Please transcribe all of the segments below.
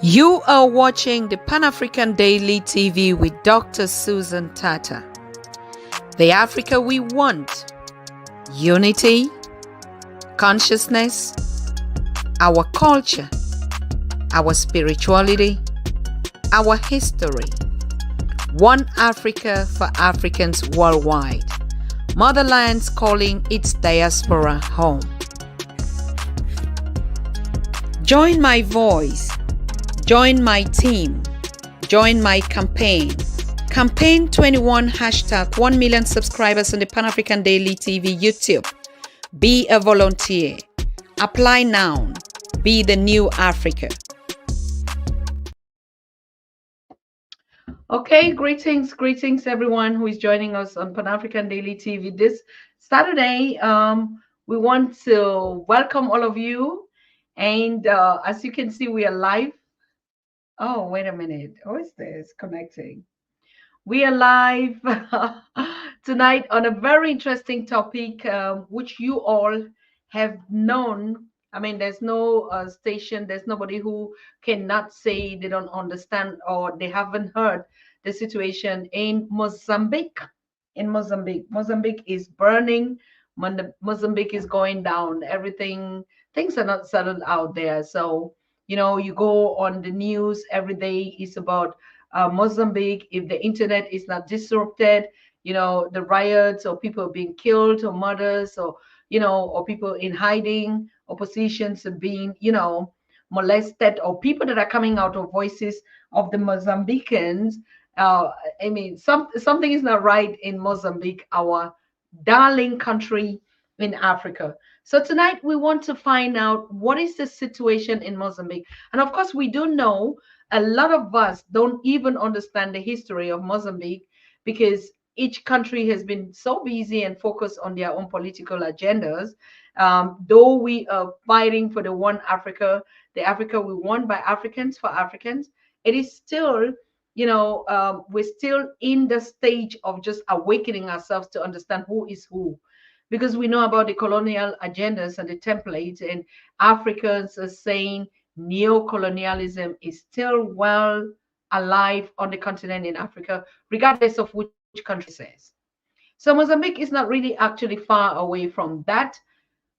You are watching the Pan-African Daily TV with Dr. Susan Tata. The Africa we want: unity, consciousness, our culture, our spirituality, our history. One Africa for Africans worldwide. Motherlands calling its diaspora home. Join my voice. Join my team. Join my campaign. Campaign 21 hashtag 1 million subscribers on the Pan-African Daily TV YouTube. Be a volunteer. Apply now. Be the new Africa. Okay, greetings everyone who is joining us on Pan-African Daily TV this Saturday. We want to welcome all of you, and as you can see, we are live. Oh, wait a minute. How is this connecting? We are live tonight on a very interesting topic, which you all have known. I mean, there's no station, there's nobody who cannot say they don't understand or they haven't heard the situation in Mozambique. In Mozambique, Mozambique is burning. Mozambique is going down. Things are not settled out there. So, you go on the news every day, it's about Mozambique. If the internet is not disrupted, the riots or people being killed or murders or, or people in hiding, oppositions are being, molested, or people that are coming out of voices of the Mozambicans. I mean, something is not right in Mozambique, our darling country in Africa. So tonight we want to find out what is the situation in Mozambique. And of course, we do know a lot of us don't even understand the history of Mozambique because each country has been so busy and focused on their own political agendas. Though we are fighting for the one Africa, the Africa we want by Africans for Africans, it is still, we're still in the stage of just awakening ourselves to understand who is who, because we know about the colonial agendas and the templates, and Africans are saying neo-colonialism is still well alive on the continent in Africa, regardless of which country says. So Mozambique is not really actually far away from that.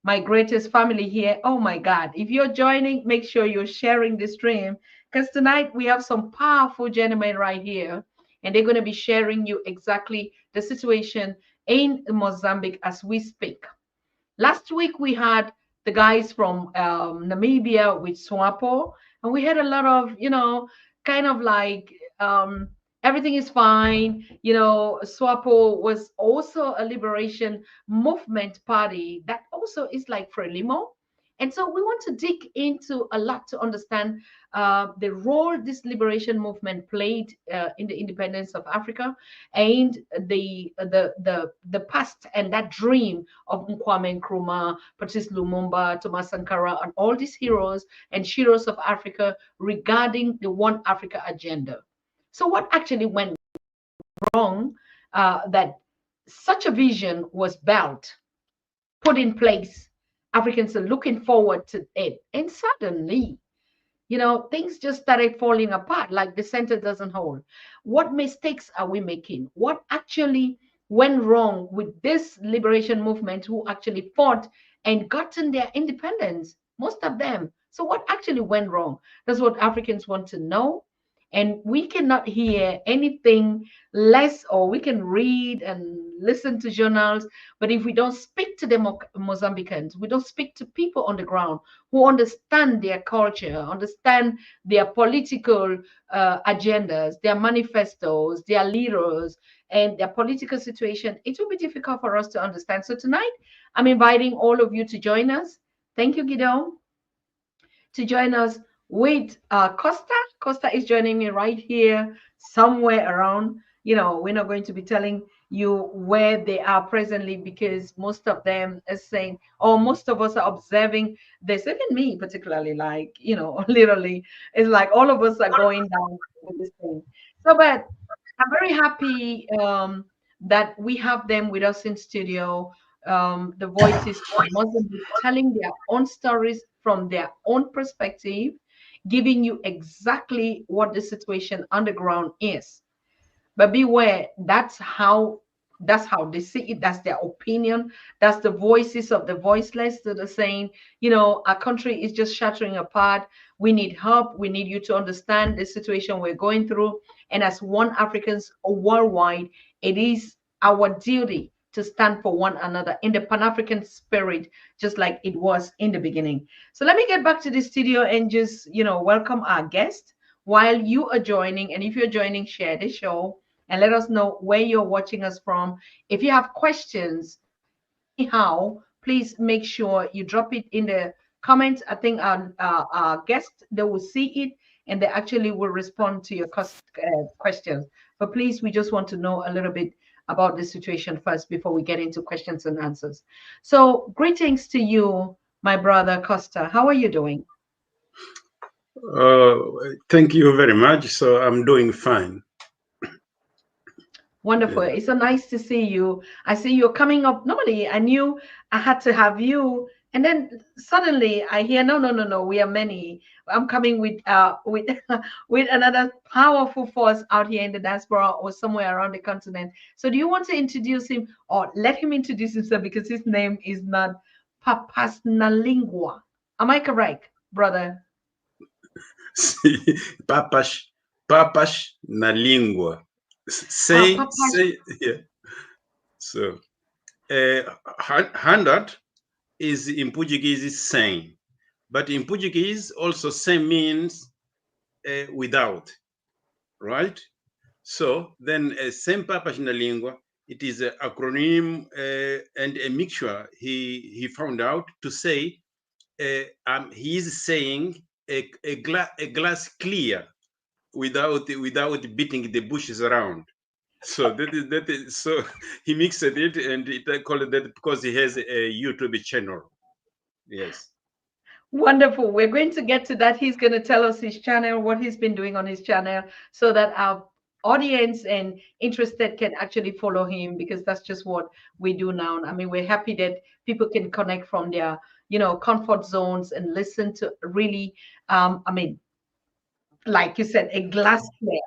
My greatest family here. Oh my God. If you're joining, make sure you're sharing the stream, because tonight we have some powerful gentlemen right here, and they're going to be sharing you exactly the situation in Mozambique as we speak. Last week we had the guys from Namibia with SWAPO, and we had a lot of, kind of like everything is fine. SWAPO was also a liberation movement party that also is like Frelimo. And so we want to dig into a lot to understand the role this liberation movement played in the independence of Africa, and the past and that dream of Kwame Nkrumah, Patrice Lumumba, Thomas Sankara, and all these heroes and sheroes of Africa regarding the One Africa agenda. So what actually went wrong that such a vision was built, put in place? Africans are looking forward to it, and suddenly, things just started falling apart, like the center doesn't hold. What mistakes are we making? What actually went wrong with this liberation movement who actually fought and gotten their independence, most of them? So what actually went wrong? That's what Africans want to know. And we cannot hear anything less, or we can read and listen to journals, but if we don't speak to the Mozambicans, we don't speak to people on the ground who understand their culture, understand their political agendas, their manifestos, their leaders, and their political situation, it will be difficult for us to understand. So tonight, I'm inviting all of you to join us. Thank you, Guido, to join us with Costa. Costa is joining me right here, somewhere around. We're not going to be telling you where they are presently, because most of them are saying, or most of us are observing this, even me particularly, like, literally, it's like all of us are going down with this thing. So, but I'm very happy that we have them with us in studio. The voices from Mozambique telling their own stories from their own perspective, giving you exactly what the situation on the ground is. But beware, that's how they see it. That's their opinion. That's the voices of the voiceless that are saying, our country is just shattering apart. We need help. We need you to understand the situation we're going through. And as one Africans worldwide, it is our duty to stand for one another in the Pan-African spirit, just like it was in the beginning. So let me get back to the studio and just, welcome our guest while you are joining. And if you're joining, share the show and let us know where you're watching us from. If you have questions, anyhow, please make sure you drop it in the comments. I think our guest, they will see it and they actually will respond to your questions. But please, we just want to know a little bit about the situation first before we get into questions and answers. So greetings to you, my brother Costa. How are you doing? Thank you very much. So I'm doing fine. Wonderful. Yeah. It's so nice to see you. I see you're coming up. Normally, I knew I had to have you, and then suddenly I hear, no. We are many. I'm coming with with another powerful force out here in the diaspora or somewhere around the continent. So, do you want to introduce him or let him introduce himself because his name is not Papasnalingua? Am I correct, brother? Papas na língua. Say, yeah. So, 100 is in Portuguese 100, but in Portuguese also 100 means without, right? So then 100 papas na língua, it is an acronym and a mixture he found out to say he is saying a glass clear without beating the bushes around. So that is so he mixed it and it called it that because he has a YouTube channel. Yes. Wonderful. We're going to get to that. He's going to tell us his channel, what he's been doing on his channel, so that our audience and interested can actually follow him, because that's just what we do now. I mean, we're happy that people can connect from their, comfort zones and listen to really, like you said, a glass clear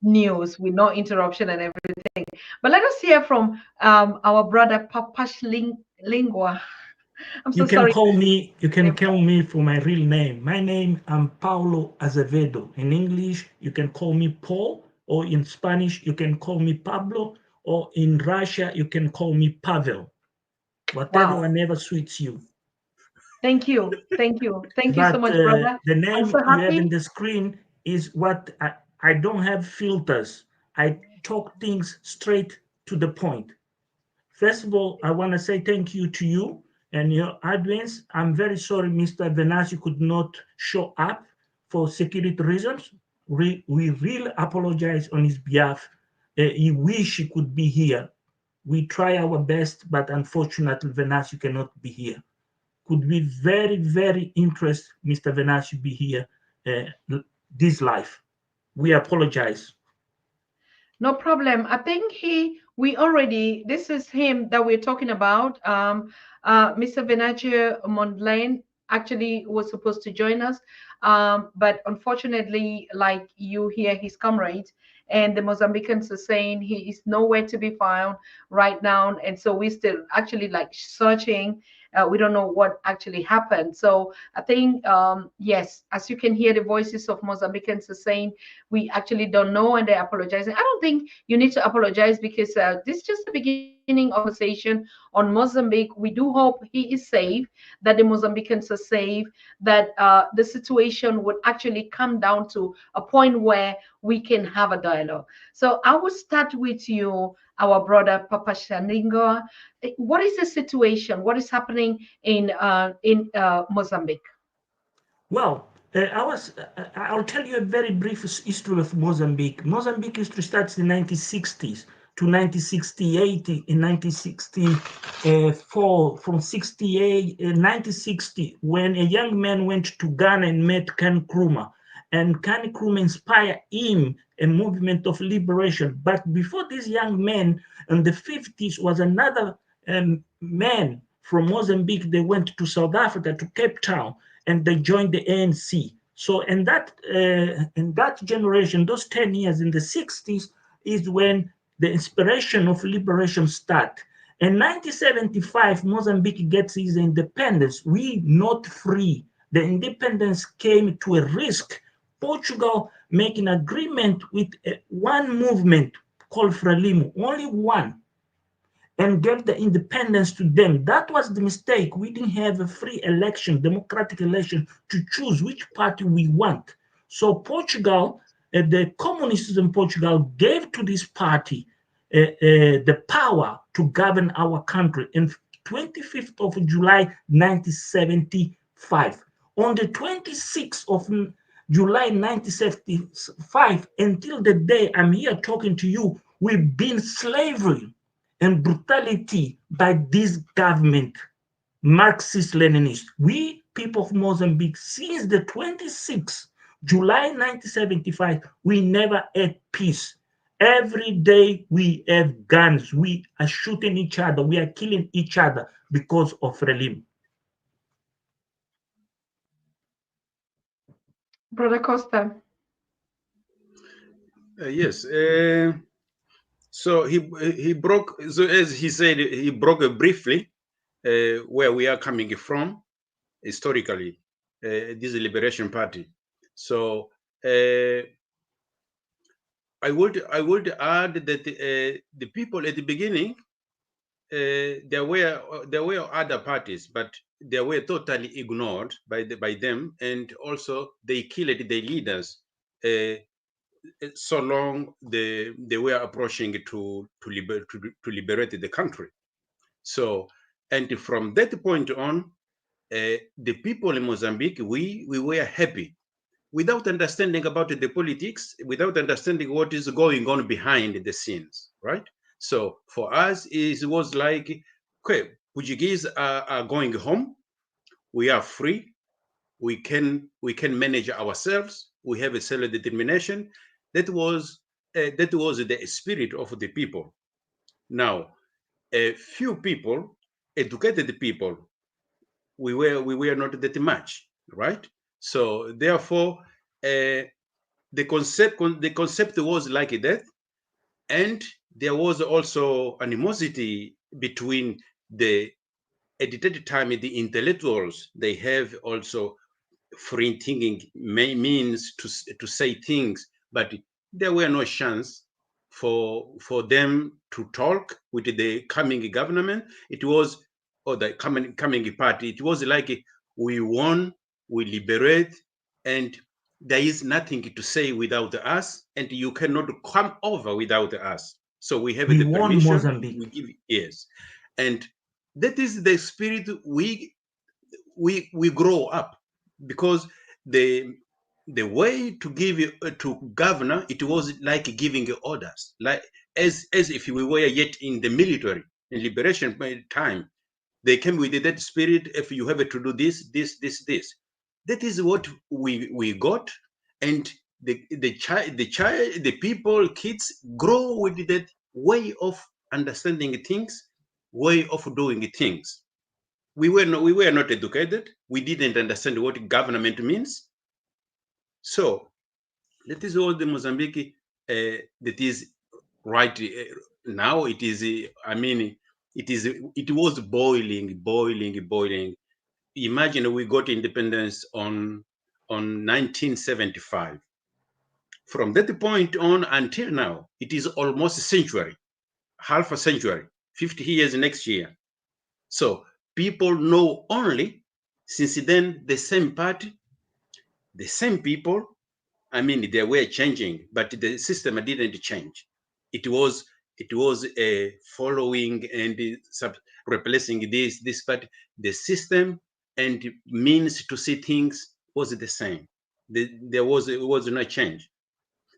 news with no interruption and everything. But let us hear from our brother Papash Lingua. I'm You so can sorry. call me. You can call me for my real name. My name I'm Paulo Azevedo. In English, you can call me Paul, or in Spanish, you can call me Pablo, or in Russia, you can call me Pavel. Whatever, whenever suits you. Thank you. Thank you. Thank you so But much, brother. the I'm name so you have in happy. the screen is what I don't have filters. I talk things straight to the point. First of all, I want to say thank you to you and your audience. I'm very sorry Mr. Venâncio could not show up for security reasons. We really apologize on his behalf. He wish he could be here. We try our best, but unfortunately, Venâncio cannot be here. Could be very, very interested Mr. Venâncio be here this life. We apologize. No problem. I think this is him that we're talking about. Mr. Venâncio Mondlane actually was supposed to join us. But unfortunately, like you hear his comrades, and the Mozambicans are saying he is nowhere to be found right now. And so we're still actually like searching. We don't know what actually happened. So I think, yes, as you can hear, the voices of Mozambicans are saying we actually don't know and they're apologizing. I don't think you need to apologize, because this is just the beginning of conversation on Mozambique. We do hope he is safe, that the Mozambicans are safe, that the situation would actually come down to a point where we can have a dialogue. So I will start with you, our brother Papa Shaningo. What is the situation? What is happening in Mozambique? Well, I'll tell you a very brief history of Mozambique. Mozambique history starts in the 1960s to 1968. In 1964, from 1960, when a young man went to Ghana and met Kan Nkrumah. And Kan Nkrumah inspired him a movement of liberation. But before this young man, in the 50s, was another man from Mozambique. They went to South Africa, to Cape Town, and they joined the ANC. So in that generation, those 10 years in the 60s is when the inspiration of liberation start. In 1975, Mozambique gets its independence. We not free. The independence came to a risk. Portugal make an agreement with one movement called Frelimo, only one, and gave the independence to them. That was the mistake. We didn't have a free election, democratic election, to choose which party we want. So Portugal, the communists in Portugal gave to this party the power to govern our country in 25th of July 1975. On the 26th of July 1975, until the day I'm here talking to you, we've been slavery and brutality by this government, Marxist-Leninist. We people of Mozambique, since the 26th July 1975, we never had peace. Every day we have guns, we are shooting each other, we are killing each other because of Frelimo. Brother Costa. Yes. So he broke. So as he said, he broke briefly where we are coming from historically. This liberation party. So I would add that the people at the beginning there were other parties, but they were totally ignored by them, and also they killed the leaders. So long they were approaching to liberate the country. So, and from that point on, the people in Mozambique, we were happy without understanding about the politics, without understanding what is going on behind the scenes, right? So for us, it was like, okay, Portuguese are going home. We are free. We can manage ourselves. We have a self-determination. That was the spirit of the people. Now, a few people, educated people, we were not that much, right? So therefore, the concept was like that, and there was also animosity between the at that time the intellectuals. They have also free thinking means to say things, but there were no chance for them to talk with the coming government. It was, or the coming party. It was like we won, we liberate, and there is nothing to say without us, and you cannot come over without us. So we have We the won permission. Mozambique. We give, yes, and that is the spirit we grow up, because the way to give to governor, it was like giving orders, like as if we were yet in the military in liberation time. They came with that spirit. If you have to do this, that is what we got. And the people, kids grow with that way of understanding things, way of doing things. We were not educated. We didn't understand what government means. So that is all the Mozambique that is right now. It is. I mean, it is. It was boiling. Imagine we got independence on 1975. From that point on until now, it is almost a century, half a century, 50 years next year. So people know only since then the same party, the same people. I mean, they were changing, but the system didn't change. It was a following and replacing this, but the system and means to see things was the same. There was no change.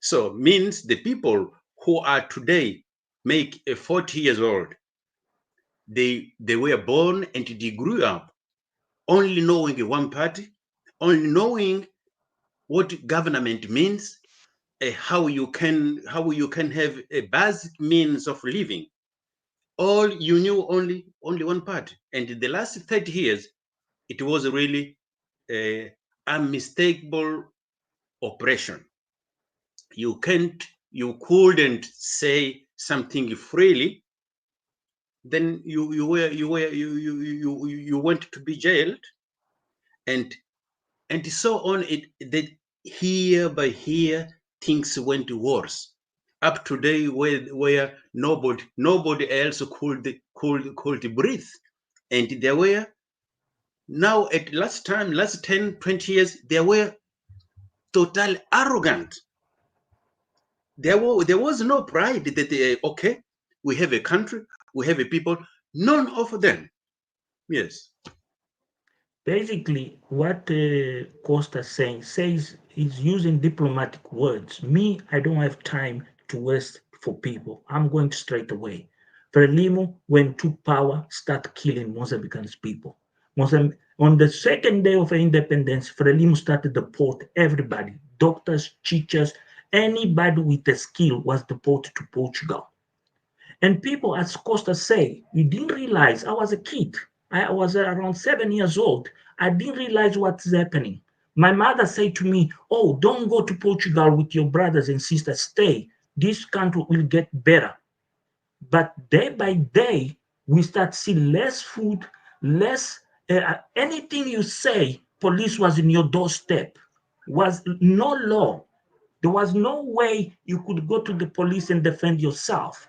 So means the people who are today make a 40 years old, they were born and they grew up only knowing one party, only knowing what government means, how you can have a basic means of living. All you knew only one party, and the last 30 years, it was really unmistakable oppression. You couldn't say something freely. Then you went to be jailed, and so on. That here by here things went worse. Up to today, where nobody else could breathe, and there were now at last 10, 20 years, they were total arrogant. There was no pride that okay, we have a country, we have a people. None of them. Yes. Basically, what Costa says is using diplomatic words. Me, I don't have time to waste for people. I'm going straight away. Frelimo, when took power, start killing Mozambican people. On the second day of independence, Frelimo started to deport everybody, doctors, teachers, anybody with a skill was deported to Portugal. And people, as Costa say, we didn't realize. I was a kid. I was around 7 years old. I didn't realize what's happening. My mother said to me, "Oh, don't go to Portugal with your brothers and sisters. Stay. This country will get better." But day by day, we start seeing less food, less anything you say. Police was in your doorstep. Was no law. There was no way you could go to the police and defend yourself.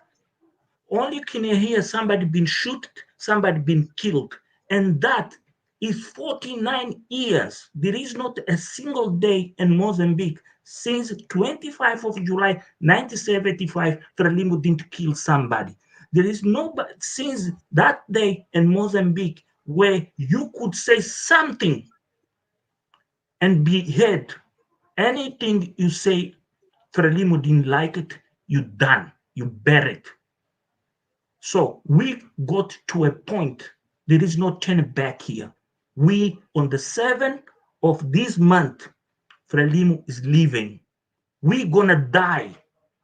Only you can hear somebody been shot, somebody been killed. And that is 49 years. There is not a single day in Mozambique since 25th of July 1975 Frelimo didn't kill somebody. There is nobody since that day in Mozambique where you could say something and be heard. Anything you say, Frelimo didn't like it, you done, you bury it. So we got to a point, there is no turning back here. We, on the 7th of this month, Frelimo is leaving. We're gonna die,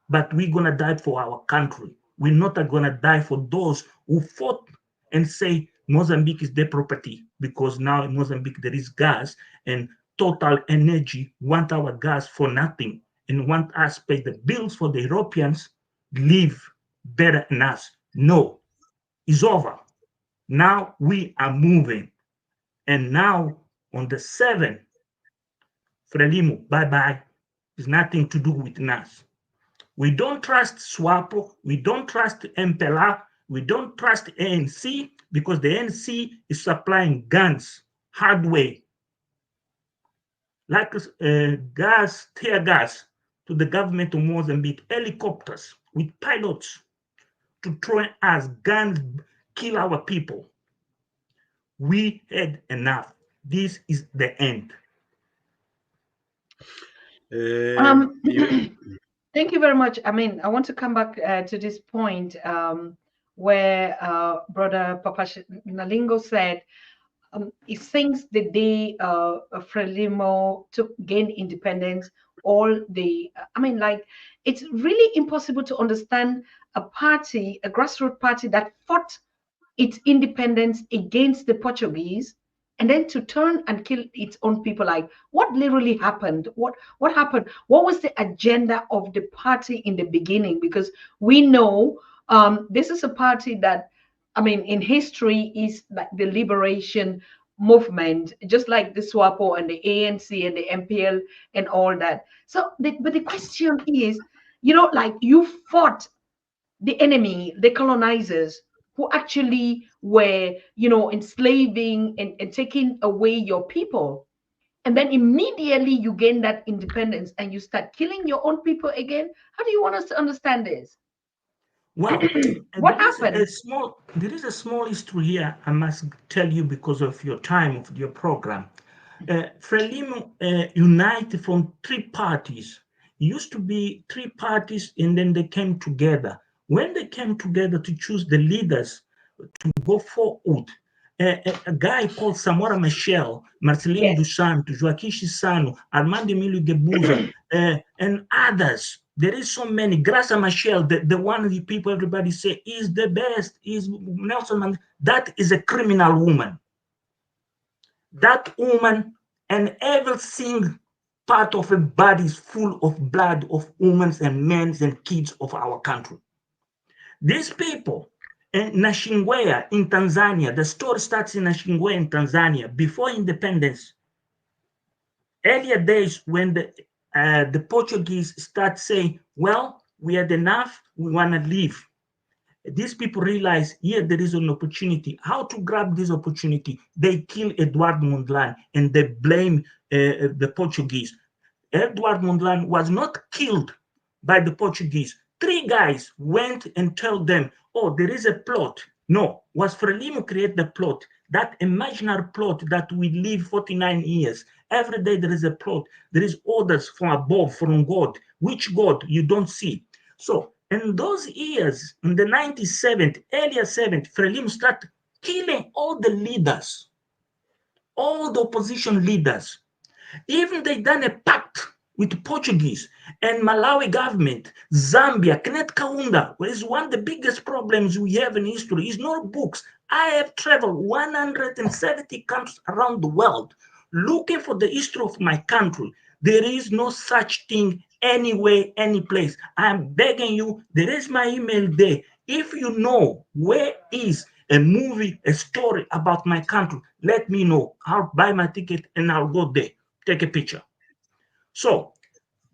but we're gonna die for our country. We're not gonna die for those who fought and say Mozambique is their property, because now in Mozambique there is gas and Total Energy want our gas for nothing and want us pay the bills for the Europeans live better than us. No, it's over. Now we are moving. And now on the 7th, Frelimo, bye-bye. It's nothing to do with us. We don't trust SWAPO. We don't trust MPLA. We don't trust ANC because the ANC is supplying guns, hardware, like gas, tear gas to the government of Mozambique, helicopters with pilots to throw us guns, kill our people. We had enough. This is the end. Thank you very much. I mean, I want to come back to this point where Brother Papa Nalingo said it since the day Frelimo gained independence, it's really impossible to understand a party, a grassroots party that fought its independence against the Portuguese, and then to turn and kill its own people. Like, what literally happened? What happened? What was the agenda of the party in the beginning? Because we know this is a party that, I mean, in history is like the liberation movement, just like the SWAPO and the ANC and the MPL and all that. So, but the question is, like, you fought the enemy, the colonizers, who actually were, enslaving and taking away your people. And then immediately you gain that independence and you start killing your own people again. How do you want us to understand this? Well, what happened? There is a small history here, I must tell you, because of your time, of your program. Frelimo united from three parties. It used to be three parties, and then they came together. When they came together to choose the leaders to go forward, a guy called Samora Machel, Marcelino dos Santos, Joaquim Chissano, Armando Emílio Guebuza, and others. There is so many. Graça Machel, the one the people, everybody say is the best, is Nelson Mandela. That is a criminal woman. That woman and every single part of a body is full of blood of women and men and kids of our country. These people in Nashingwea in Tanzania, the story starts in Nashingwea in Tanzania before independence. Earlier days when the Portuguese start saying, well, we had enough, we want to leave. These people realize here there is an opportunity. How to grab this opportunity? They kill Eduardo Mondlane and they blame the Portuguese. Eduardo Mondlane was not killed by the Portuguese. 3 guys went and told them, oh, there is a plot. No, was Frelimo create the plot, that imaginary plot that we live 49 years. Every day there is a plot. There is orders from above, from God. Which God you don't see. So in those years, in the 97th, earlier 70s, Frelimo started killing all the leaders, all the opposition leaders. Even they done a pact with Portuguese and Malawi government, Zambia, Kenneth Kaunda, is one of the biggest problems we have in history. Is not books. I have traveled 170 countries around the world looking for the history of my country. There is no such thing anywhere, any place. I am begging you, there is my email there. If you know where is a movie, a story about my country, let me know. I'll buy my ticket and I'll go there. Take a picture. So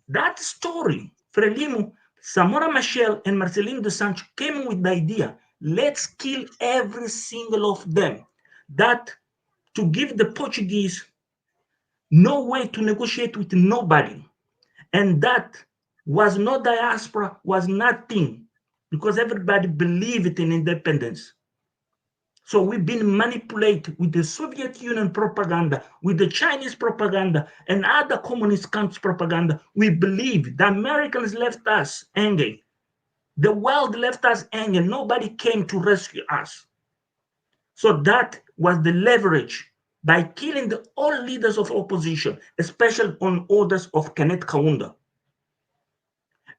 that story, Frelimo, Samora Machel, and Marcelino dos Santos came with the idea, let's kill every single of them. That to give the Portuguese no way to negotiate with nobody. And that was no diaspora, was nothing, because everybody believed in independence. So we've been manipulated with the Soviet Union propaganda, with the Chinese propaganda, and other communist countries' propaganda. We believe the Americans left us hanging. The world left us hanging. Nobody came to rescue us. So that was the leverage by killing all leaders of opposition, especially on orders of Kenneth Kaunda.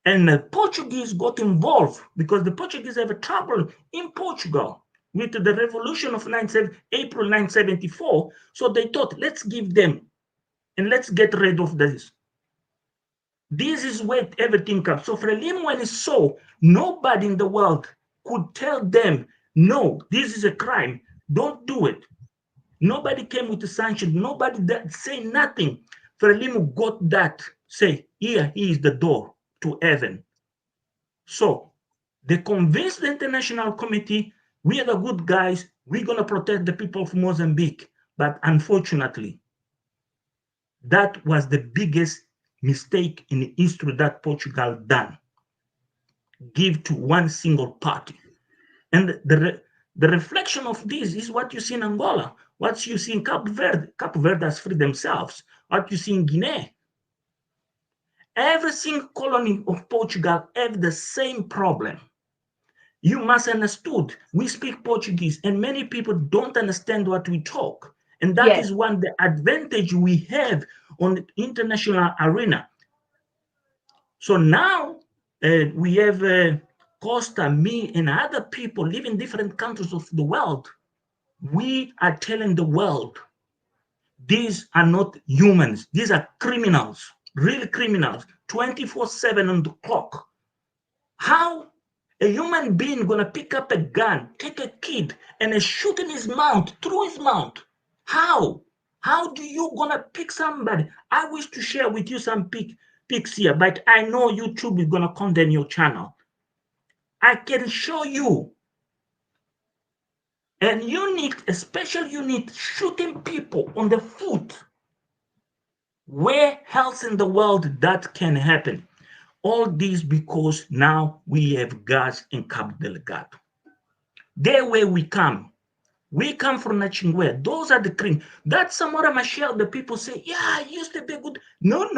And the Portuguese got involved because the Portuguese have a trouble in Portugal with the revolution of April 1974. So they thought, let's give them and let's get rid of this. This is where everything comes. So Frelimo, when he saw nobody in the world could tell them, no, this is a crime, don't do it. Nobody came with a sanction. Nobody say nothing. Frelimo got that, say, here is the door to heaven. So they convinced the international committee, we are the good guys, we're going to protect the people of Mozambique. But unfortunately, that was the biggest mistake in the history that Portugal done. Give to one single party. And the reflection of this is what you see in Angola, what you see in Cape Verde. Cape Verde has freed themselves. What you see in Guinea. Every single colony of Portugal have the same problem. You must understood, we speak Portuguese and many people don't understand what we talk. And that is one the advantage we have on the international arena. So now we have Costa, me, and other people live in different countries of the world. We are telling the world, these are not humans. These are criminals, real criminals, 24/7 on the clock. How a human being gonna pick up a gun, take a kid, and shoot in his mouth, through his mouth? How? How do you gonna pick somebody? I wish to share with you some pics here, but I know YouTube is gonna condemn your channel. I can show you a unit, a special unit shooting people on the foot. Where else in the world that can happen? All this because now we have gas in Cabo Delgado. There where we come from Nachingwea. Those are the cream. That's Samora Machel. The people say, yeah, it used to be good. No.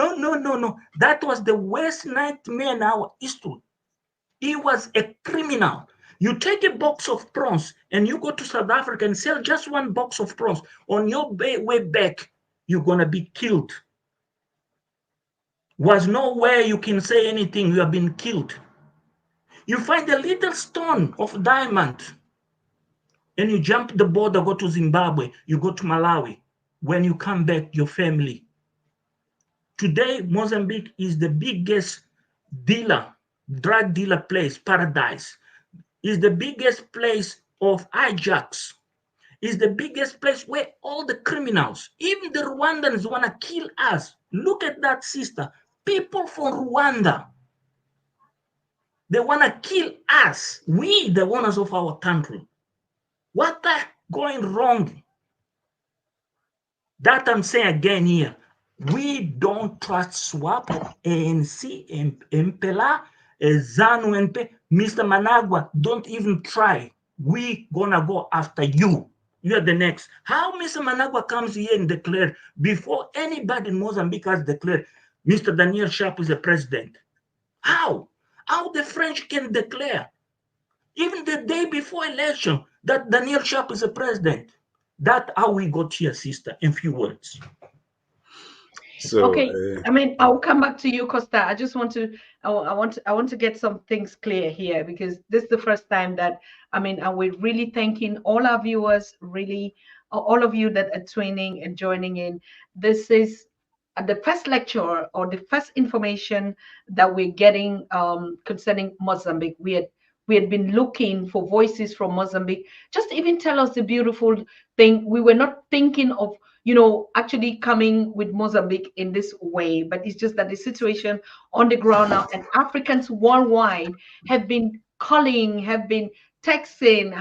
That was the worst nightmare in our history. He was a criminal. You take a box of prawns and you go to South Africa and sell just one box of prawns. On your way back, you're going to be killed. Was nowhere you can say anything, you have been killed. You find a little stone of diamond and you jump the border, go to Zimbabwe, you go to Malawi. when you come back, your family. Today, Mozambique is the biggest drug dealer place, paradise. Is the biggest place of hijacks. Is the biggest place where all the criminals, even the Rwandans, want to kill us. Look at that, sister. People from Rwanda, they want to kill us. We, the owners of our country. What is going wrong? That I'm saying again here. We don't trust SWAP, ANC, MPLA, ZANU, NP. Mr. Managua, don't even try. We gonna go after you. You're the next. How Mr. Managua comes here and declare, before anybody in Mozambique has declared, Mr. Daniel Sharp is the president? How? How the French can declare, even the day before election, that Daniel Sharp is the president? That's how we got here, sister, in few words. So, okay, I mean, I'll come back to you, Costa. I just want to, I want to get some things clear here, because this is the first time that, I mean, and we're really thanking all our viewers, really, all of you that are tuning and joining in. This is the first lecture or the first information that we're getting concerning Mozambique. We had been looking for voices from Mozambique, just to even tell us the beautiful thing. We were not thinking of, you know, actually coming with Mozambique in this way, but it's just that the situation on the ground now, and Africans worldwide have been calling, have been texting,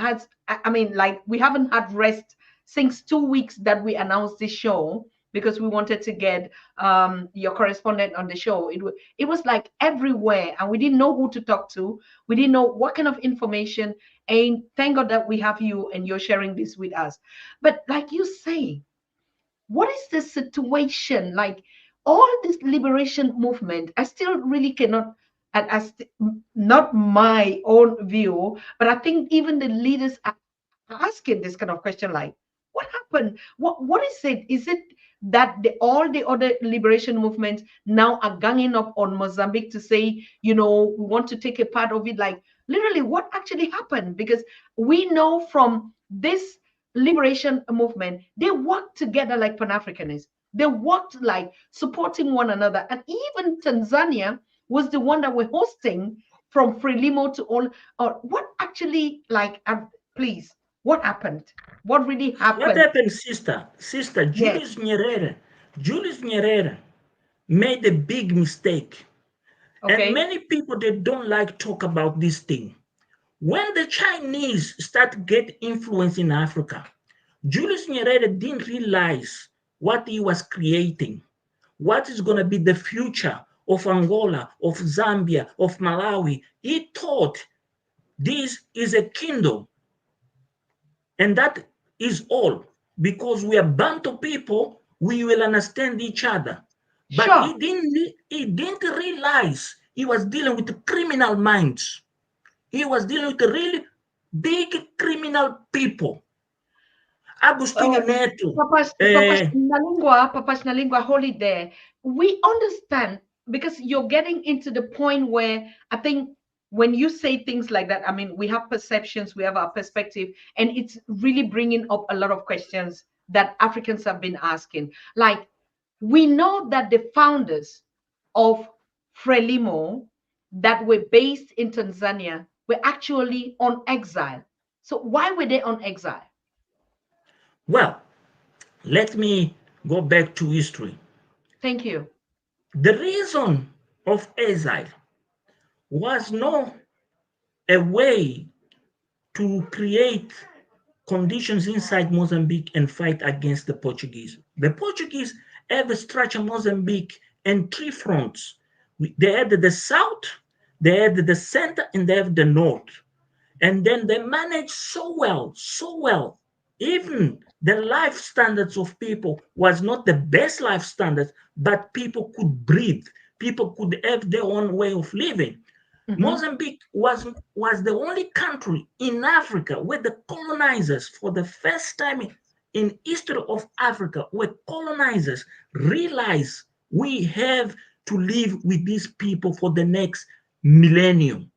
I mean, like, we haven't had rest since 2 weeks that we announced this show, because we wanted to get your correspondent on the show. It was like everywhere, and we didn't know who to talk to. We didn't know what kind of information, and thank God that we have you and you're sharing this with us. But like you say, what is the situation? Like, all this liberation movement, I still really cannot, and not my own view, but I think even the leaders are asking this kind of question, like, what happened? What is it? Is it that all the other liberation movements now are ganging up on Mozambique to say, you know, we want to take a part of it? Like, literally, what actually happened? Because we know from this liberation movement, they worked together like Pan-Africanists. They worked like supporting one another. And even Tanzania was the one that we're hosting from Frelimo to all. What actually, like, please, what happened? What really happened? What happened, sister? Sister, Julius Nyerere made a big mistake. Okay. And many people, they don't like talk about this thing. When the Chinese start get influence in Africa, Julius Nyerere didn't realize what he was creating, what is going to be the future of Angola, of Zambia, of Malawi. He thought this is a kingdom. And that is all. Because we are Bantu people, we will understand each other. But sure, he didn't realize he was dealing with criminal minds. He was dealing with really big criminal people. Agostinho Neto. Papa's Nalingua, hold it there. We understand, because you're getting into the point where I think when you say things like that, I mean, we have perceptions, we have our perspective, and it's really bringing up a lot of questions that Africans have been asking. Like, we know that the founders of Frelimo that were based in Tanzania were actually on exile. So why were they on exile? Well, let me go back to history. Thank you. The reason of exile was not a way to create conditions inside Mozambique and fight against the Portuguese. The Portuguese have structured Mozambique in 3 fronts. They had the south, they had the center, and they have the north. And then they managed so well. Even the life standards of people was not the best life standards, but people could breathe. People could have their own way of living. Mm-hmm. Mozambique was the only country in Africa where the colonizers, for the first time in history of Africa, where colonizers realized we have to live with these people for the next millennium.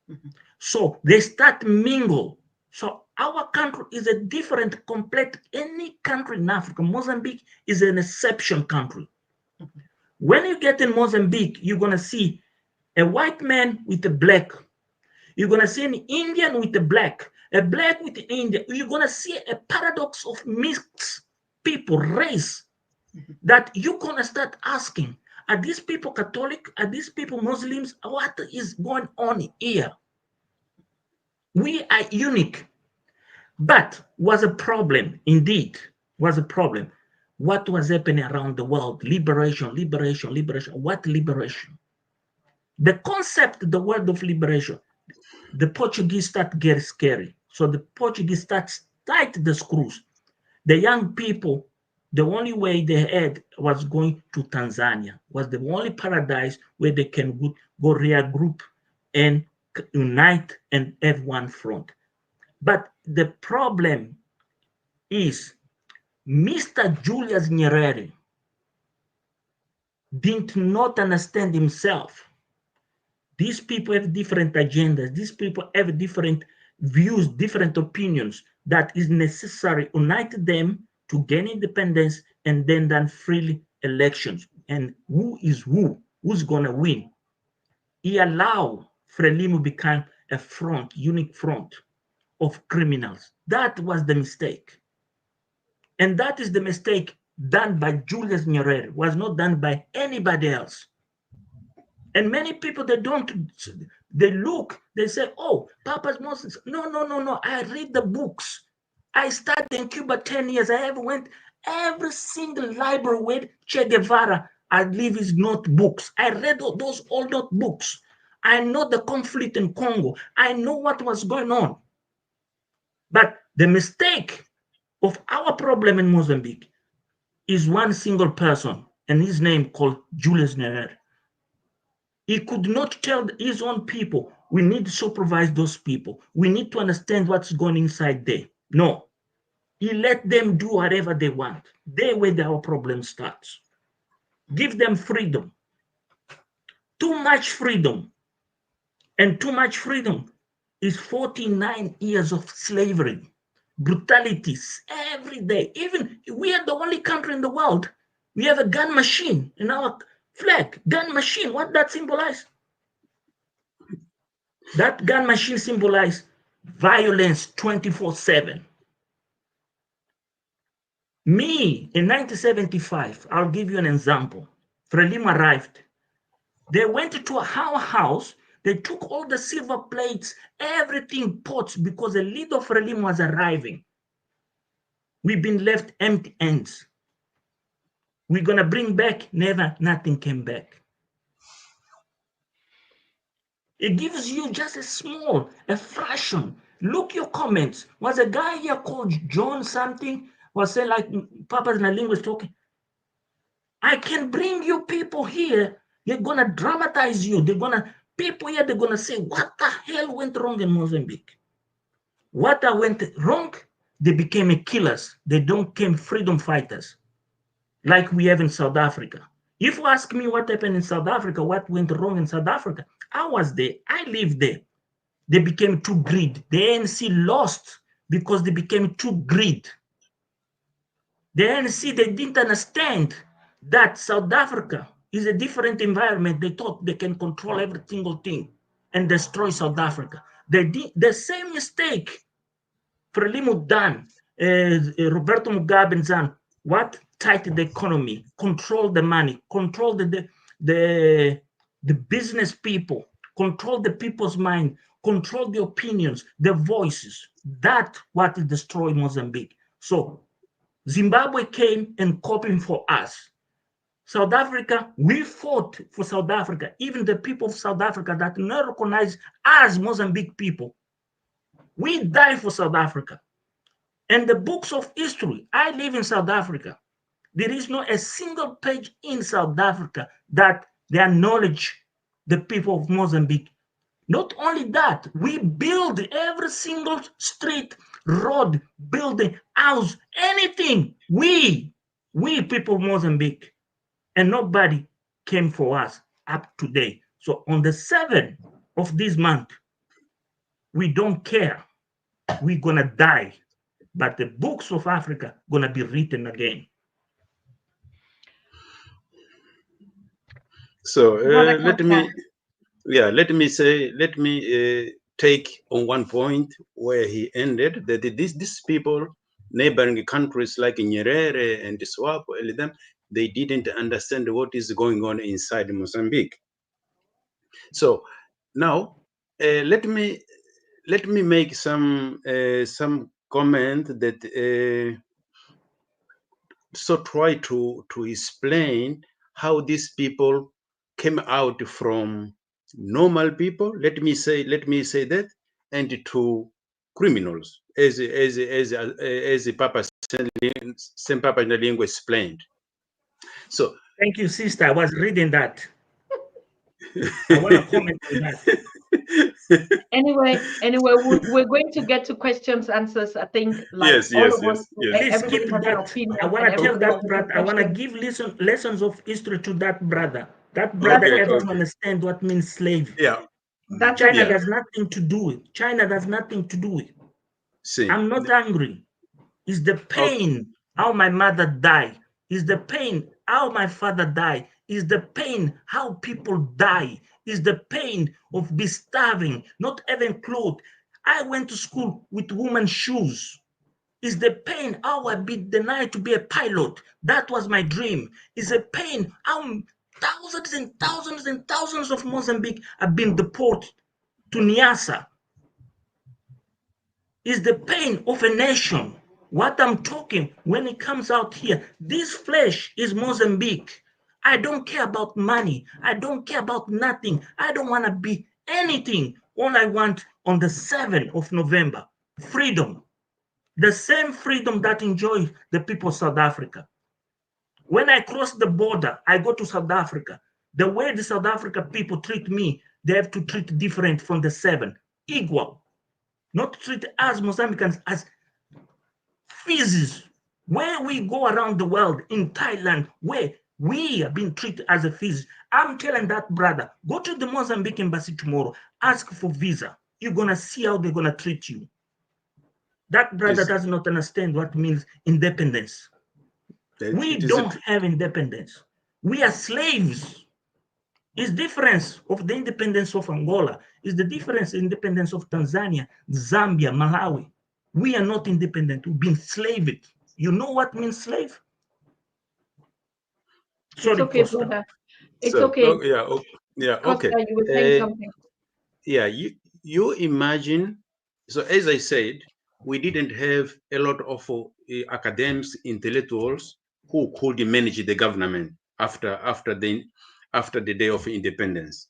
Mm-hmm. So they start mingle. So Our country is a different, complete, any country in Africa. Mozambique is an exception country. When you get in Mozambique, you're going to see a white man with a black. You're going to see an Indian with a black with an Indian. You're going to see a paradox of mixed people, race, that you're going to start asking, are these people Catholic? Are these people Muslims? What is going on here? We are unique. But was a problem, indeed, was a problem. What was happening around the world? Liberation, liberation, liberation. What liberation? The concept, the word of liberation, the Portuguese start getting scary. So the Portuguese start tight the screws. The young people, the only way they had was going to Tanzania, was the only paradise where they can go regroup and unite and have one front. But the problem is Mr. Julius Nyerere did not understand himself. These people have different agendas. These people have different views, different opinions that is necessary to unite them to gain independence and then freely elections. And who's going to win? He allowed Frelimo become a front, unique front of criminals. That was the mistake. And that is the mistake done by Julius Nyerere, was not done by anybody else. And many people, they look, they say, oh, Papa's Moses. No. I read the books. I studied in Cuba 10 years. I have went every single library with Che Guevara. I leave his notebooks. I read those old notebooks. I know the conflict in Congo. I know what was going on. But the mistake of our problem in Mozambique is one single person, and his name called Julius Nyerere. He could not tell his own people, we need to supervise those people. We need to understand what's going inside there. No. He let them do whatever they want. There where our problem starts. Give them freedom. Too much freedom. And too much freedom is 49 years of slavery. Brutalities every day. Even we are the only country in the world. We have a gun machine in our flag. Gun machine. What that symbolize? That gun machine symbolize violence 24/7. Me in 1975, I'll give you an example. Frelimo arrived. They went to our house. They took all the silver plates, everything, pots, because the leader of Frelimo was arriving. We've been left empty hands. We're going to bring back, never, nothing came back. It gives you just a fraction. Look your comments. Was a guy here called John something, was saying like Papa's Naling was talking. I can bring you people here. They're going to dramatize you. People here, they're going to say, what the hell went wrong in Mozambique? What went wrong? They became killers. They don't become freedom fighters like we have in South Africa. If you ask me what happened in South Africa, what went wrong in South Africa, I was there. I lived there. They became too greedy. The ANC lost because they became too greedy. The ANC, they didn't understand that South Africa is a different environment. They thought they can control every single thing and destroy South Africa. They did the same mistake Frelimo done, Roberto Mugabe and Zan. What? Tighten the economy, control the money, control the business people, control the people's mind, control the opinions, the voices. That's what is destroying Mozambique. So Zimbabwe came and copied for us. South Africa, we fought for South Africa. Even the people of South Africa that not recognize us Mozambique people, we die for South Africa. And the books of history, I live in South Africa. There is not a single page in South Africa that they acknowledge the people of Mozambique. Not only that, we build every single street, road, building, house, anything. We people of Mozambique. And nobody came for us up today. So on the 7th of this month, we don't care. we're gonna die, but the books of Africa gonna be written again. So Brother let Costa. me take on one point where he ended that these people, neighboring countries like Nyerere and Swapo, they didn't understand what is going on inside Mozambique. So now let me make some comment that so try to explain how these people came out from normal people, let me say that, and to criminals, as Papa Saint Papa Nyalingo explained. So thank you, sister. I was reading that. I want to comment on that. Anyway, we're going to get to questions, answers. I think like yes, all yes, of yes, us, yes. Please everybody keep has an that. opinion I want and to tell everybody has that a brother. good I want to question. give lessons of history to that brother. That That's brother Okay, has okay. to understand what means slave. Yeah. That's China okay. has nothing to do with. China has nothing to do with. See. I'm not angry. It's the pain how my mother died. It's the pain how my father died. It's the pain how people die. It's the pain of be starving, not having clothes. I went to school with women's shoes. It's the pain how I be denied to be a pilot. That was my dream. It's a pain how thousands and thousands and thousands of Mozambique have been deported to Niassa. It's the pain of a nation. What I'm talking when it comes out here, this flesh is Mozambique. I don't care about money. I don't care about nothing. I don't want to be anything. All I want on the 7th of November, freedom. The same freedom that enjoy the people of South Africa. When I cross the border, I go to South Africa. The way the South Africa people treat me, they have to treat different from the 7, equal. Not treat us Mozambicans as feces. Where we go around the world, in Thailand, where we have been treated as a feces. I'm telling that brother, go to the Mozambique embassy tomorrow, ask for visa. You're going to see how they're going to treat you. That brother does not understand what means independence. We don't have independence. We are slaves. It's difference of the independence of Angola. It's the difference in independence of Tanzania, Zambia, Malawi. We are not independent. We've been slaved. You know what means slave? Sorry, it's okay, Costa. brother. It's okay. Costa, Okay. you were saying something. Yeah, you imagine. So as I said, we didn't have a lot of academics, intellectuals who could manage the government after the day of independence,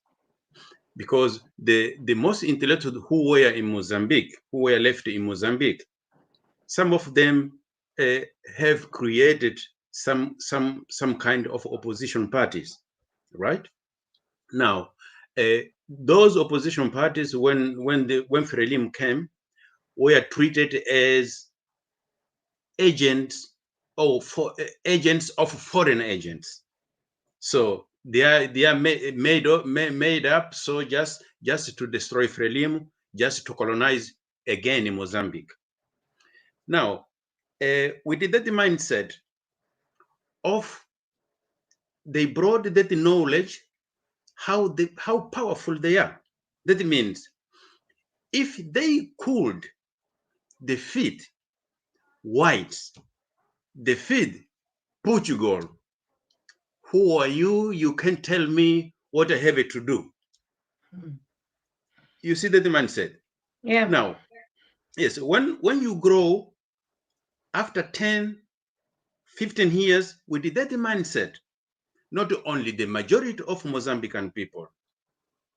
because the most intellectuals who were in Mozambique, who were left in Mozambique, some of them have created some kind of opposition parties, right? Now, those opposition parties, when Frelimo came, were treated as agents agents of foreign agents. So they are made up so just to destroy Frelimo, just to colonize again in Mozambique. Now, with that mindset of, they brought that knowledge how powerful they are. That means if they could defeat whites, defeat Portugal, who are you? You can tell me what I have to do. You see that mindset? Yeah. Now, yes, when you grow after 10, 15 years with that mindset, not only the majority of Mozambican people,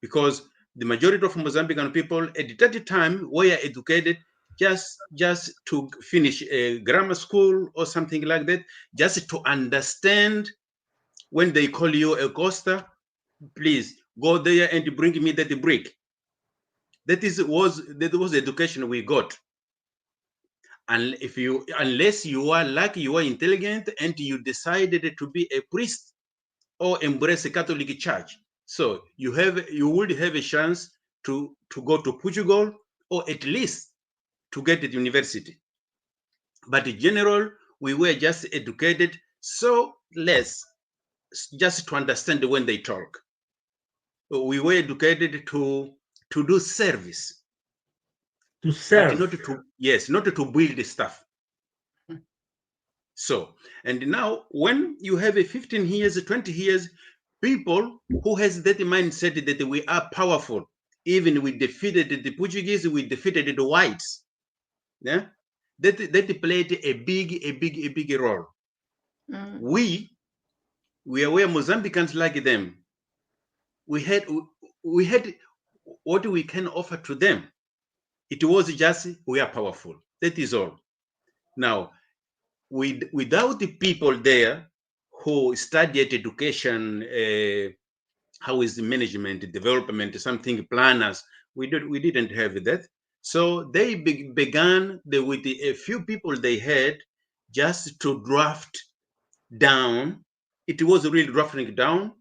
because the majority of Mozambican people at that time were educated just to finish a grammar school or something like that, just to understand when they call you a Costa, please go there and bring me that brick. That was the education we got. And unless you are lucky, you are intelligent, and you decided to be a priest or embrace a Catholic Church, so you would have a chance to go to Portugal, or at least to get to university. But in general, we were just educated so less just to understand when they talk. We were educated to do service. To serve. But not to, yes, not to build stuff. So, and now when you have a 15 years, 20 years, people who has that mindset that we are powerful, even we defeated the Portuguese, we defeated the whites. Yeah, that played a big role. We were Mozambicans like them. We had what we can offer to them. It was just we are powerful. That is all. Now, without the people there who studied education, how is the management, development, something planners, we didn't have that. So they began with a few people they had just to draft down. It was really drafting down,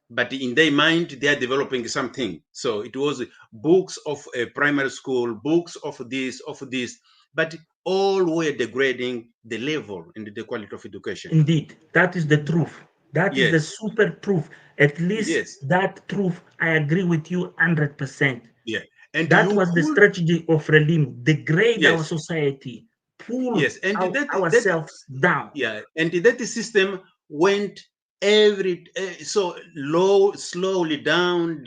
but in their mind they are developing something. So it was books of a primary school, books of this, but all were degrading the level and the quality of education. Indeed, that is the truth. That is the Yes. super proof. At least Yes. that truth, I agree with you 100%. Yeah. And that was the strategy of Frelimo, degrade our society, pull and ourselves down. Yeah, and that system went so slowly down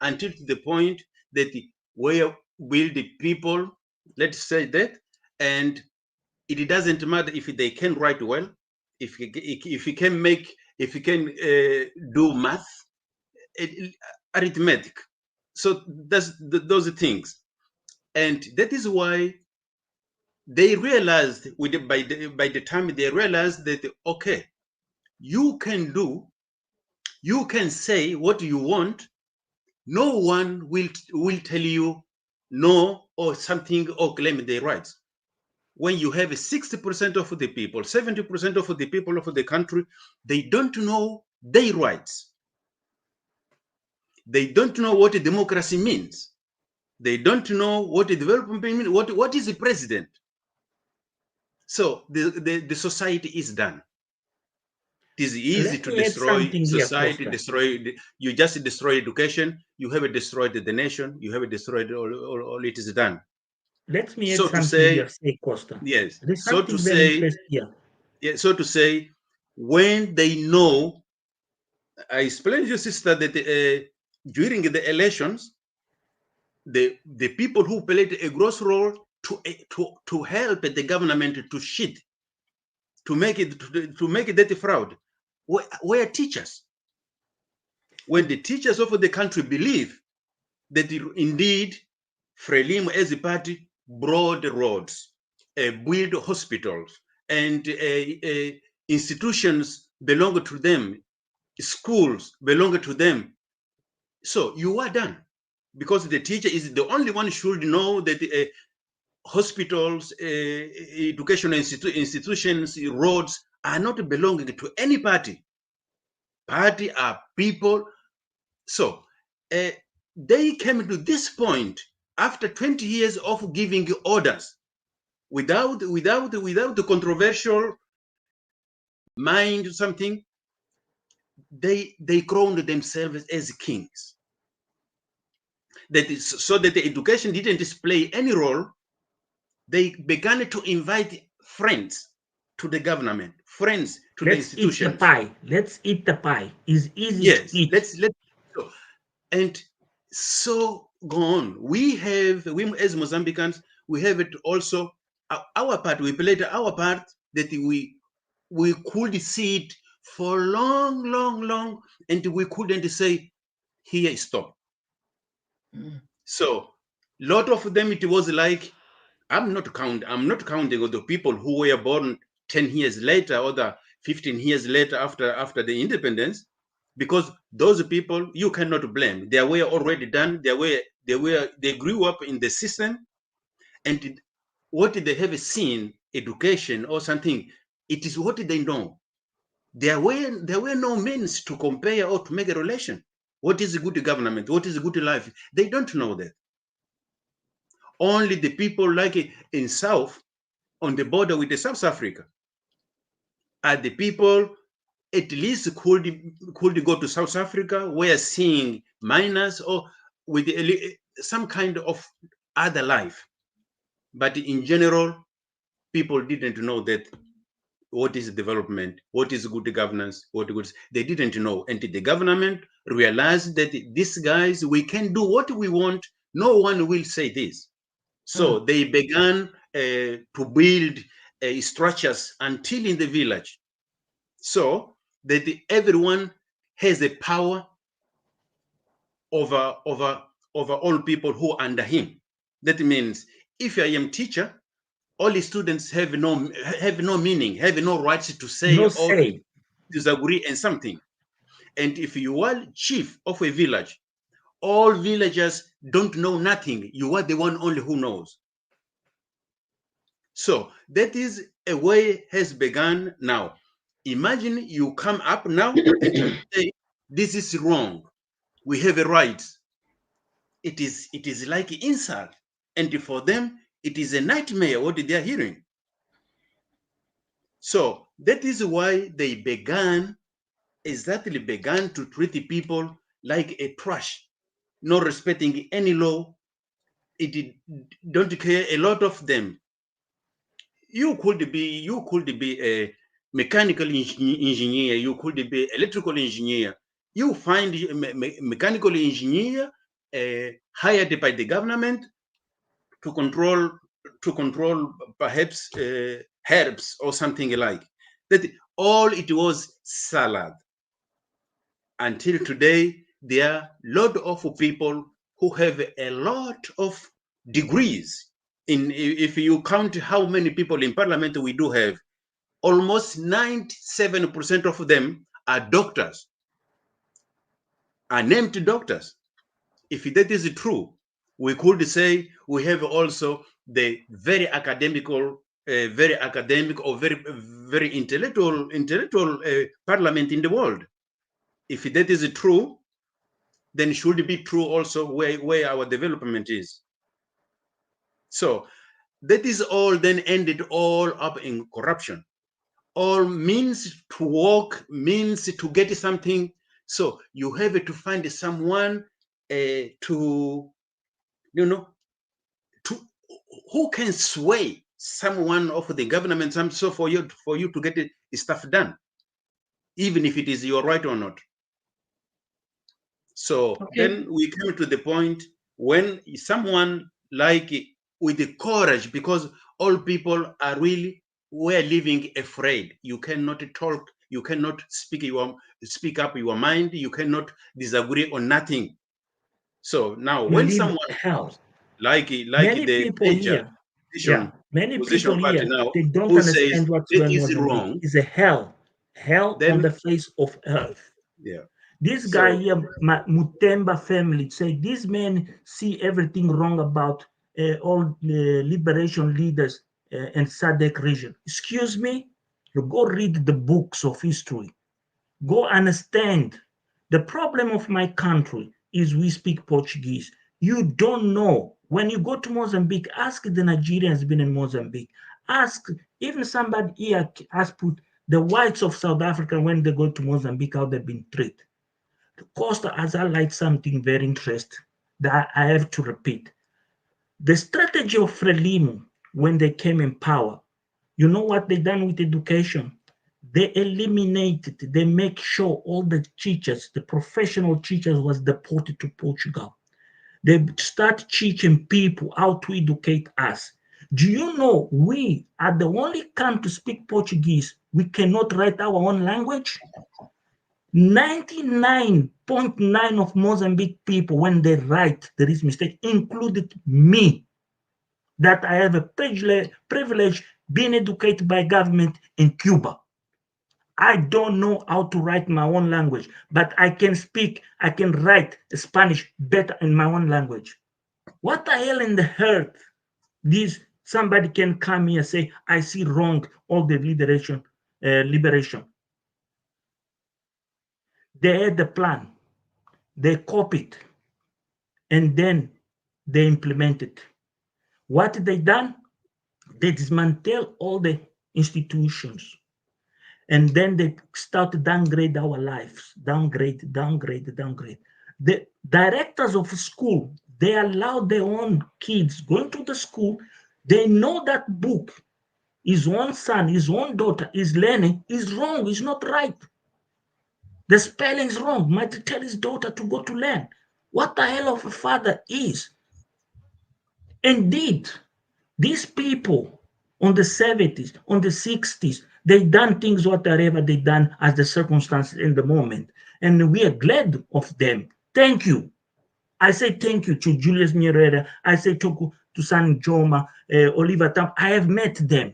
until to the point that where will the people, let's say that, and it doesn't matter if they can write well, if you can do math, arithmetic. So that's those things, and that is why they realized by the time they realized that, okay, you can say what you want, no one will tell you no or something or claim their rights. When you have 60% of the people, 70% of the people of the country, they don't know their rights. They don't know what democracy means. They don't know what development means. What is the president? So the society is done. It is easy to destroy society, you just destroy education, you have destroyed the nation, you have destroyed all it is done. Let me add something here, say, Costa. Yes. There's So something very interesting here. Yeah, so to say, when they know, I explained to your sister that during the elections, the people who played a gross role to help the government to cheat, to make it that fraud, were teachers. When the teachers of the country believe that indeed Frelimo as a party broad roads, build hospitals, and institutions belong to them, schools belong to them, so you are done, because the teacher is the only one should know that hospitals, educational institutions, roads are not belonging to any party. Party are people. So they came to this point after 20 years of giving orders without the controversial mind something. They crowned themselves as kings. That is so that the education didn't play any role. They began to invite friends to the government, friends to the institutions. Eat the pie. Let's eat the pie. It's easy to eat. Let's go. And so go on. We as Mozambicans, we have it also our part. We played our part that we could see it for long, and we couldn't say here stop. So a lot of them, it was like, I'm not counting on the people who were born 10 years later or the 15 years later after the independence, because those people you cannot blame. They were already done. They grew up in the system, and what they have seen, education or something, it is what they know. There were no means to compare or to make a relation. What is a good government? What is a good life? They don't know that. Only the people like in South, on the border with the South Africa, are the people at least could go to South Africa, where seeing miners or with some kind of other life. But in general, people didn't know that what is development, what is good governance, they didn't know until the government realized that these guys, we can do what we want, no one will say this. So they began to build structures until in the village, so that everyone has a power over all people who are under him. That means if I am teacher, all the students have no meaning, have no rights to say No or say. disagree in something. And if you are chief of a village, all villagers don't know nothing. You are the one only who knows. So that is a way has begun now. Imagine you come up now and you say, this is wrong. We have a right. It is like insult. And for them, it is a nightmare what they are hearing. So that is why they began to treat the people like a trash, not respecting any law. It don't care. A lot of them. You could be a mechanical engineer. You could be electrical engineer. You find a mechanical engineer hired by the government to control perhaps herbs or something like that. All it was salad. Until today, there are a lot of people who have a lot of degrees. If you count how many people in parliament we do have, almost 97% of them are doctors, are named doctors. If that is true, we could say we have also the very academic or very intellectual parliament in the world. If that is true, then it should be true also where our development is. So that is all then ended all up in corruption. All means to work, means to get something. So you have to find someone to who can sway someone of the government, so for you to get stuff done, even if it is your right or not. So then we came to the point when someone like with the courage, because all people are really were living afraid. You cannot talk, you cannot speak up your mind, you cannot disagree on nothing. So now when someone like many the people here, many people here, now, they don't who says understand what's that going on. is wrong, is a hell then, on the face of earth. Yeah. This guy here, Mutemba family, say this man see everything wrong about all the liberation leaders in SADC region. Excuse me? Go read the books of history. Go understand. The problem of my country is we speak Portuguese. You don't know. When you go to Mozambique, ask the Nigerians been in Mozambique. Ask even somebody here has put the whites of South Africa when they go to Mozambique, how they've been treated. Costa has highlighted something very interesting that I have to repeat. The strategy of Frelimo when they came in power, you know what they done with education? They eliminated, they make sure all the teachers, the professional teachers was deported to Portugal. They start teaching people how to educate us. Do you know we are the only country to speak Portuguese? We cannot write our own language. 99.9% of Mozambique people, when they write, there is mistake, included me, that I have a privilege being educated by government in Cuba. I don't know how to write my own language, but I can write Spanish better in my own language. What the hell in the earth? Somebody can come here and say, I see wrong all the liberation. They had the plan. They copied, and then they implemented. What they done? They dismantle all the institutions. And then they start to downgrade our lives. Downgrade. The directors of school, they allow their own kids going to the school. They know that book, his own son, his own daughter is learning, is wrong, is not right. The spelling is wrong. Might tell his daughter to go to learn. What the hell of a father is? Indeed, these people on the 70s, on the 60s, they done things whatever they done as the circumstances in the moment. And we are glad of them. Thank you. I say thank you to Julius Nyerere. I say to San Joma, Oliver Tambo. I have met them.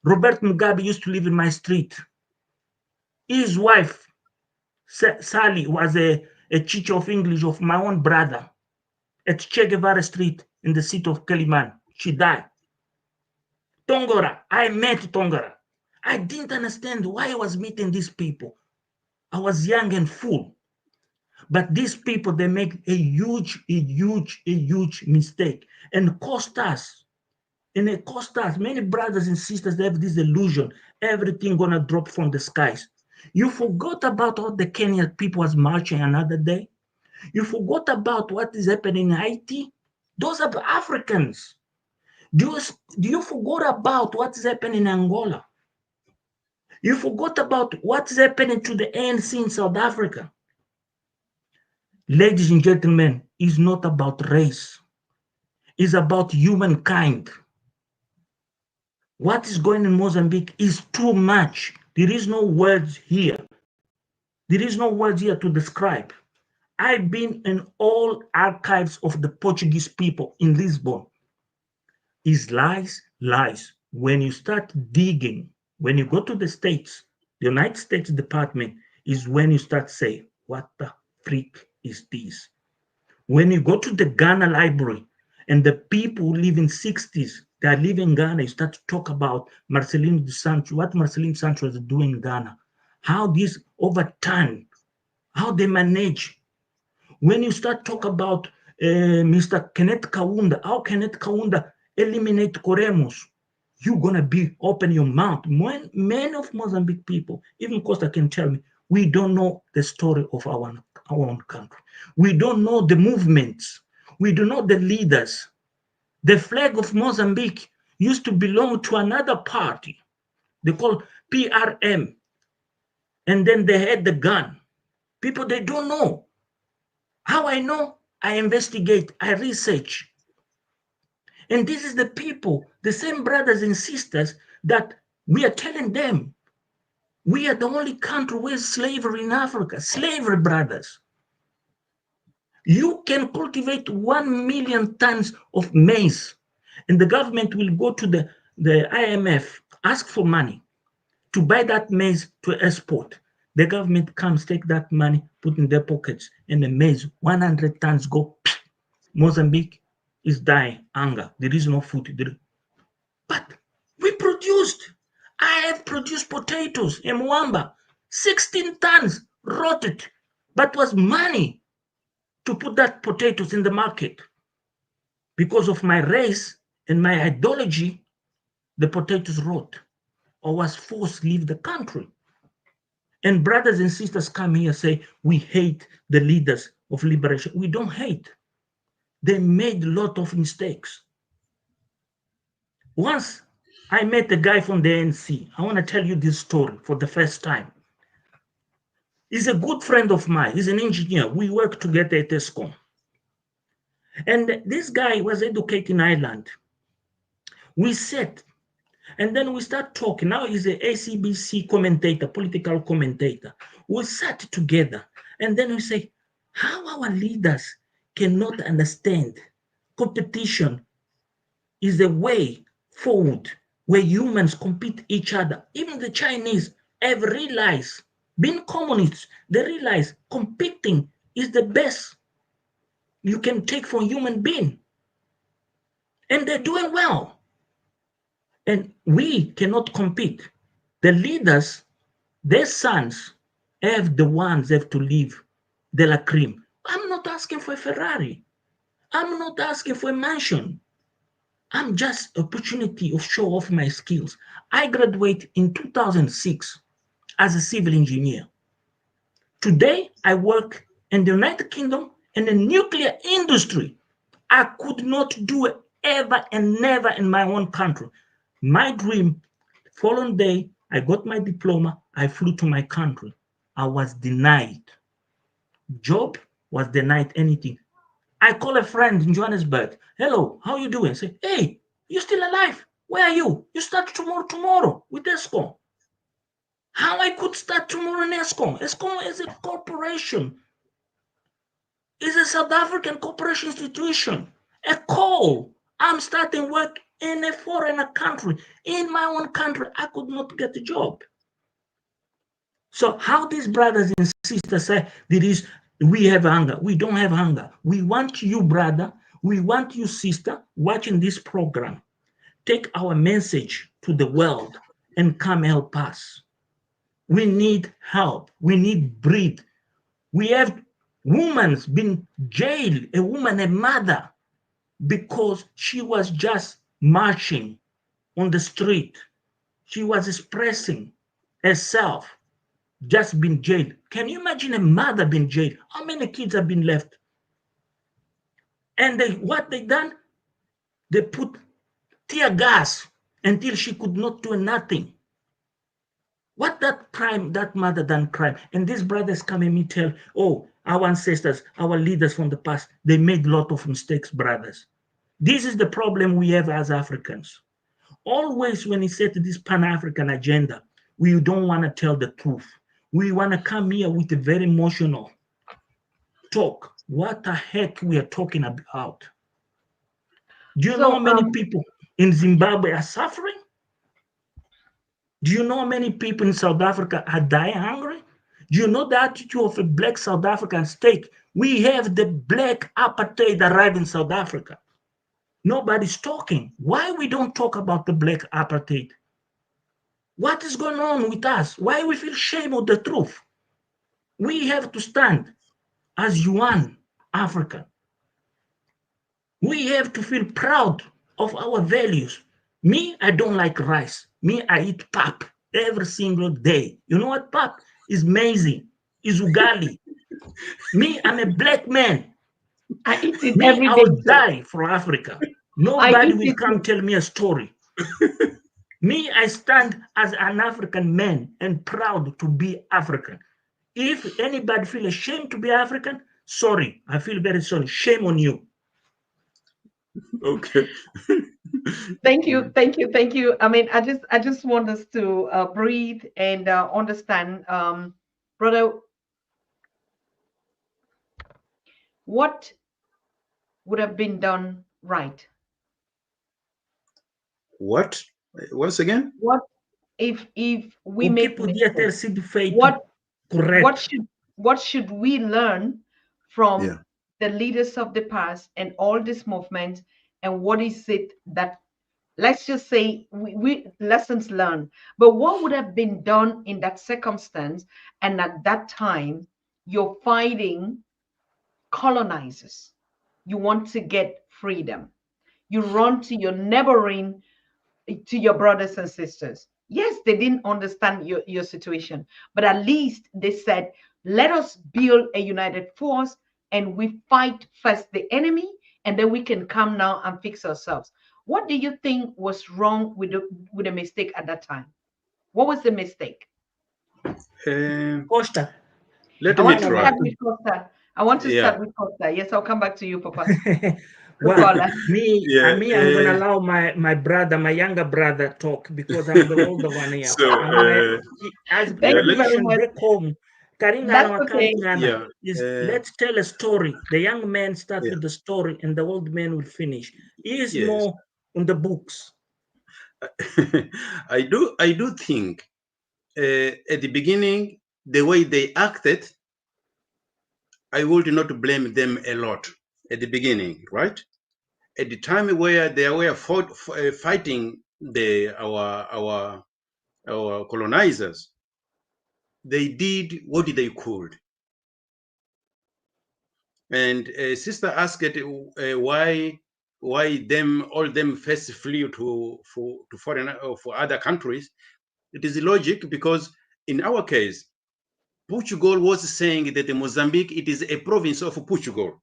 Robert Mugabe used to live in my street. His wife, Sally, was a teacher of English of my own brother at Che Guevara Street in the city of Kaliman. She died. Tongora, I met Tongora. I didn't understand why I was meeting these people. I was young and full. But these people, they make a huge mistake and cost us. And it cost us. Many brothers and sisters, they have this illusion. Everything gonna drop from the skies. You forgot about what the Kenyan people was marching another day. You forgot about what is happening in Haiti. Those are Africans. Do you forgot about what is happening in Angola? You forgot about what is happening to the ANC in South Africa. Ladies and gentlemen, it's not about race. It's about humankind. What is going in Mozambique is too much. There is no words here. There is no words here to describe. I've been in all archives of the Portuguese people in Lisbon. It's lies. When you start digging, when you go to the States, the United States Department is when you start saying, what the freak is this? When you go to the Ghana library and the people who live in 60s, that live in Ghana, you start to talk about Marcelino dos Santos, what Marcelino Santos is doing in Ghana, how this over time, how they manage. When you start talk about Mr. Kenneth Kaunda, how Kenneth Kaunda eliminate Coremos, you're gonna be open your mouth. Many of Mozambique people, even Costa can tell me, we don't know the story of our own country. We don't know the movements. We don't know the leaders. The flag of Mozambique used to belong to another party. They call PRM. And then they had the gun. People, they don't know. How I know? I investigate, I research. And this is the people, the same brothers and sisters that we are telling them, we are the only country with slavery in Africa. Slavery, brothers. You can cultivate 1 million tons of maize, and the government will go to the IMF, ask for money to buy that maize to export. The government comes, take that money, put in their pockets, and the maize, 100 tons go. Mozambique is dying, hunger. There is no food. But we produced. I have produced potatoes in Mwamba, 16 tons, rotted, but was money to put that potatoes in the market. Because of my race and my ideology, the potatoes rot or was forced to leave the country. And brothers and sisters come here and say, we hate the leaders of liberation. We don't hate. They made a lot of mistakes. Once I met a guy from the ANC. I want to tell you this story for the first time. He's a good friend of mine. He's an engineer. We work together at ESCOM. And this guy was educated in Ireland. We sat, and then we start talking. Now he's an ACBC commentator, political commentator. We sat together, and then we say, how our leaders cannot understand competition is a way forward where humans compete each other. Even the Chinese have realized, being communists, they realize competing is the best you can take from human being. And they're doing well. And we cannot compete. The leaders, their sons, have to leave de la crime. I'm not asking for a Ferrari. I'm not asking for a mansion. I'm just opportunity of show off my skills. I graduated in 2006 as a civil engineer. Today, I work in the United Kingdom in the nuclear industry. I could not do it ever and never in my own country. My dream, following day, I got my diploma, I flew to my country. I was denied. Job was denied anything. I call a friend in Johannesburg. Hello, how you doing? Say, hey, you still alive? Where are you? You start tomorrow with ESCOM. How I could start tomorrow in ESCOM? ESCOM is a corporation. It's a South African corporation institution. A call. I'm starting work in a foreign country. In my own country, I could not get a job. So how these brothers and sisters say we have hunger? We don't have hunger. We want you, brother. We want you, sister, watching this program. Take our message to the world and come help us. We need help. We need bread. We have women been jailed, a woman, a mother, because she was just marching on the street. She was expressing herself, just been jailed. Can you imagine a mother being jailed? How many kids have been left? And what they done? They put tear gas until she could not do nothing. What that crime, that mother done crime. And these brothers come and me tell, oh, our ancestors, our leaders from the past, they made a lot of mistakes, brothers. This is the problem we have as Africans. Always when he said this Pan-African agenda, we don't want to tell the truth. We want to come here with a very emotional talk. What the heck we are talking about? Do you know how many people in Zimbabwe are suffering? Do you know how many people in South Africa are dying hungry? Do you know the attitude of a black South African state? We have the black apartheid arrived in South Africa. Nobody's talking. Why we don't talk about the black apartheid? What is going on with us? Why we feel shame of the truth? We have to stand as one African. We have to feel proud of our values. Me, I don't like rice. Me, I eat pap every single day. You know what pap is? Amazing. Is ugali. Me, I'm a black man. I eat it Me, every I day. will die for Africa. Nobody will come tell me a story. Me, I stand as an African man and proud to be African. If anybody feel ashamed to be African, sorry, I feel very sorry. Shame on you. Okay. Thank you. I mean, I just want us to breathe and understand, brother, what would have been done right? What? Once again? What if we make mistakes? What should we learn from the leaders of the past and all this movement, and what is it that, let's just say, we lessons learned, but what would have been done in that circumstance? And at that time, you're fighting colonizers, you want to get freedom, you run to your neighboring, to your brothers and sisters. Yes, they didn't understand your situation, but at least they said, let us build a united force and we fight first the enemy, and then we can come now and fix ourselves. What do you think was wrong with the mistake at that time? What was the mistake? Costa. Let me try. I want to start with Costa. Yes, I'll come back to you, Papa. Well, I'm going to allow my brother, my younger brother, talk because I'm the older one here. So, as back home, okay. Let's tell a story. The young man starts with the story, and the old man will finish. He is more on the books. I do think at the beginning, the way they acted, I would not blame them a lot at the beginning, right? At the time where they were fighting our colonizers, they did what they could. And Sister asked why all them first flew to foreign or for other countries. It is logic because in our case, Portugal was saying that Mozambique, it is a province of Portugal,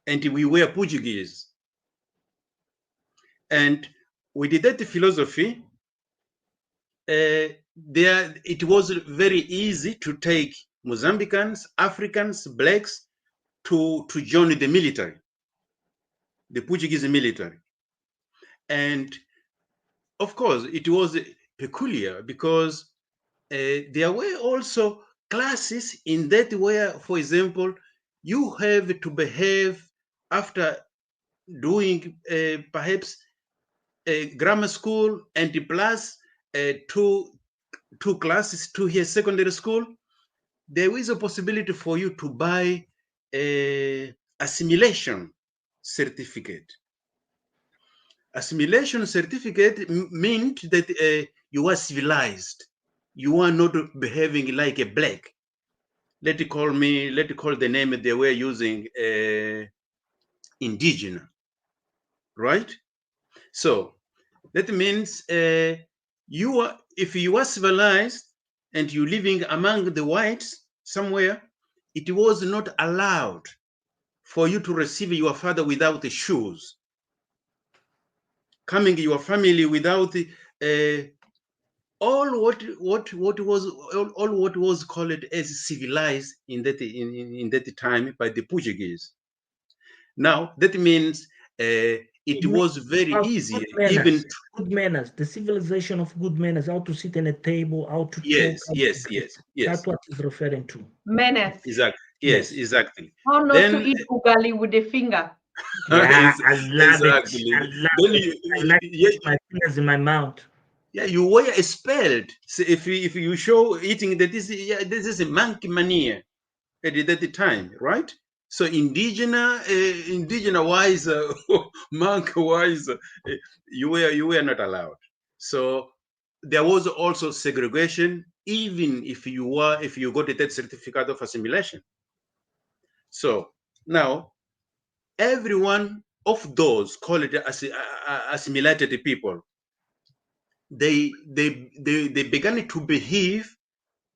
and we were Portuguese. And with that philosophy, it was very easy to take Mozambicans, Africans, blacks to join the military, the Portuguese military. And of course, it was peculiar because there were also classes in that where, for example, you have to behave after doing perhaps a grammar school and plus two classes, 2 years secondary school. There is a possibility for you to buy a assimilation certificate. Assimilation certificate meant that you are civilized. You are not behaving like a black. Let it call the name they were using, indigenous, right? So that means if you are civilized and you living among the whites somewhere, it was not allowed for you to receive your father without the shoes, coming your family without all what was called as civilized in that time by the Portuguese. Now that means it was very easy, even good manners, the civilization of good manners, how to sit at a table, how to yes, talk. yes. That's what he's referring to. Manners. Exactly. Yes, exactly. How not to eat ugali with a finger. Yeah, I love exactly. it. I love Then it. I like to put my fingers in my mouth. Yeah, you were expelled. So if you show eating that this is a monkey mania at the time, right? So indigenous wise, monk wise, you were not allowed. So there was also segregation, even if you got that certificate of assimilation. So now every one of those call it assimilated people, they began to behave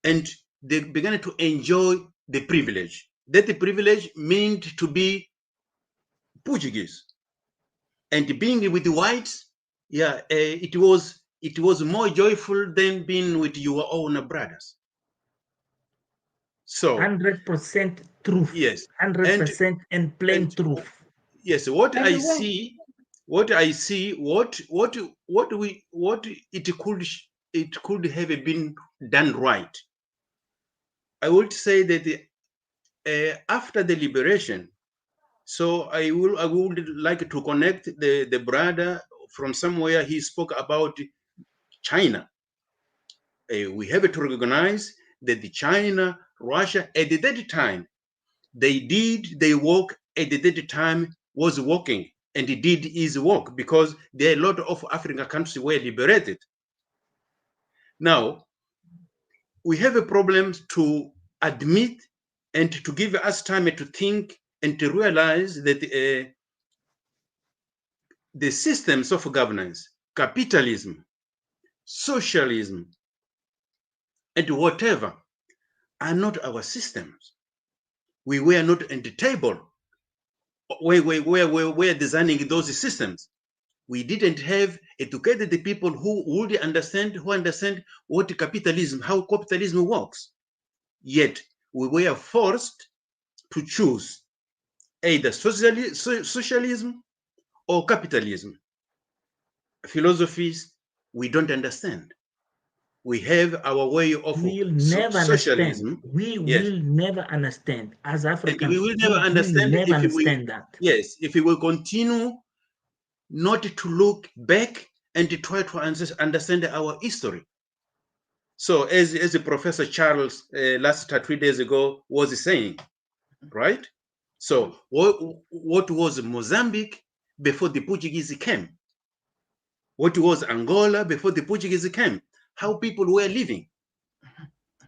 and they began to enjoy the privilege. That the privilege meant to be Portuguese, and being with the whites, yeah, it was more joyful than being with your own brothers. So 100% truth. yes, 100% and plain truth. Yes, what it could have been done right. I would say that after the liberation, so I would like to connect the brother from somewhere. He spoke about China. We have to recognize that the China, Russia, at that time, they did their work at that time was working, and it did his work because there are a lot of African countries were liberated. Now, we have a problem to admit and to give us time to think and to realize that the systems of governance, capitalism, socialism, and whatever are not our systems. We were not at the table where we're designing those systems. We didn't have educated the people who would understand what capitalism, how capitalism works. Yet we were forced to choose either socialism or capitalism. Philosophies we don't understand. We have our way of socialism. We will never understand as Africans. And we will never understand that. Yes, if we will continue not to look back and to try to understand our history. So as the Professor Charles last 3 days ago was saying, right? So what was Mozambique before the Portuguese came? What was Angola before the Portuguese came? How people were living?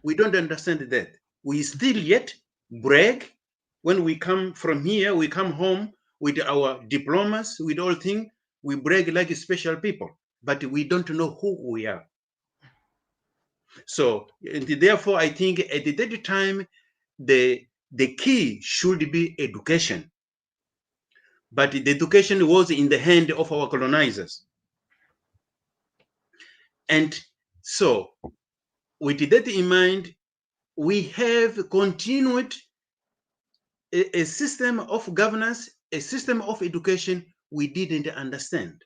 We don't understand that. We still yet brag when we come from here, we come home, with our diplomas, with all things, we brag like special people, but we don't know who we are. So, and therefore, I think at that time, the key should be education. But the education was in the hand of our colonizers. And so, with that in mind, we have continued a system of governance, a system of education we didn't understand.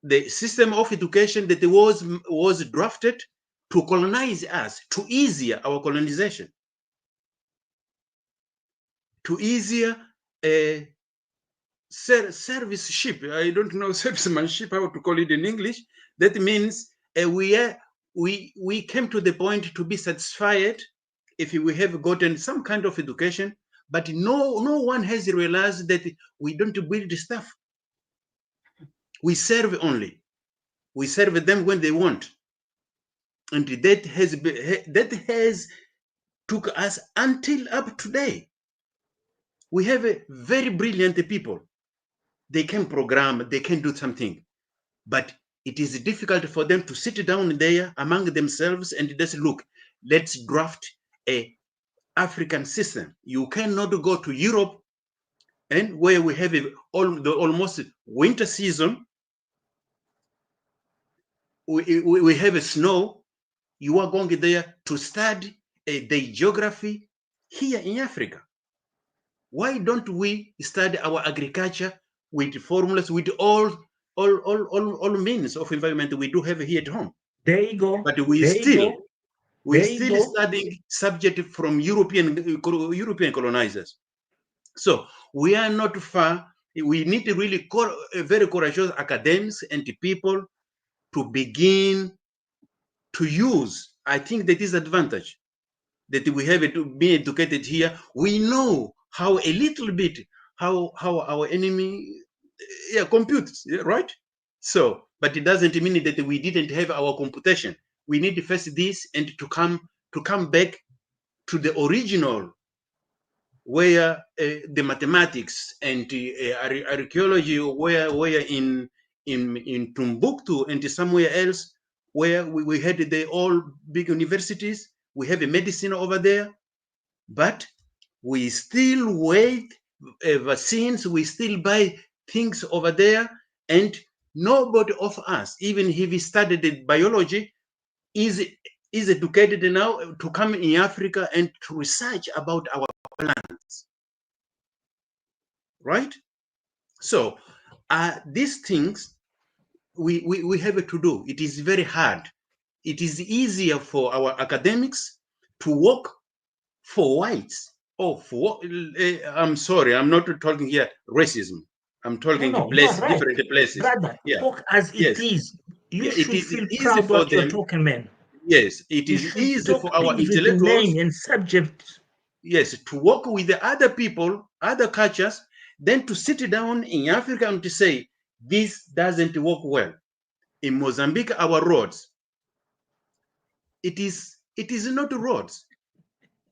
The system of education that was drafted to colonize us, to easier our colonization, to easier service ship. I don't know servicemanship, how to call it in English. That means we came to the point to be satisfied if we have gotten some kind of education, but no one has realized that we don't build stuff. We serve only. We serve them when they want, and that has took us until up today. We have a very brilliant people. They can program, they can do something, but it is difficult for them to sit down there among themselves and just look, let's draft a African system. You cannot go to Europe and where we have almost winter season, we have a snow. You are going there to study the geography here in Africa. Why don't we study our agriculture with formulas, with all means of environment we do have here at home? There you go. But we still studying subject from European colonizers. So we are not far. We need really very courageous academics and people to begin to use. I think that is advantage that we have to be educated here. We know how a little bit how our enemy computes, right? So, but it doesn't mean that we didn't have our computation. We need first this and to come back to the original, where the mathematics and archaeology, where in Timbuktu and somewhere else, where we had the all big universities. We have a medicine over there, but we still wait vaccines. We still buy things over there, and nobody of us, even if he studied biology, is educated now to come in Africa and to research about our plants, right? So these things we have to do. It is very hard. It is easier for our academics to work for whites. I'm sorry, I'm not talking here racism. I'm talking different places. Brother, talk as it is. You should feel proud what you're talking, man. Yes, it is easy for our intellectuals name and subject. Yes, to work with the other people, other cultures, then to sit down in Africa and to say, this doesn't work well. In Mozambique, our roads, it is not roads.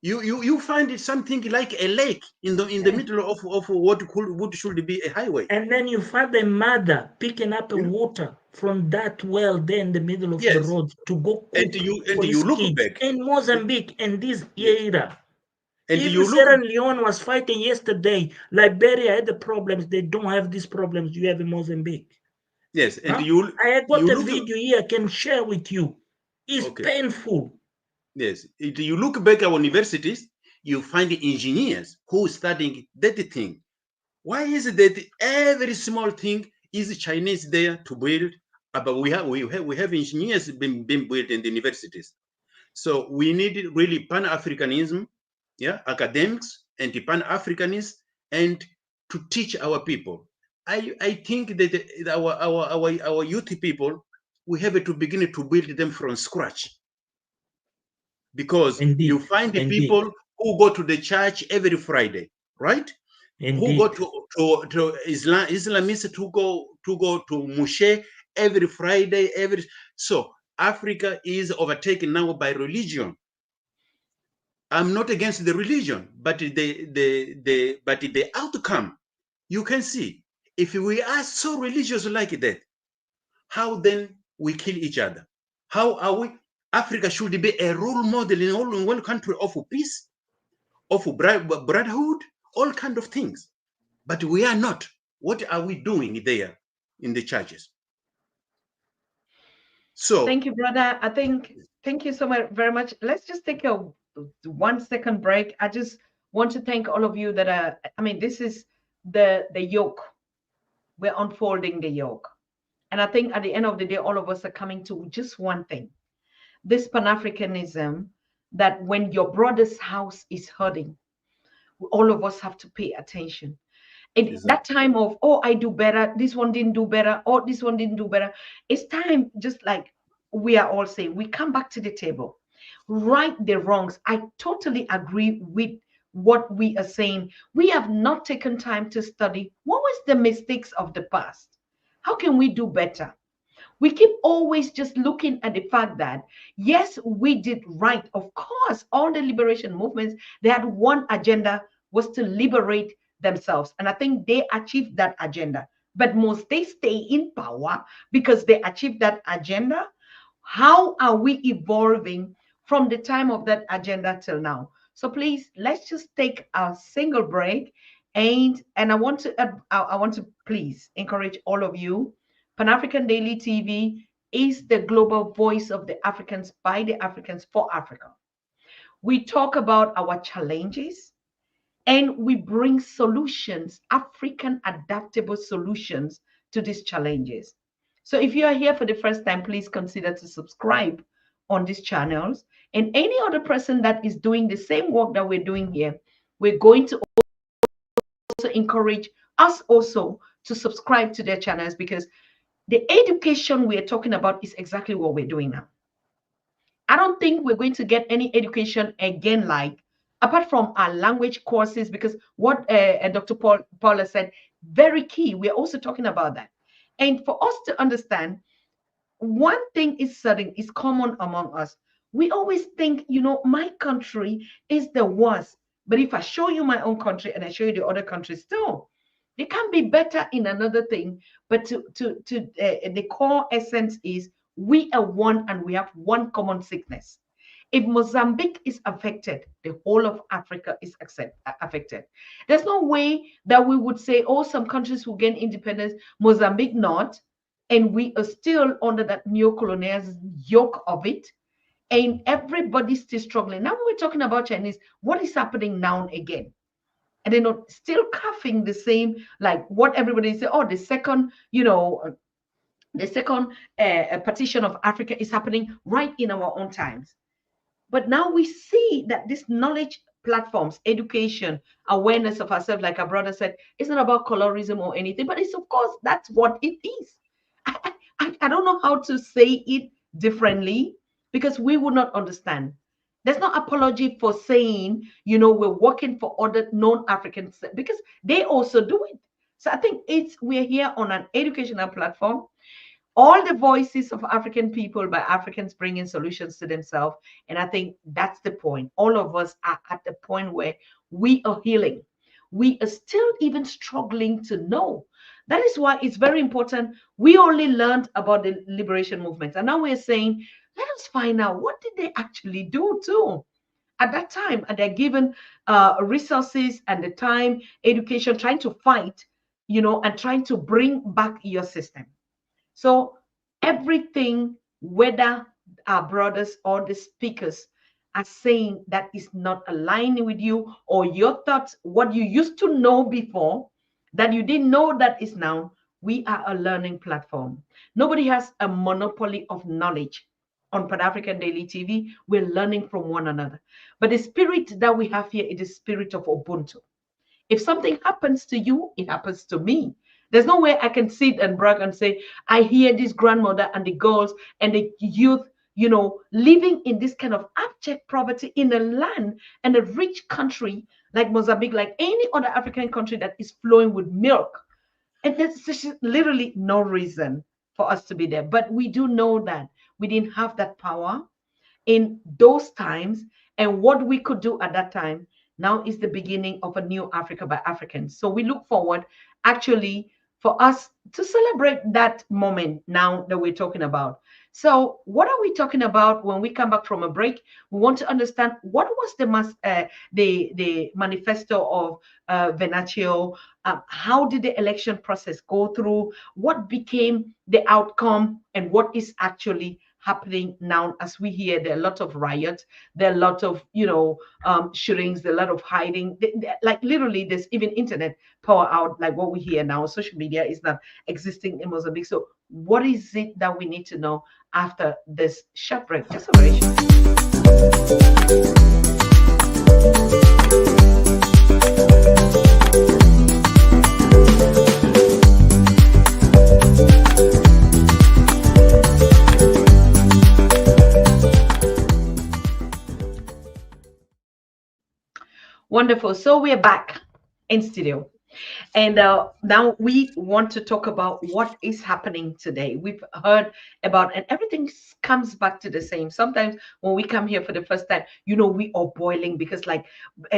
You find it something like a lake in the middle of what should be a highway. And then you find a mother picking up water from that well there in the middle of the road to go cook and you look back in Mozambique in this era. And even Sierra Leone was fighting yesterday. Liberia had the problems. They don't have these problems you have in Mozambique. Yes, and I got a video here I can share with you. It's painful. Yes, if you look back at our universities, you find engineers who are studying that thing. Why is it that every small thing is Chinese there to build? But we have engineers being built in the universities. So we need really Pan-Africanism, academics and Pan-Africanists, and to teach our people. I think that our youth people, we have to begin to build them from scratch. Because you find the people who go to the church every Friday, right? Who go to Islamists who go to Moshe every Friday, so Africa is overtaken now by religion. I'm not against the religion, but the outcome, you can see, if we are so religious like that, how then we kill each other? How are we? Africa should be a role model in one country of peace, of brotherhood, all kind of things. But we are not. What are we doing there in the churches? So thank you, brother. Thank you so much very much. Let's just take a 1 second break. I just want to thank all of you that are, I mean, this is the yoke. We're unfolding the yoke. And I think at the end of the day, all of us are coming to just one thing. This Pan-Africanism, that when your brother's house is hurting, all of us have to pay attention. And that time of, oh, I do better, this one didn't do better, or this one didn't do better, it's time, just like we are all saying, we come back to the table, right the wrongs. I totally agree with what we are saying. We have not taken time to study what was the mistakes of the past. How can we do better? We keep always just looking at the fact that, yes, we did right. Of course, all the liberation movements, they had one agenda, was to liberate themselves. And I think they achieved that agenda. But must they stay in power because they achieved that agenda? How are we evolving from the time of that agenda till now? So please, let's just take a single break. And I want to please encourage all of you. Pan-African Daily TV is the global voice of the Africans, by the Africans, for Africa. We talk about our challenges and we bring solutions, African adaptable solutions to these challenges. So if you are here for the first time, please consider to subscribe on these channels. And any other person that is doing the same work that we're doing here, we're going to also encourage us also to subscribe to their channels, because the education we are talking about is exactly what we're doing now. I don't think we're going to get any education again, like apart from our language courses, because what Dr. Paula said, very key. We're also talking about that. And for us to understand, one thing is certain, is common among us. We always think, my country is the worst. But if I show you my own country and I show you the other countries too, they can be better in another thing. But the core essence is we are one and we have one common sickness. If Mozambique is affected, the whole of Africa is affected. There's no way that we would say, oh, some countries will gain independence, Mozambique not, and we are still under that neo-colonial yoke of it, and everybody's still struggling. Now we're talking about Chinese. What is happening now again? And they're not still coughing the same, like what everybody say, oh, the second partition of Africa is happening right in our own times. But now we see that this knowledge platforms, education, awareness of ourselves, like our brother said, it's not about colorism or anything, but it's, of course, that's what it is. I don't know how to say it differently, because we would not understand. There's no apology for saying, we're working for other non-Africans, because they also do it. So I think we're here on an educational platform. All the voices of African people by Africans bringing solutions to themselves. And I think that's the point. All of us are at the point where we are healing. We are still even struggling to know. That is why it's very important. We only learned about the liberation movement. And now we're saying, let us find out, what did they actually do too? At that time, and they're given resources and the time, education, trying to fight, and trying to bring back your system. So everything, whether our brothers or the speakers are saying that is not aligning with you, or your thoughts, what you used to know before, that you didn't know that is now, we are a learning platform. Nobody has a monopoly of knowledge on Pan-African Daily TV. We're learning from one another. But the spirit that we have here is the spirit of Ubuntu. If something happens to you, it happens to me. There's no way I can sit and brag and say, I hear this grandmother and the girls and the youth, living in this kind of abject poverty in a land and a rich country like Mozambique, like any other African country that is flowing with milk. And there's literally no reason for us to be there. But we do know that we didn't have that power in those times. and what we could do at that time. Now is the beginning of a new Africa by Africans. So we look forward actually for us to celebrate that moment now that we're talking about. So, what are we talking about when we come back from a break? We want to understand what was the manifesto of Venâncio. How did the election process go through? What became the outcome, and what is actually happening now as we hear there are a lot of riots, there are a lot of shootings, there are a lot of hiding. Like literally, there's even internet power out, like what we hear now. Social media is not existing in Mozambique. So, what is it that we need to know after this short break? Just a very Wonderful. So we're back in studio. And now we want to talk about what is happening today. We've heard about, and everything comes back to the same. Sometimes when we come here for the first time, we are boiling because, like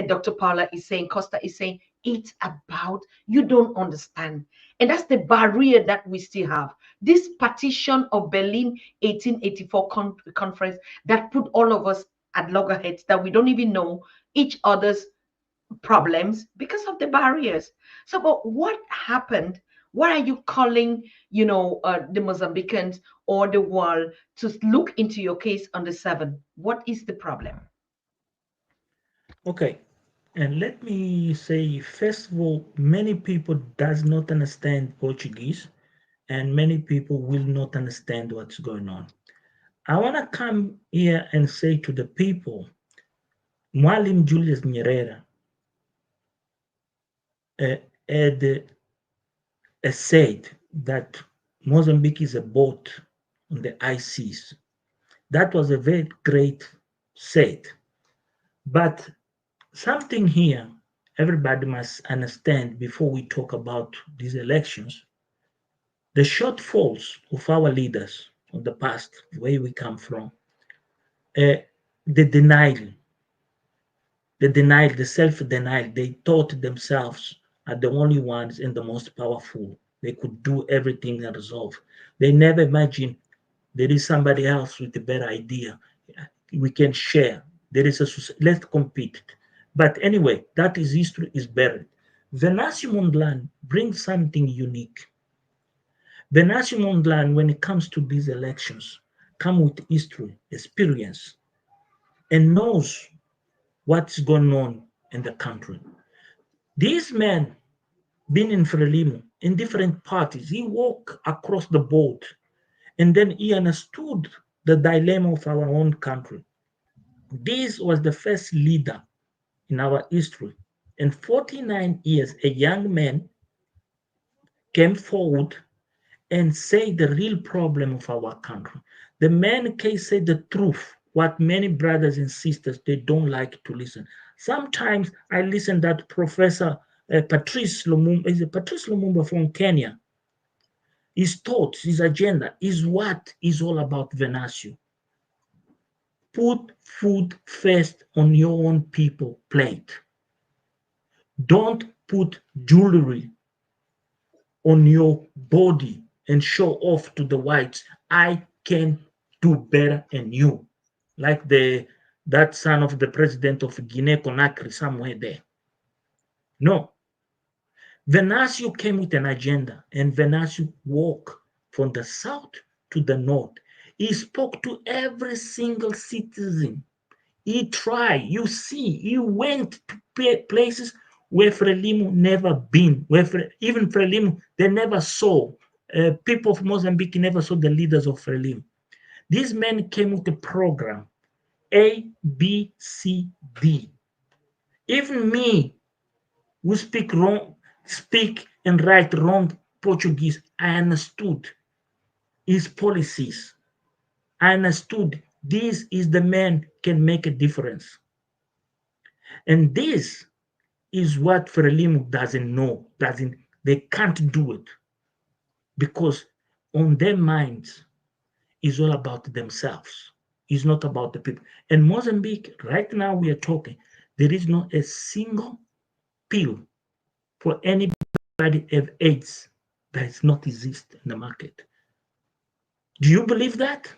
Dr. Paula is saying, Costa is saying, it's about you don't understand. And that's the barrier that we still have. This partition of Berlin 1884 conference that put all of us at loggerheads that we don't even know each other's problems because of the barriers. So, but what happened? What are you calling, the Mozambicans or the world to look into your case on the 7th? What is the problem? Okay, and let me say, first of all, many people does not understand Portuguese, and many people will not understand what's going on. I want to come here and say to the people, Mwalimu Julius Nyerere had said that Mozambique is a boat on the high seas. That was a very great said. But something here everybody must understand before we talk about these elections, the shortfalls of our leaders of the past, where we come from, the denial, the self-denial. They thought themselves are the only ones and the most powerful. They could do everything and resolve. They never imagined there is somebody else with a better idea. We can share. Let's compete. But anyway, that is history is buried. Venâncio Mondlane brings something unique. Venâncio Mondlane, when it comes to these elections, come with history, experience, and knows what's going on in the country. These men been in Frelimo, in different parties. He walked across the board, and then he understood the dilemma of our own country. This was the first leader in our history. In 49 years, a young man came forward and said the real problem of our country. The man can say the truth, what many brothers and sisters, they don't like to listen. Sometimes I listen that Professor Patrice Lumumba from Kenya. His thoughts, his agenda is what is all about Venâncio. Put food first on your own people plate. Don't put jewelry on your body and show off to the whites. I can do better than you. Like that son of the president of Guinea Conakry somewhere there. No. Venâncio came with an agenda, and Venâncio walked from the south to the north. He spoke to every single citizen. He tried. You see, he went to places where Frelimo never been. Even Frelimo, they never saw. People of Mozambique never saw the leaders of Frelimo. These men came with a program, A, B, C, D. Even me, who speak and write wrong Portuguese, I understood his policies. I understood this is the man can make a difference. And this is what Frelimo doesn't know, they can't do it because on their minds is all about themselves. is not about the people. And Mozambique, right now we are talking, there is not a single pill for anybody have AIDS that does not exist in the market. Do you believe that?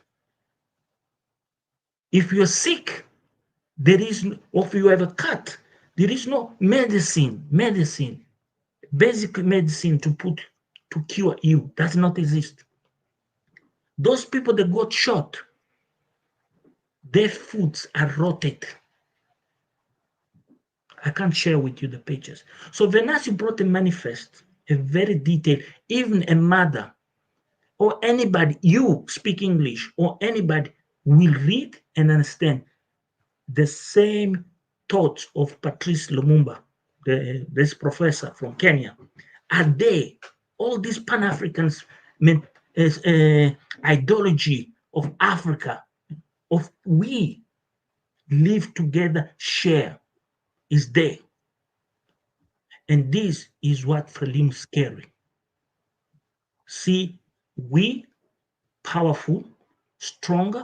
If you're sick, there is, or if you have a cut, there is no medicine, basic medicine to put to cure you. Does not exist. Those people that got shot, their foods are rotted. I can't share with you the pictures. So Venâncio brought a manifest, a very detailed, even a mother or anybody, you speak English or anybody will read and understand the same thoughts of Patrice Lumumba, this professor from Kenya. Are they, all these Pan-Africans, ideology of Africa, of we live together, share, is there. And this is what Frelimo scary. See, we powerful, stronger,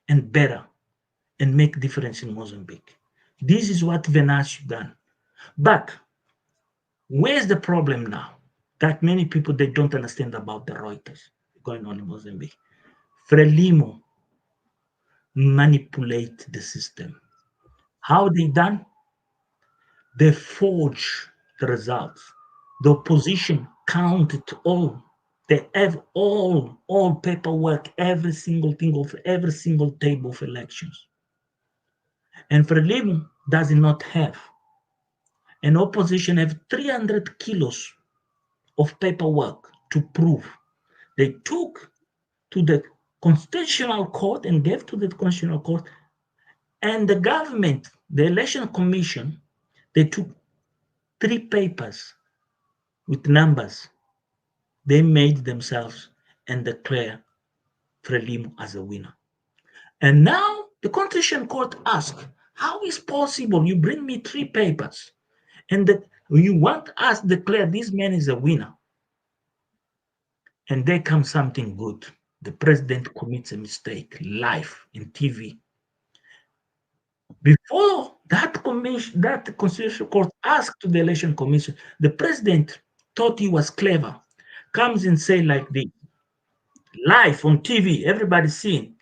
and better, and make difference in Mozambique. This is what Venâncio done. But where's the problem now? That many people, they don't understand about the Reuters going on in Mozambique. Frelimo manipulate the system. How they done? They forge the results. The opposition counted all. They have all paperwork, every single thing of every single table of elections. And Frelimo does not have. An opposition have 300 kilos of paperwork to prove. They took to the Constitutional Court and gave to the Constitutional Court, and the government, the Election Commission, they took 3 papers with numbers. They made themselves and declare Frelimo as a winner. And now the Constitutional Court asked, how is possible you bring me 3 papers and that you want us to declare this man is a winner? And there comes something good. The president commits a mistake live in TV. Before that commission, that Constitutional Court asked to the Election Commission, the president thought he was clever, comes and say like this, live on TV, everybody seeing.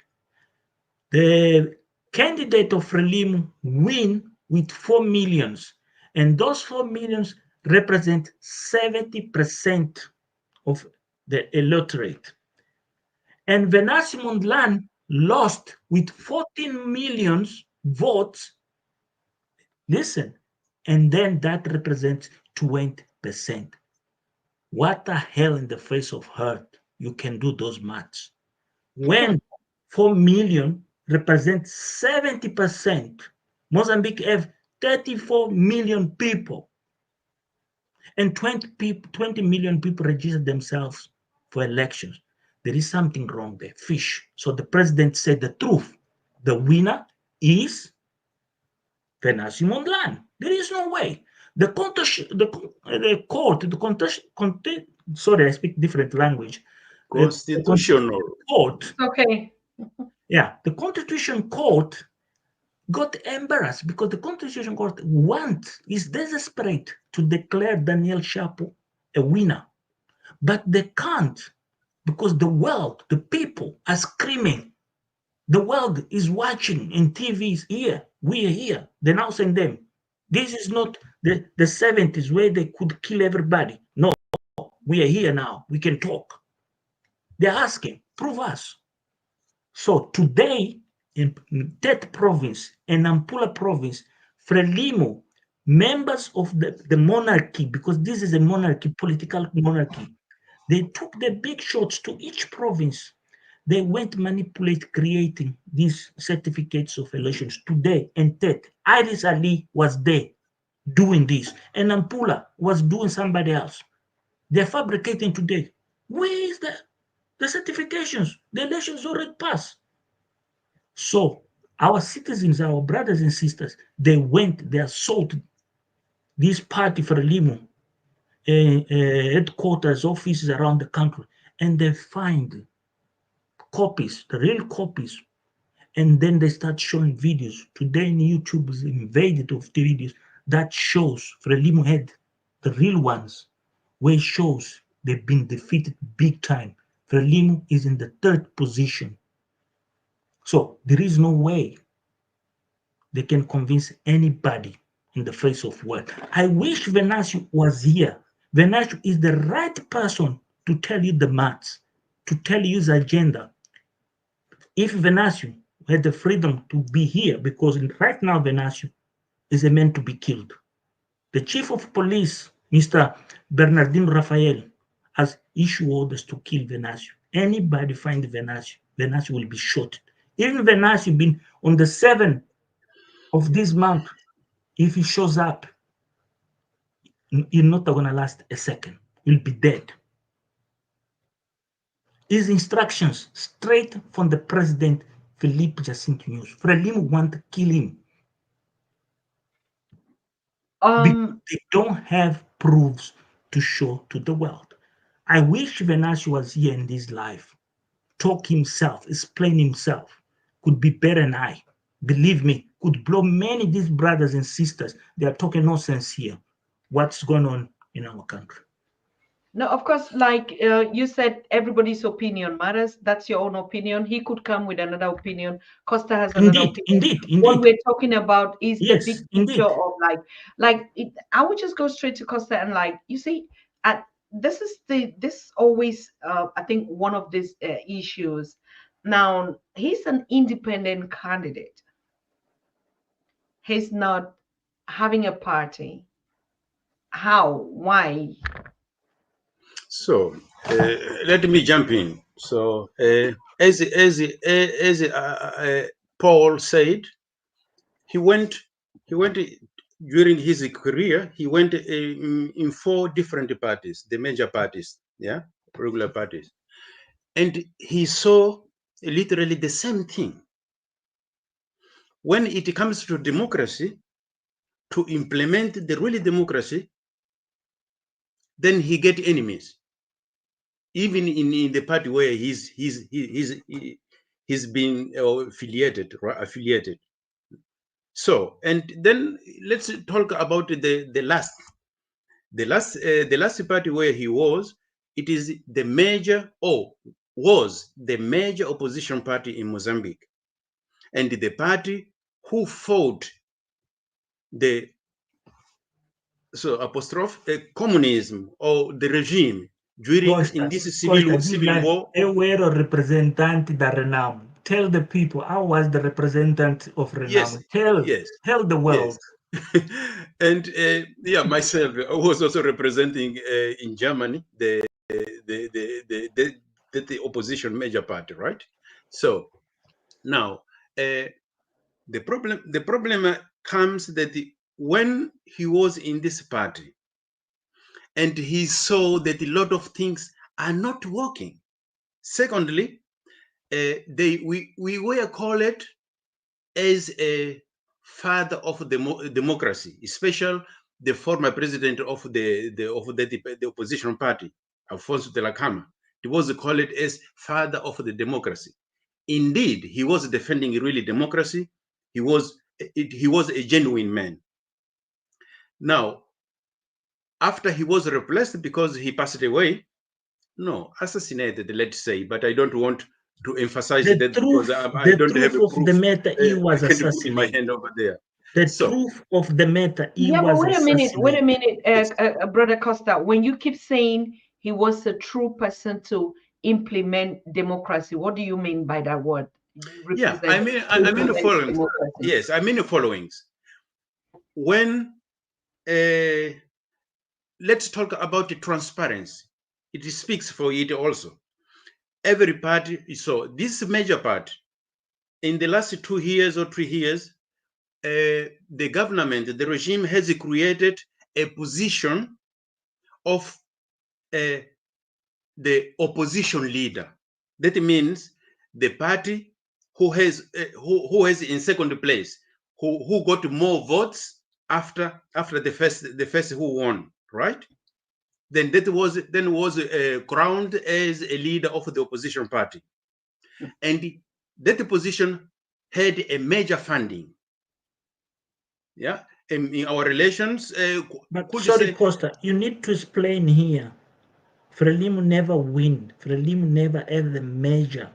The candidate of Frelimo win with 4 millions, and those 4 millions represent 70% of the electorate. And Venâncio Mondlane lost with 14 million votes. Listen, and then that represents 20%. What the hell in the face of earth you can do those maths? When 4 million represents 70%, Mozambique have 34 million people, and 20 million people registered themselves for elections. There is something wrong there, fish. So the president said the truth. The winner is Venâncio Mondlane. There is no way. Sorry, I speak different language. Constitutional Court. Okay. Yeah, the Constitution Court got embarrassed because the Constitution Court is desperate to declare Daniel Chapo a winner, but they can't because the world, the people are screaming. The world is watching in TVs here. We are here. They're now saying them. This is not the 70s where they could kill everybody. No, we are here now. We can talk. They're asking, prove us. So today, in Tet province and Nampula province, Frelimo, members of the monarchy, because this is a monarchy, political monarchy, they took the big shots to each province. They went manipulate, creating these certificates of elections today. And Tet, Iris Ali was there doing this, and Nampula was doing somebody else. They're fabricating today. Where is the certifications? The elections already passed. So our citizens, our brothers and sisters, they assaulted this party Frelimo headquarters, offices around the country, and they find copies, the real copies, And then they start showing videos. Today, YouTube is invaded of the videos that shows Frelimo had the real ones, where it shows they've been defeated big time. Frelimo is in the 3rd position. So there is no way they can convince anybody in the face of what. I wish Venâncio was here. Venâncio is the right person to tell you the maths, to tell you his agenda. If Venâncio had the freedom to be here, because right now Venâncio is a man to be killed. The chief of police, Mr. Bernardino Rafael, has issued orders to kill Venâncio. Anybody find Venâncio, Venâncio will be shot. Even Venâncio been on the 7th of this month, if he shows up, you're not gonna last a second. You'll be dead. His instructions straight from the president, Felipe Jacinto News. Frelimo want to kill him. They don't have proofs to show to the world. I wish Venâncio was here in this life, talk himself, explain himself, could be better than I. Believe me, could blow many of these brothers and sisters. They are talking nonsense here. What's going on in our country? No, of course, like you said, everybody's opinion matters. That's your own opinion. He could come with another opinion. Costa has another opinion. Indeed. What we're talking about is Yes, the big picture of I would just go straight to Costa and you see, this always I think one of these issues. Now he's an independent candidate. He's not having a party. How? Why? So let me jump in. So as Paul said, he went during his career. He went in 4 different parties, the major parties, regular parties, and he saw literally the same thing. When it comes to democracy, to implement the real democracy, then he get enemies. Even in the party where he's been affiliated. So, and then let's talk about the last party where he was. It is the major was the major opposition party in Mozambique, and the party who fought the communism or the regime during in this civil war. Eu era representante da Renamo. Tell the people, I was the representative of Renamo. Tell the world. Yes. And myself, I was also representing in Germany the opposition major party, right? So now the problem comes that when he was in this party and he saw that a lot of things are not working. Secondly, we were called as a father of democracy, especially the former president of the opposition party, Alfonso de la Cama. He was called as father of the democracy. Indeed, he was defending really democracy. He was a genuine man. Now, after he was replaced because he passed away, assassinated, let's say, but I don't want to emphasize that because I don't have a proof. The matter, he was I can assassinated. put my hand over there. The truth of the matter, he was assassinated. Wait a minute, Brother Costa. When you keep saying he was a true person to implement democracy, what do you mean by that word? I mean the following. Yes, I mean the followings. When let's talk about the transparency. It speaks for it also. Every party, so this major party, in the last 2 years or 3 years, the government, the regime has created a position of the opposition leader. That means the party who has in second place, who got more votes after the first who won, right? Then was crowned as a leader of the opposition party, and that position had a major funding. Yeah, in our relations. But sorry, Costa, you need to explain here. Frelimo never win. Frelimo never have the measure.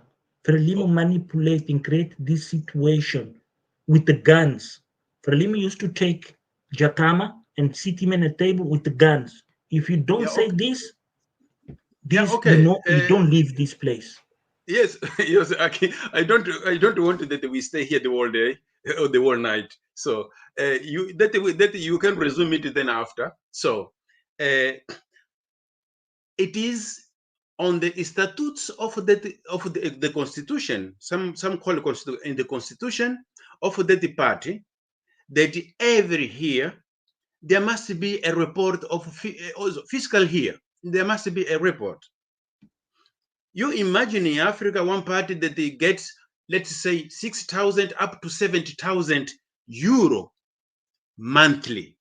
Frelimo manipulate and create this situation with the guns. Frelimo used to take Jatama and sit him in a table with the guns. If you don't say this, you don't leave this place. Yes, yes. I don't want that we stay here the whole day or the whole night. So that you can resume it then after. So it is on the statutes of the constitution. Some call it in the constitution of the party that every year there must be a report of fiscal year. There must be a report. You imagine in Africa one party that they gets, let's say, 6,000 up to 70,000 euro monthly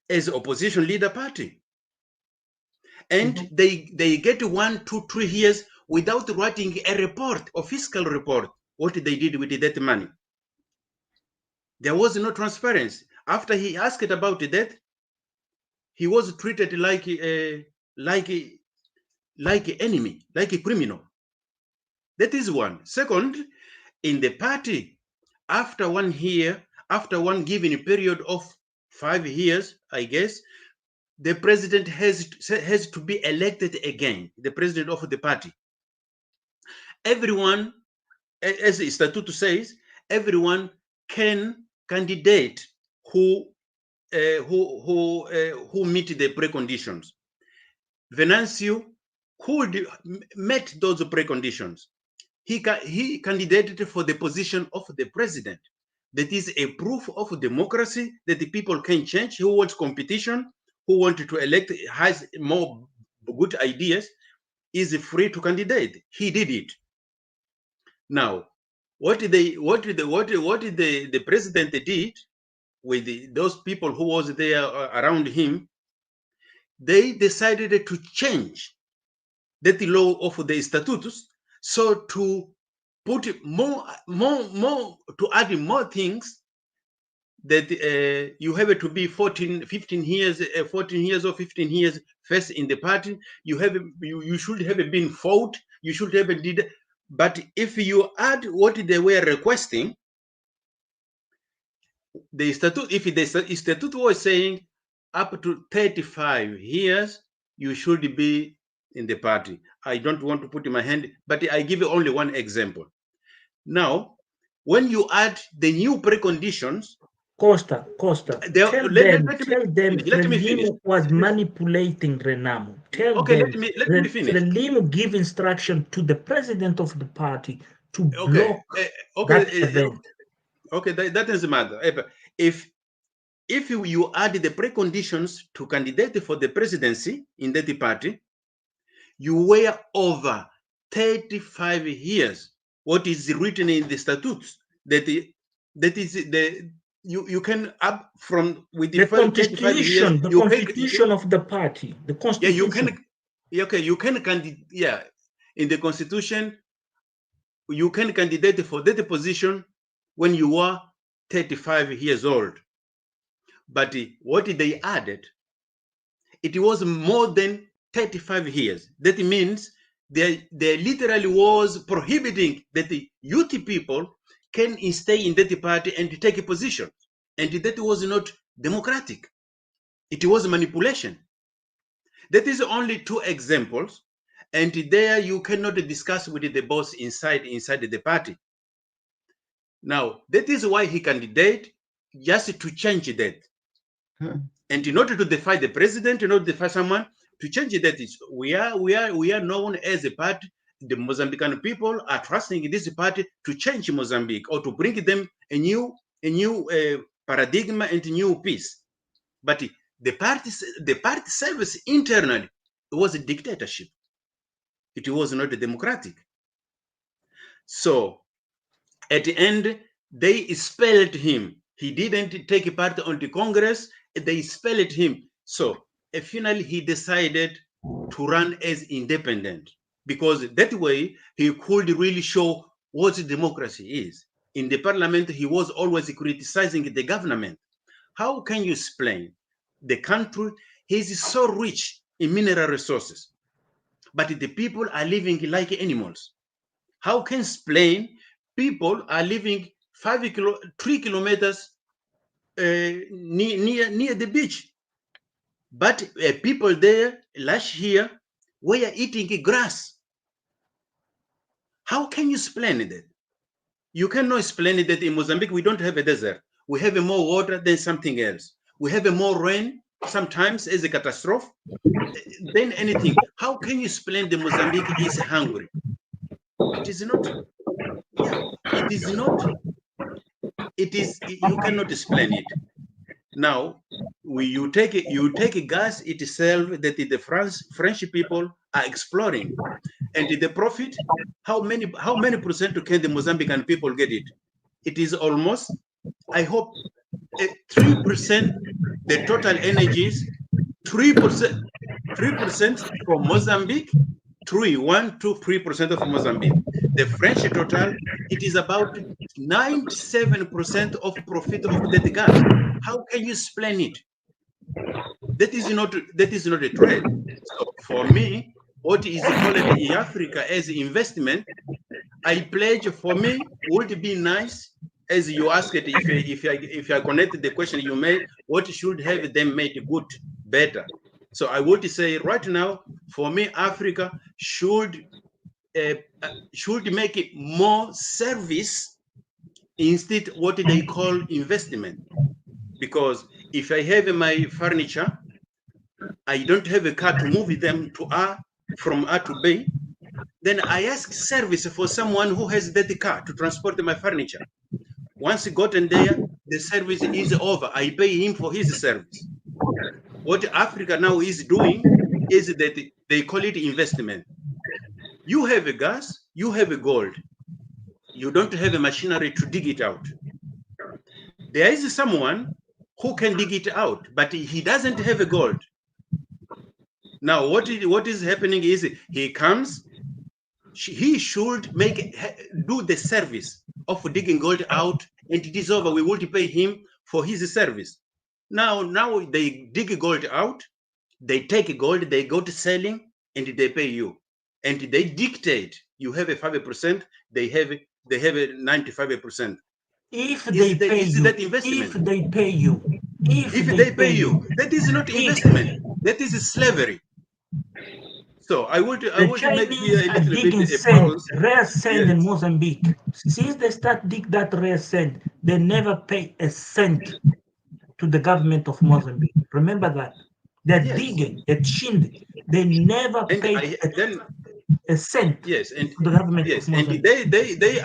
as opposition leader party. And they get 1, 2, 3 years without writing a report, a fiscal report, what they did with that money. There was no transparency. After he asked about that, he was treated like an enemy, like a criminal. That is one. Second, in the party, after 1 year, after one given period of 5 years, I guess, the president has to be elected again, the president of the party. Everyone, as the statute says, everyone can candidate who meet the preconditions. Venâncio met those preconditions. He candidated for the position of the president. That is a proof of democracy that the people can change. Who wants competition, who wanted to elect, has more good ideas, is free to candidate. He did it. Now, what the president did with those people who was there around him, they decided to change that law of the statutes, so to put more to add more things, that you have to be 14 years or 15 years first in the party. You should have been fought, you should have did. But if you add what they were requesting, the statute, if the statute was saying up to 35 years, you should be in the party. I don't want to put in my hand, but I give you only one example. Now, when you add the new preconditions, Costa, tell them Frelimo was manipulating Renamo. Tell them let me finish. Frelimo give instruction to the president of the party to block that event. Okay, that doesn't matter. If you add the preconditions to candidate for the presidency in that party, you were over 35 years. What is written in the statutes that is the you can up from with the constitution, the constitution of the party, the constitution. You can candidate. Yeah, in the constitution, you can candidate for that position when you are 35 years old. But what they added, it was more than 35 years. That means there literally was prohibiting that the youth people can stay in that party and take a position. And that was not democratic. It was manipulation. That is only 2 examples. And there you cannot discuss with the boss inside the party. Now, that is why he candidated, just to change that. And in order to defy the president, in order to defy someone, to change that, we are known as a party. The Mozambican people are trusting this party to change Mozambique, or to bring them a new paradigm and new peace. But the party service internally, it was a dictatorship. It was not democratic. So at the end, they expelled him. He didn't take part on the Congress. They expelled him. So finally, he decided to run as independent, because that way he could really show what democracy is. in the parliament, he was always criticizing the government. How can you explain the country is so rich in mineral resources, but the people are living like animals? How can you explain people are living 3 kilometers near the beach, but people there last year were eating grass? How can you explain that? You cannot explain that in Mozambique we don't have a desert. We have more water than something else. We have more rain, sometimes as a catastrophe, than anything. How can you explain that Mozambique is hungry? It is not. Yeah, it is not. It is. You cannot explain it. Now, you take gas itself that the French people are exploring, and the profit. How many percent can the Mozambican people get it? It is almost, I hope, 3%. The total energies, 3%, 3% from Mozambique, 3% of Mozambique. The French total, it is about 97% of profit of that gas. How can you explain it? That is not a trade. So for me, what is called in Africa as investment, I pledge, for me would be nice, as you asked it, if I connect the question you made, what should have them made good, better? So I would say right now, for me, Africa should make it more service instead what they call investment. Because if I have my furniture, I don't have a car to move them from A to B, then I ask service for someone who has that car to transport my furniture. Once gotten there, the service is over. I pay him for his service. What Africa now is doing is that they call it investment. You have a gas, you have a gold. You don't have a machinery to dig it out. There is someone who can dig it out, but he doesn't have a gold. Now, what is happening is he comes, he should do the service of digging gold out, and it is over. We will pay him for his service. Now they dig gold out, they take gold, they go to selling, and they pay you, and they dictate. You have a 5%, they have a 95%. If they pay you, that is not investment. That is slavery. So I would make here a little bit a pause. Rare sand in Mozambique. Since they start dig that rare sand, they never pay a cent to the government of Mozambique. Remember that. They're digging, they're chinning. They never pay a cent to the government of Mozambique. And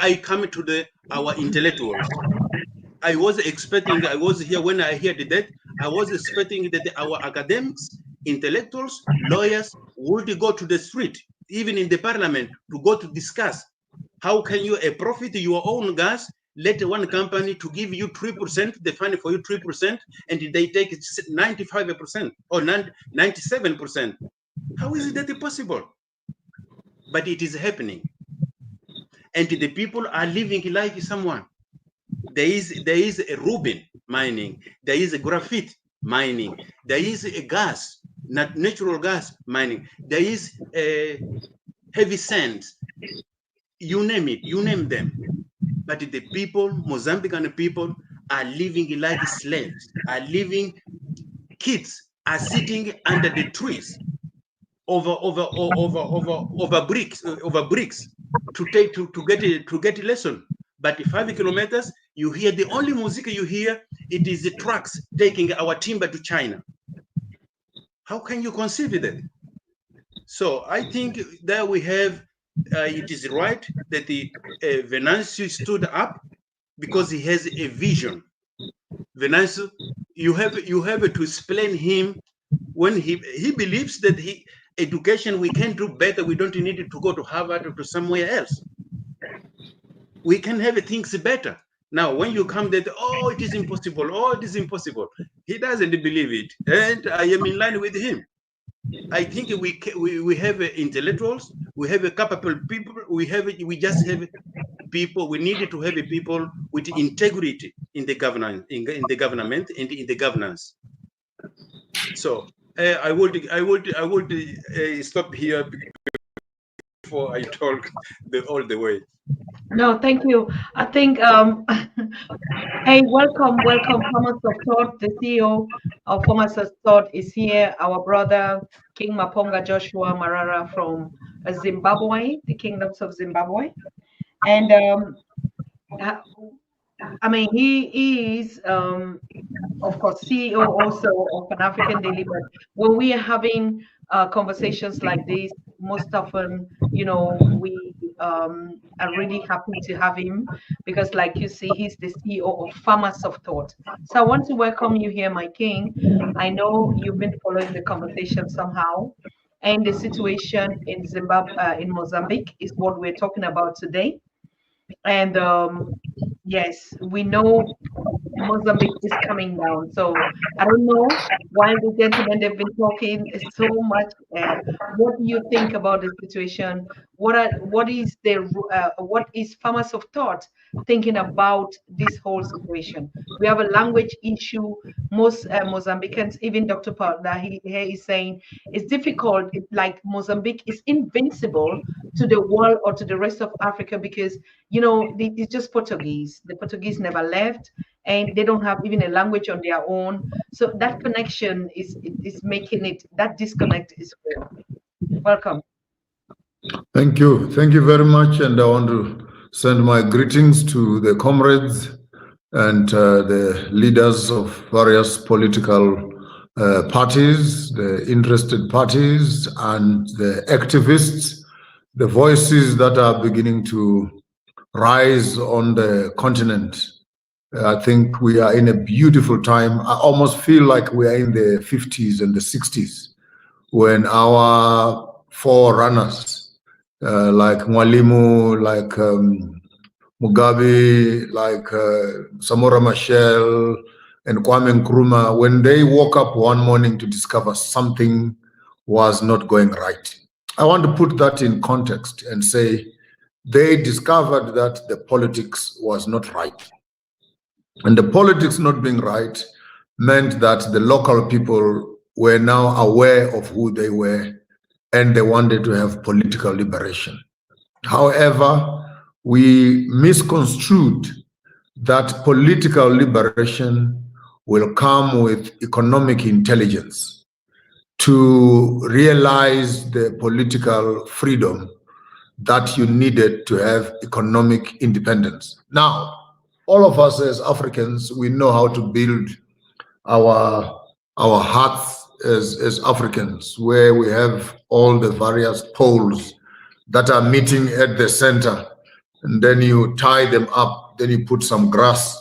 I come to our intellectuals. I was here when I heard that. I was expecting that our academics, intellectuals, lawyers would go to the street, even in the parliament, to go to discuss how can you profit your own gas, let one company to give you 3%, they fund for you 3%, and they take 95% or 97%. How is that possible? But it is happening. And the people are living like someone. There is a Rubin mining, there is a graphite mining, there is a gas, natural gas mining, there is heavy sands, you name it, you name them. But the people, Mozambican people, are living like slaves, kids are sitting under the trees over bricks to get a lesson. But 5 kilometers, you hear the only music you hear, it is the trucks taking our timber to China. How can you conceive that? So I think that we have, it is right that the Venâncio stood up because he has a vision. Venâncio, you have to explain him when he believes that education we can do better. We don't need to go to Harvard or to somewhere else. We can have things better. Now, when you come that, it is impossible, he doesn't believe it, and I am in line with him. I think we have intellectuals, we have capable people, we just have people. We need to have people with integrity in the governance, in the government, and in the governance. So I would stop here before I talk all the way. No, thank you. I think, hey, welcome, Farmers of Thought. The CEO of Farmers of Thought is here. Our brother, King Maponga Joshua Marara from Zimbabwe, the Kingdoms of Zimbabwe. And I mean, he is, of course, CEO also of Pan-African Daily, but when we are having conversations like this, most often, you know, we are really happy to have him because, like you see, he's the CEO of Farmers of Thought. So I want to welcome you here, my king. I know you've been following the conversation somehow, and the situation in Zimbabwe, in Mozambique, is what we're talking about today. And yes, we know Mozambique is coming down. So I don't know why the gentlemen they've been talking so much. What do you think about the situation? What is Farmers of Thought thinking about this whole situation? We have a language issue. Most Mozambicans, even Dr. Paula here is saying it's difficult. It's like Mozambique is invincible to the world or to the rest of Africa because you know it's just Portuguese. The Portuguese never left, and they don't have even a language on their own. So that connection is making it, that disconnect is real. Welcome. Thank you very much, and I want to send my greetings to the comrades and the leaders of various political parties, the interested parties, and the activists, the voices that are beginning to rise on the continent. I think we are in a beautiful time. I almost feel like we are in the 50s and the 60s when our forerunners, like Mwalimu, like Mugabe, like Samora Machel, and Kwame Nkrumah, when they woke up one morning to discover something was not going right. I want to put that in context and say they discovered that the politics was not right. And the politics not being right meant that the local people were now aware of who they were and they wanted to have political liberation. However, we misconstrued that political liberation will come with economic intelligence to realize the political freedom that you needed to have economic independence. Now, all of us as Africans, we know how to build our hearts as Africans, where we have all the various poles that are meeting at the center, and then you tie them up, then you put some grass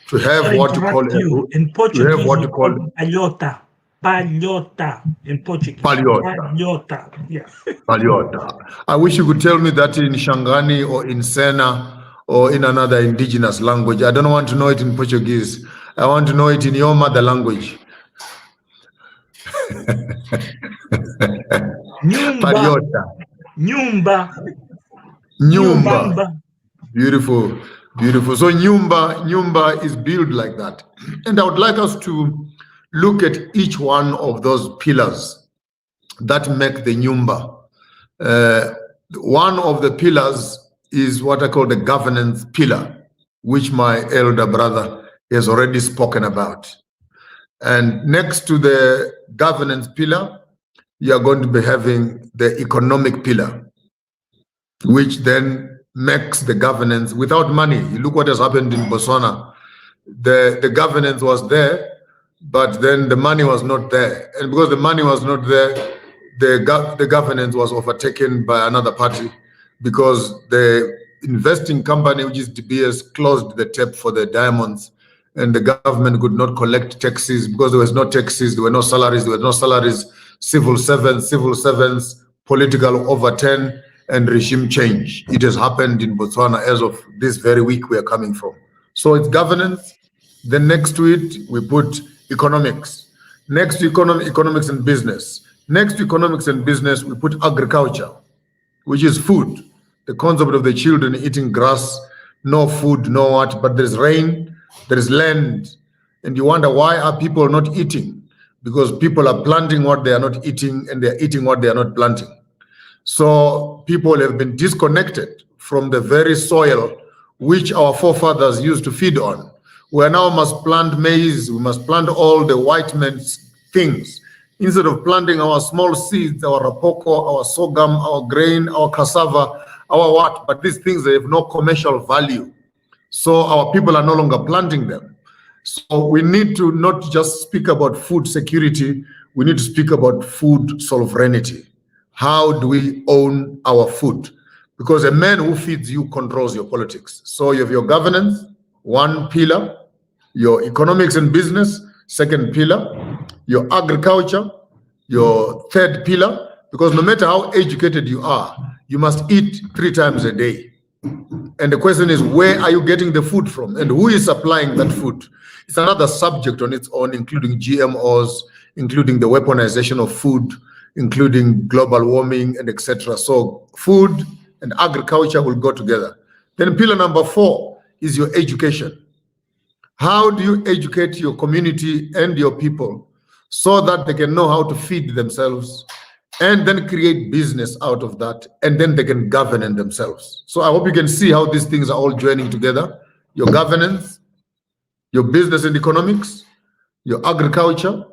to have what you call in Portuguese, to have what you call palhota. Palhota in Portuguese. Palhota. Palhota. Yeah. Palhota. I wish you could tell me that in Shangani or in Sena or in another indigenous language. I don't want to know it in Portuguese. I want to know it in your mother language. Palhota. Nyumba. Beautiful, beautiful. So Nyumba is built like that. And I would like us to look at each one of those pillars that make the Nyumba. One of the pillars is what I call the governance pillar, which my elder brother has already spoken about. And next to the governance pillar, you are going to be having the economic pillar, which then makes the governance without money. You look what has happened in Botswana. The governance was there, but then the money was not there. And because the money was not there, the governance was overtaken by another party because the investing company, which is DBS, closed the tap for the diamonds, and the government could not collect taxes because there was no taxes, there were no salaries, civil servants, political overturn, and regime change. It has happened in Botswana as of this very week we are coming from. So it's governance. Then next to it, we put economics. Next to economics and business. Next to economics and business, we put agriculture, which is food. The concept of the children eating grass no food, no what, but there's rain, there is land. And you wonder, why are people not eating? Because people are planting what they are not eating, and they're eating what they are not planting. So people have been disconnected from the very soil which our forefathers used to feed on. We now must plant maize, we must plant all the white man's things, instead of planting our small seeds, our rapoko, our sorghum, our grain, our cassava, our what, but these things, they have no commercial value. So our people are no longer planting them. So we need to not just speak about food security, we need to speak about food sovereignty. How do we own our food? Because a man who feeds you controls your politics. So you have your governance, one pillar, your economics and business, second pillar, your agriculture, your third pillar, because no matter how educated you are, you must eat 3 times a day. And the question is, where are you getting the food from? And who is supplying that food? It's another subject on its own, including GMOs, including the weaponization of food, including global warming, and etc. So food and agriculture will go together. Then pillar number 4 is your education. How do you educate your community and your people so that they can know how to feed themselves and then create business out of that, and then they can govern themselves? So I hope you can see how these things are all joining together. Your governance, your business and economics, your agriculture.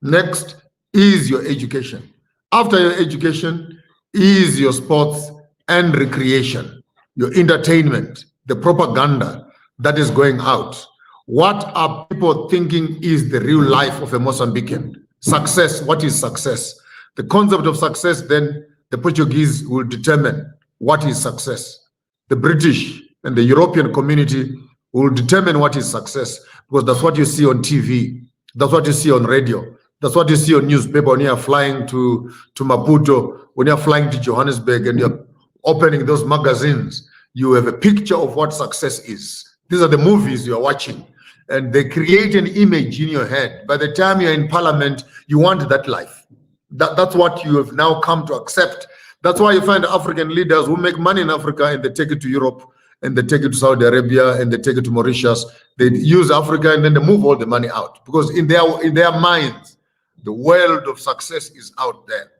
Next is your education. After your education is your sports and recreation, your entertainment, the propaganda that is going out. What are people thinking is the real life of a Mozambican? Success, what is success? The concept of success, then the Portuguese will determine what is success. The British and the European community will determine what is success, because that's what you see on TV, that's what you see on radio, that's what you see on newspaper when you're flying to Maputo, when you're flying to Johannesburg and you're opening those magazines, you have a picture of what success is. These are the movies you're watching, and they create an image in your head. By the time you're in parliament, you want that life. That's what you have now come to accept. That's why you find African leaders who make money in Africa and they take it to Europe, and they take it to Saudi Arabia, and they take it to Mauritius. They use Africa and then they move all the money out, because in their minds, the world of success is out there.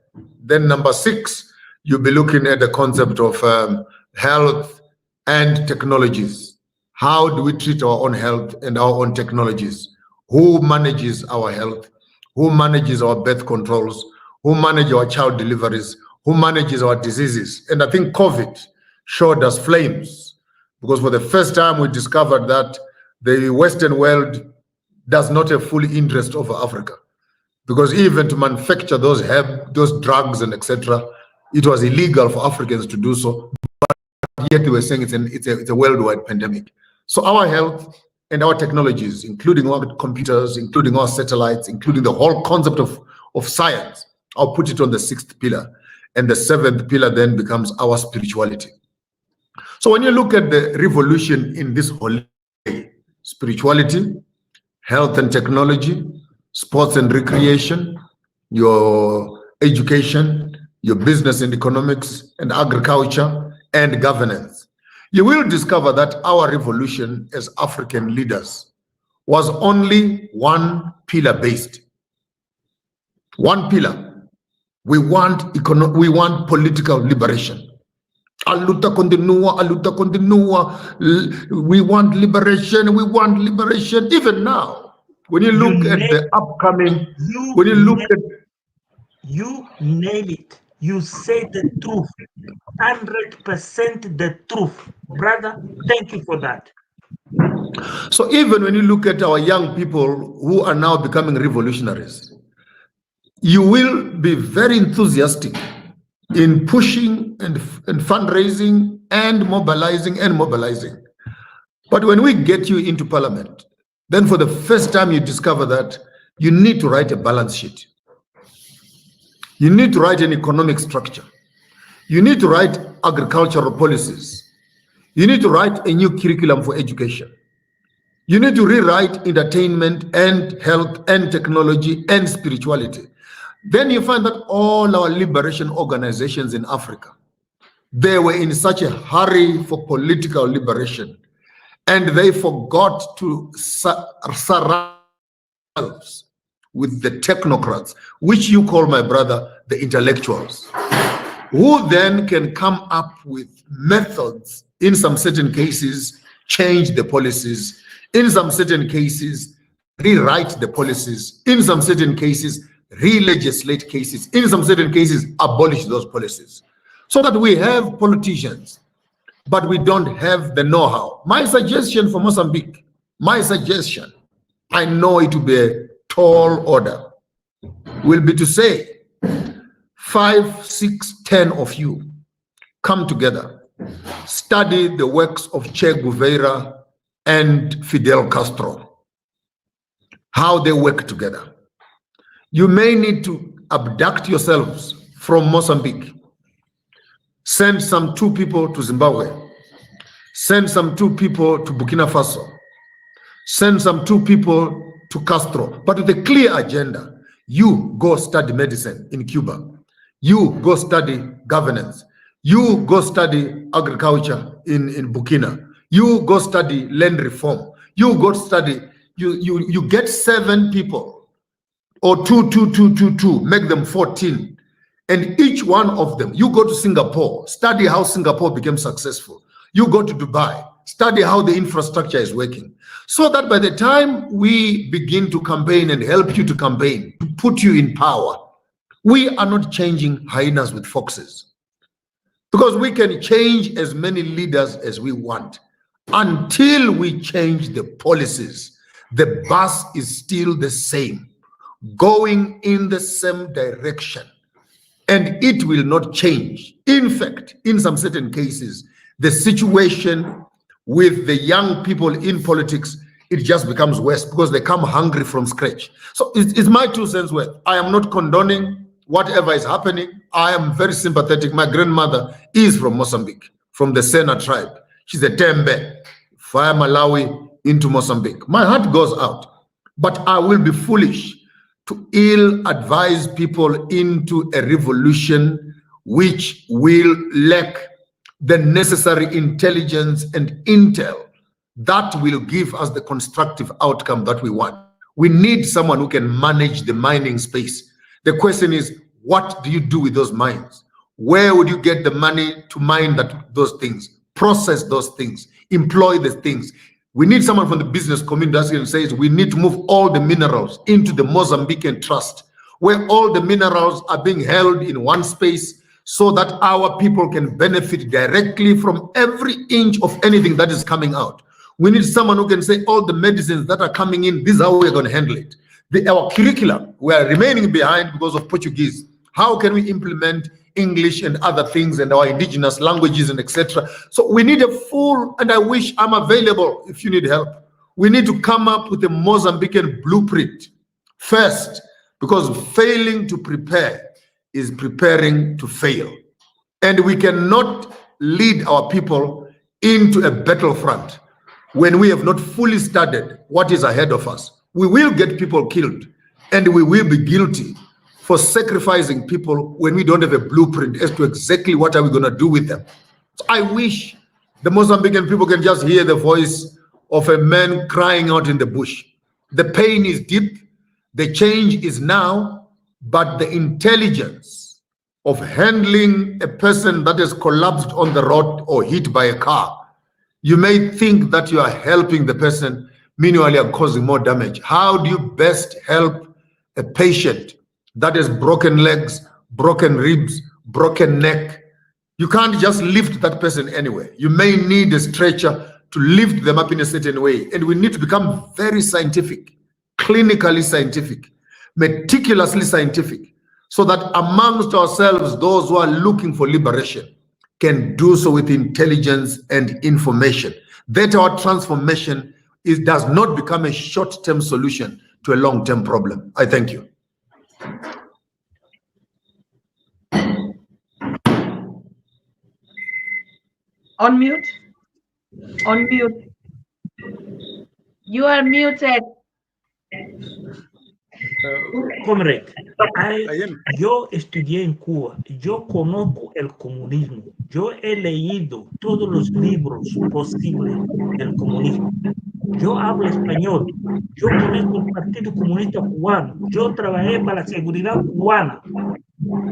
Then number 6, you'll be looking at the concept of health and technologies. How do we treat our own health and our own technologies? Who manages our health? Who manages our birth controls? Who manages our child deliveries? Who manages our diseases? And I think COVID showed us flames, because for the first time we discovered that the Western world does not have full interest over Africa. Because even to manufacture those drugs and etc., it was illegal for Africans to do so. But yet they were saying it's a worldwide pandemic. So our health and our technologies, including our computers, including our satellites, including the whole concept of science, I'll put it on the 6th pillar. And the 7th pillar then becomes our spirituality. So when you look at the revolution in this whole spirituality, health and technology, sports and recreation, your education, your business and economics, and agriculture, and governance, you will discover that our revolution as African leaders was only one pillar based. One pillar. We want political liberation. A luta continua, a luta continua. We want liberation, we want liberation. Even now, when you look at the upcoming, when you look at... You nail it. You say the truth. 100% the truth. Brother, thank you for that. So even when you look at our young people who are now becoming revolutionaries, you will be very enthusiastic in pushing and fundraising and mobilizing. But when we get you into parliament, then for the first time you discover that you need to write a balance sheet. You need to write an economic structure. You need to write agricultural policies. You need to write a new curriculum for education. You need to rewrite entertainment and health and technology and spirituality. Then you find that all our liberation organizations in Africa, they were in such a hurry for political liberation and they forgot to surround themselves with the technocrats, which you call, my brother, the intellectuals, who then can come up with methods, in some certain cases, change the policies, in some certain cases, rewrite the policies, in some certain cases, re-legislate cases, in some certain cases, abolish those policies. So that we have politicians, but we don't have the know-how. My suggestion for Mozambique, my suggestion, I know it will be a tall order, will be to say, 5, 6, 10 of you come together, study the works of Che Guevara and Fidel Castro, how they work together. You may need to abduct yourselves from Mozambique, send some 2 people to Zimbabwe, send some 2 people to Burkina Faso, send some 2 people to Castro, but with a clear agenda. You go study medicine in Cuba. You go study governance. You go study agriculture in Burkina. You go study land reform. You go study, you get 7 people, or 2, make them 14. And each one of them, you go to Singapore, study how Singapore became successful. You go to Dubai, study how the infrastructure is working. So that by the time we begin to campaign and help you to campaign, to put you in power, we are not changing hyenas with foxes. Because we can change as many leaders as we want. Until we change the policies, the bus is still the same, going in the same direction. And it will not change. In fact, in some certain cases, the situation with the young people in politics, it just becomes worse because they come hungry from scratch. So it's my 2 cents worth. I am not condoning whatever is happening. I am very sympathetic. My grandmother is from Mozambique, from the Sena tribe. She's a Tembe, via Malawi into Mozambique. My heart goes out, but I will be foolish to ill-advise people into a revolution which will lack the necessary intelligence and intel that will give us the constructive outcome that we want. We need someone who can manage the mining space. The question is, what do you do with those mines? Where would you get the money to mine those things, process those things, employ the things? We need someone from the business community that says we need to move all the minerals into the Mozambican trust, where all the minerals are being held in one space so that our people can benefit directly from every inch of anything that is coming out. We need someone who can say all the medicines that are coming in, this is how we're going to handle it. Our curriculum, we are remaining behind because of Portuguese. How can we implement English and other things and our indigenous languages and etc.? So we need a full, and I wish I'm available if you need help. We need to come up with a Mozambican blueprint first, because failing to prepare is preparing to fail. And we cannot lead our people into a battlefront when we have not fully studied what is ahead of us. We will get people killed, and we will be guilty for sacrificing people when we don't have a blueprint as to exactly what are we going to do with them. So I wish the Mozambican people can just hear the voice of a man crying out in the bush. The pain is deep, the change is now, but the intelligence of handling a person that has collapsed on the road or hit by a car, you may think that you are helping the person, meanwhile you are causing more damage. How do you best help a patient that has broken legs, broken ribs, broken neck? You can't just lift that person anyway. You may need a stretcher to lift them up in a certain way. And we need to become very scientific, clinically scientific, meticulously scientific, so that amongst ourselves, those who are looking for liberation can do so with intelligence and information. That our transformation does not become a short-term solution to a long-term problem. I thank you. Unmute. Unmute. You are muted. Comrade, Yo estudié en Cuba, yo conozco el comunismo, yo he leído todos los libros posibles del comunismo. Yo hablo español, yo conozco el Partido Comunista Cubano, yo trabajé para la seguridad cubana.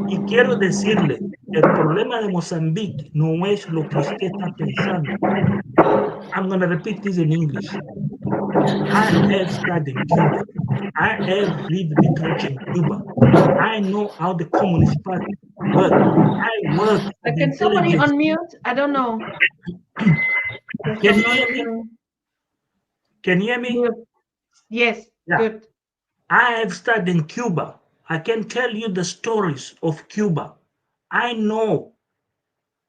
Y quiero decirle, el problema de Mozambique no es lo que usted está pensando. I'm going to repeat this in English. I have studied in Cuba. I have read literature in Cuba. I know how the Communist Party works. I work for the Can somebody intelligence. unmute? I don't know. Can you hear me? Can you hear me? Yes, yeah. Good. I have studied in Cuba. I can tell you the stories of Cuba. I know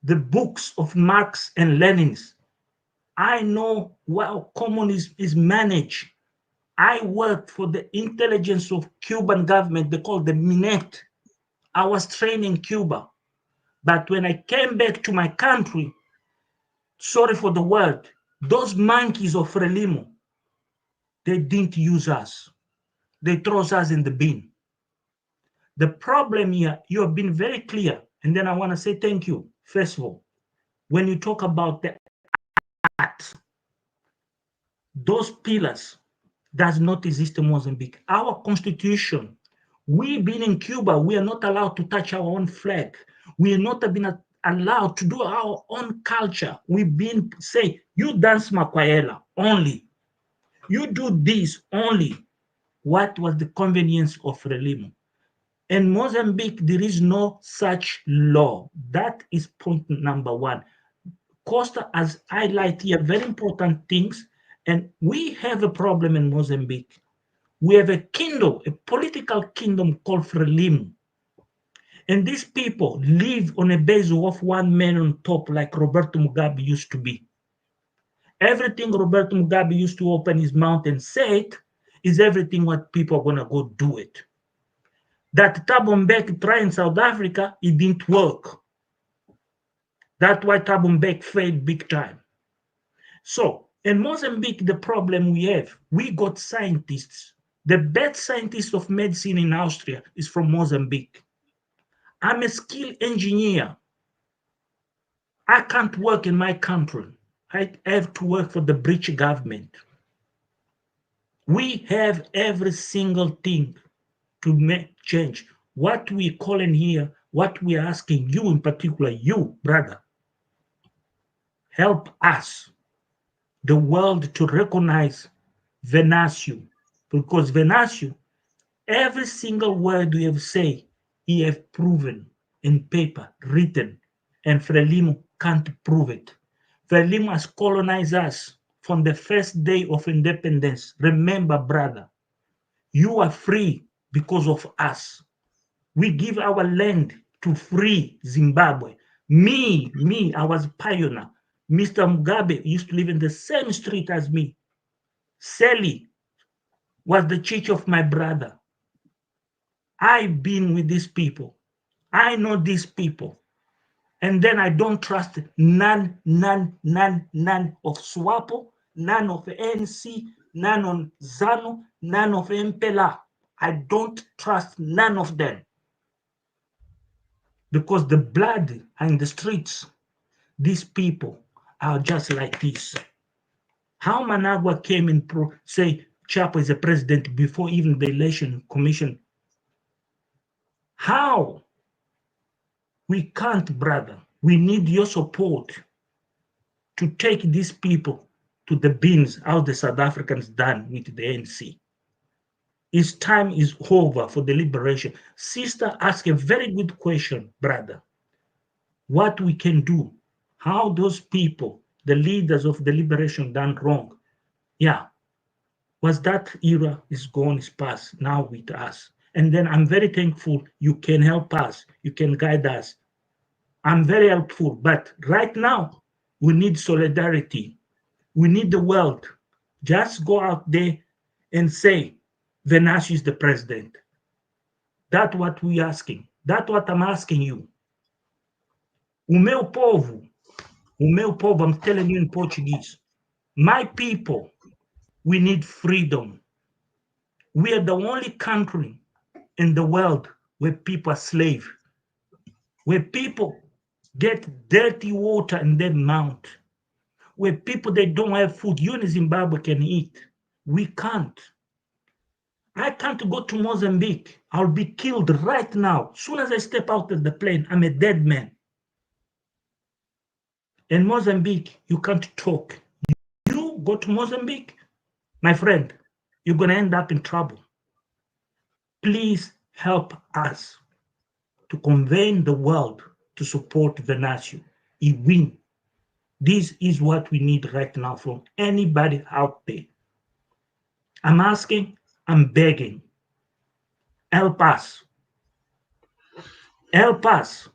the books of Marx and Lenin's. I know how communism is managed. I worked for the intelligence of Cuban government. They call the Minet. I was trained in Cuba. But when I came back to my country, sorry for the word, those monkeys of Frelimo, they didn't use us. They throw us in the bin. The problem here, you have been very clear. And then I want to say thank you, first of all. When you talk about the act, those pillars does not exist in Mozambique. Our constitution, we being in Cuba, we are not allowed to touch our own flag. We are not been allowed to do our own culture. We've been say, you dance makwayela only. You do this only. What was the convenience of Frelimo? In Mozambique, there is no such law. That is point number one. Costa has highlighted here very important things, and we have a problem in Mozambique. We have a kingdom, a political kingdom called Frelimo. And these people live on a base of one man on top, like Roberto Mugabe used to be. Everything Roberto Mugabe used to open his mouth and say it is everything what people are going to go do it. That Thabo Mbeki tried in South Africa, it didn't work. That's why Thabo Mbeki failed big time. So in Mozambique, the problem we have, we got scientists. The best scientist of medicine in Austria is from Mozambique. I'm a skilled engineer. I can't work in my country. I have to work for the British government. We have every single thing to make change. What we call in here, what we are asking you in particular, you, brother, help us, the world, to recognize Venâncio, because Venâncio, every single word we have said, he have proven in paper, written, and Frelimo can't prove it. Frelimo has colonized us from the first day of independence. Remember, brother, you are free because of us. We give our land to free Zimbabwe. Me, I was a pioneer. Mr. Mugabe used to live in the same street as me. Sally was the church of my brother. I've been with these people. I know these people. And then I don't trust none of SWAPO, none of ANC, none of ZANU, none of MPLA. I don't trust none of them. Because the blood in the streets, these people are just like this. How Managua came in, say Chapo is a president before even the election commission. How? We can't, brother. We need your support to take these people to the bins, how the South Africans done with the ANC. Its time is over for the liberation. Sister asked a very good question, brother. What we can do, how those people, the leaders of the liberation, done wrong. Yeah, was that era is gone, is past, now with us. And then I'm very thankful you can help us, you can guide us. I'm very helpful, but right now, we need solidarity. We need the world. Just go out there and say, Venâncio is the president. That's what we're asking. That's what I'm asking you. O meu povo, I'm telling you in Portuguese, my people, we need freedom. We are the only country in the world where people are slaves, where people get dirty water in their mouth, where people they don't have food. You in Zimbabwe can eat. We can't. I can't go to Mozambique. I'll be killed right now. As soon as I step out of the plane, I'm a dead man. In Mozambique, you can't talk. You go to Mozambique, my friend, you're going to end up in trouble. Please help us to convey the world to support Venâncio. He win. This is what we need right now from anybody out there. I'm asking, I'm begging. Help us. Help us.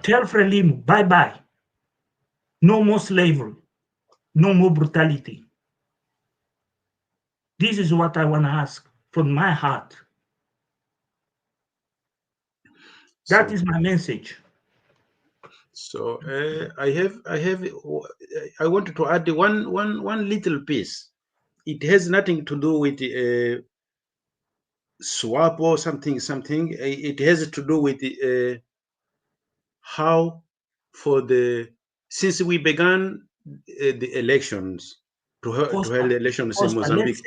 Tell Frelimo, bye-bye. No more slavery. No more brutality. This is what I want to ask from my heart. That is my message. So I wanted to add one little piece. It has nothing to do with swap or something. It has to do with how since we began the elections to hold the elections in Mozambique,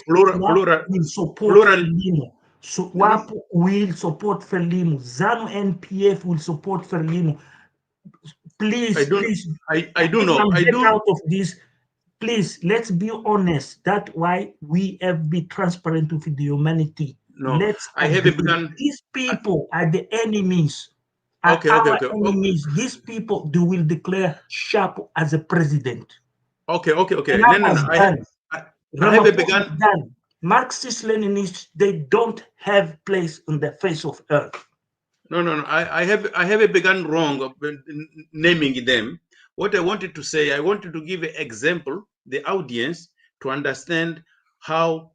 plural will support Frelimo. SWAP will support Frelimo. ZANU NPF will support Frelimo. Please, I do know. I do. Out of this, please, let's be honest. That's why we have been transparent with the humanity. No, I haven't begun. These people are the enemies. Okay. Enemies. These people, they will declare Sharp as a president. Okay. No. I haven't begun. Marxist-Leninists, they don't have place on the face of earth. No. I have begun wrong of naming them. What I wanted to say, I wanted to give an example, the audience, to understand how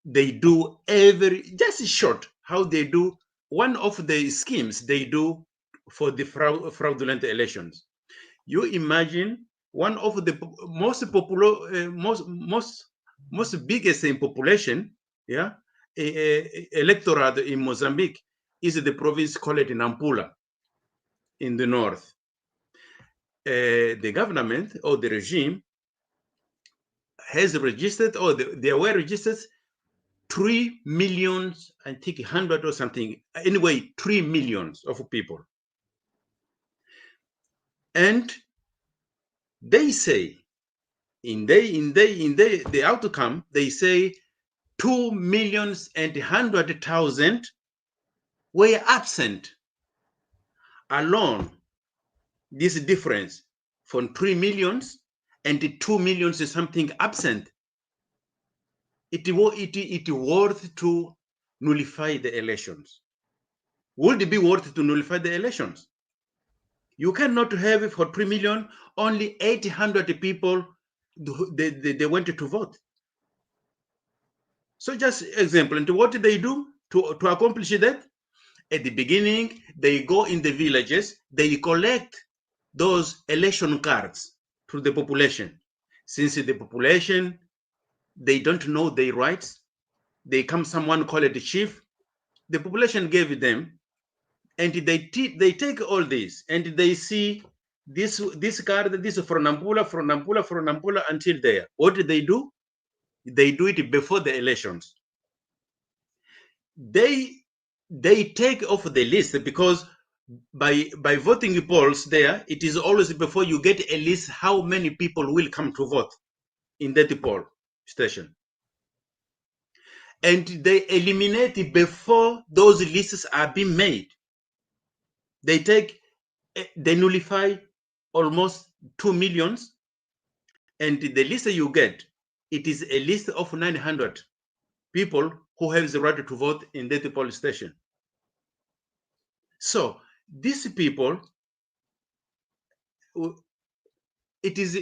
they do just short, how they do one of the schemes they do for the fraudulent elections. You imagine one of the most popular, most biggest in population, electorate in Mozambique is the province called Nampula in the north. The government or the regime has registered, or they were registered 3 million, I think 100 or something. Anyway, 3 millions of people. And they say, in the outcome, they say 2,100,000 were absent. Alone, this difference from 3 millions and 2 millions is something absent. It worth to nullify the elections. Would it be worth to nullify the elections? You cannot have for 3 million, only 800 people, they wanted to vote. So just example, and what did they do to accomplish that? At the beginning, they go in the villages, they collect those election cards to the population. Since the population, they don't know their rights, they come someone called the chief, the population gave them, and they take all this, and they see this card, this is from Nampula until there. What did they do? They do it before the elections. They take off the list, because by voting polls there, it is always before you get a list how many people will come to vote in that poll station. And they eliminate it before those lists are being made. They nullify almost 2 millions, and the list you get, it is a list of 900 people who have the right to vote in that poll station. So these people, it is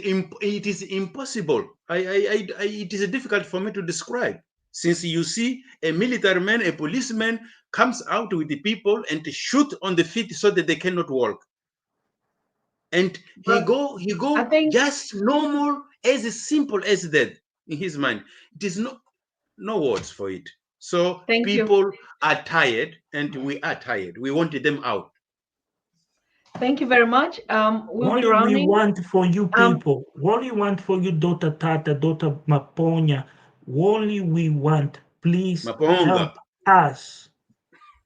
impossible. It is difficult for me to describe, since you see a military man, a policeman comes out with the people and shoot on the feet so that they cannot walk. And he go just normal, as simple as that in his mind. It is no words for it. So Thank you. people are tired, and we are tired. We wanted them out. Thank you very much. We'll be Only we rounding. want for you people, only want for you, daughter Tata, daughter Maponya, only we want, please Maponga. help us.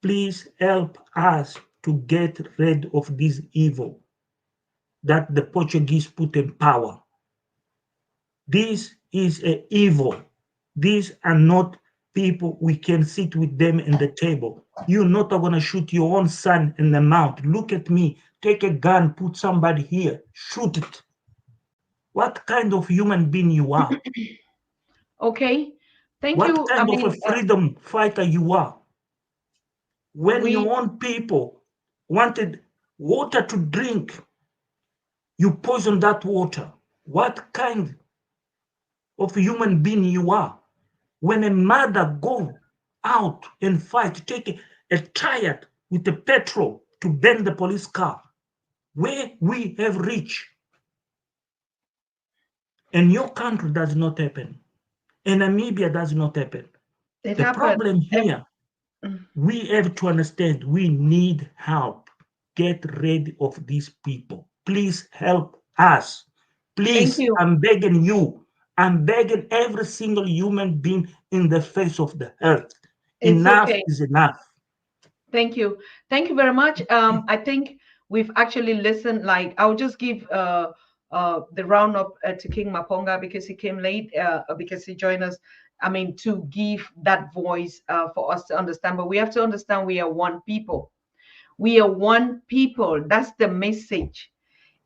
Please help us to get rid of this evil that the Portuguese put in power. This is an evil. These are not people we can sit with them in the table. You're not going to shoot your own son in the mouth. Look at me. Take a gun, put somebody here, shoot it. What kind of human being you are? Okay. Thank What you. kind of a freedom fighter you are? When your own people wanted water to drink, you poison that water. What kind of human being you are? When a mother go out and fight, take a child with the petrol to burn the police car, where we have reached. In your country does not happen. In Namibia does not happen. The problem here, we have to understand we need help. Get rid of these people. Please help us. Please, I'm begging you. I'm begging every single human being in the face of the earth. Enough is enough. Thank you. Thank you very much. I think we've actually listened. Like, I'll just give the roundup to King Maponga because he came late, because he joined us. I mean, to give that voice for us to understand. But we have to understand we are one people. We are one people. That's the message.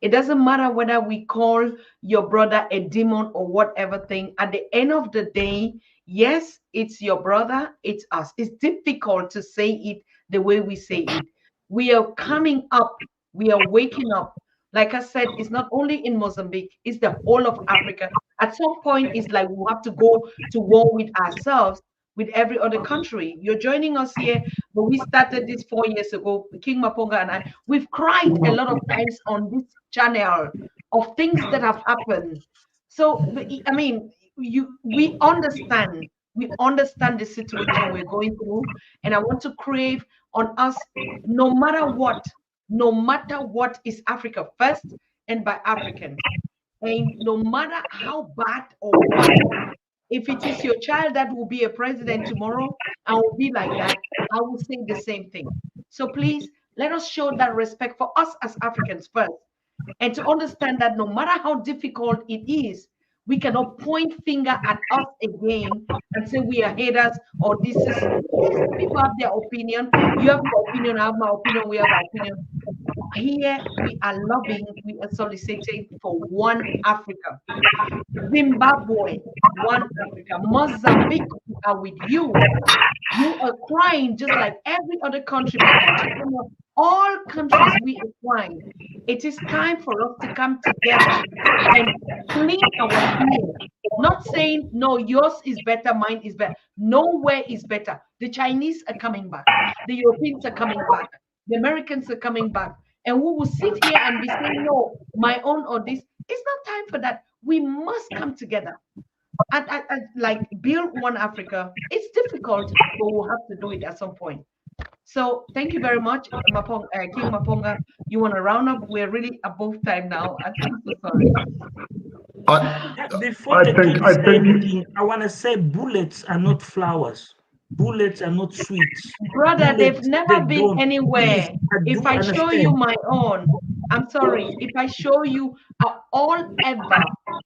It doesn't matter whether we call your brother a demon or whatever thing. At the end of the day, yes, it's your brother, it's us. It's difficult to say it the way we say it. We are coming up. We are waking up. Like I said, it's not only in Mozambique, it's the whole of Africa. At some point, it's like we have to go to war with ourselves, with every other country. You're joining us here, but we started this 4 years ago. King Maponga and I, we've cried a lot of times on this channel of things that have happened. So, I mean, we understand the situation we're going through, and I want to crave on us, no matter what is Africa first and by African. And no matter how bad or what, if it is your child that will be a president tomorrow, I will be like that, I will say the same thing. So please, let us show that respect for us as Africans first, and to understand that no matter how difficult it is, we cannot point finger at us again and say we are haters or this is, yes, people have their opinion. You have your opinion, I have my opinion, we have our opinion. Here we are loving, we are soliciting for one Africa. Zimbabwe, one Africa. Mozambique, we are with you. You are crying just like every other country. All countries we are crying. It is time for us to come together and clean our fear. Not saying, no, yours is better, mine is better. Nowhere is better. The Chinese are coming back. The Europeans are coming back. The Americans are coming back. And we will sit here and be saying, no, my own or this. It's not time for that. We must come together and like build one Africa. It's difficult, but we'll have to do it at some point. So thank you very much, King Maponga. You want to round up? We're really above time now. I'm so sorry. Before the king say anything, I want to say bullets are not flowers. Bullets are not sweets. Brother, Bullets, they've never been anywhere. Please, if I show you my own, I'm sorry. If I show you all ever,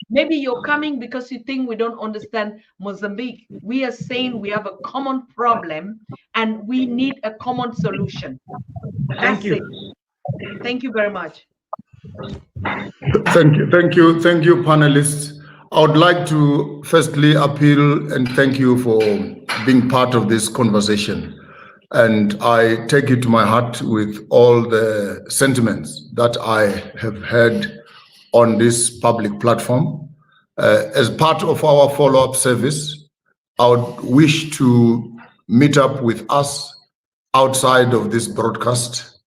maybe you're coming because you think we don't understand Mozambique. We are saying we have a common problem and we need a common solution. That's it. Thank you very much. Thank you, panelists. I would like to firstly appeal and thank you for being part of this conversation. And I take it to my heart with all the sentiments that I have heard on this public platform. As part of our follow-up service, I would wish to meet up with us outside of this broadcast.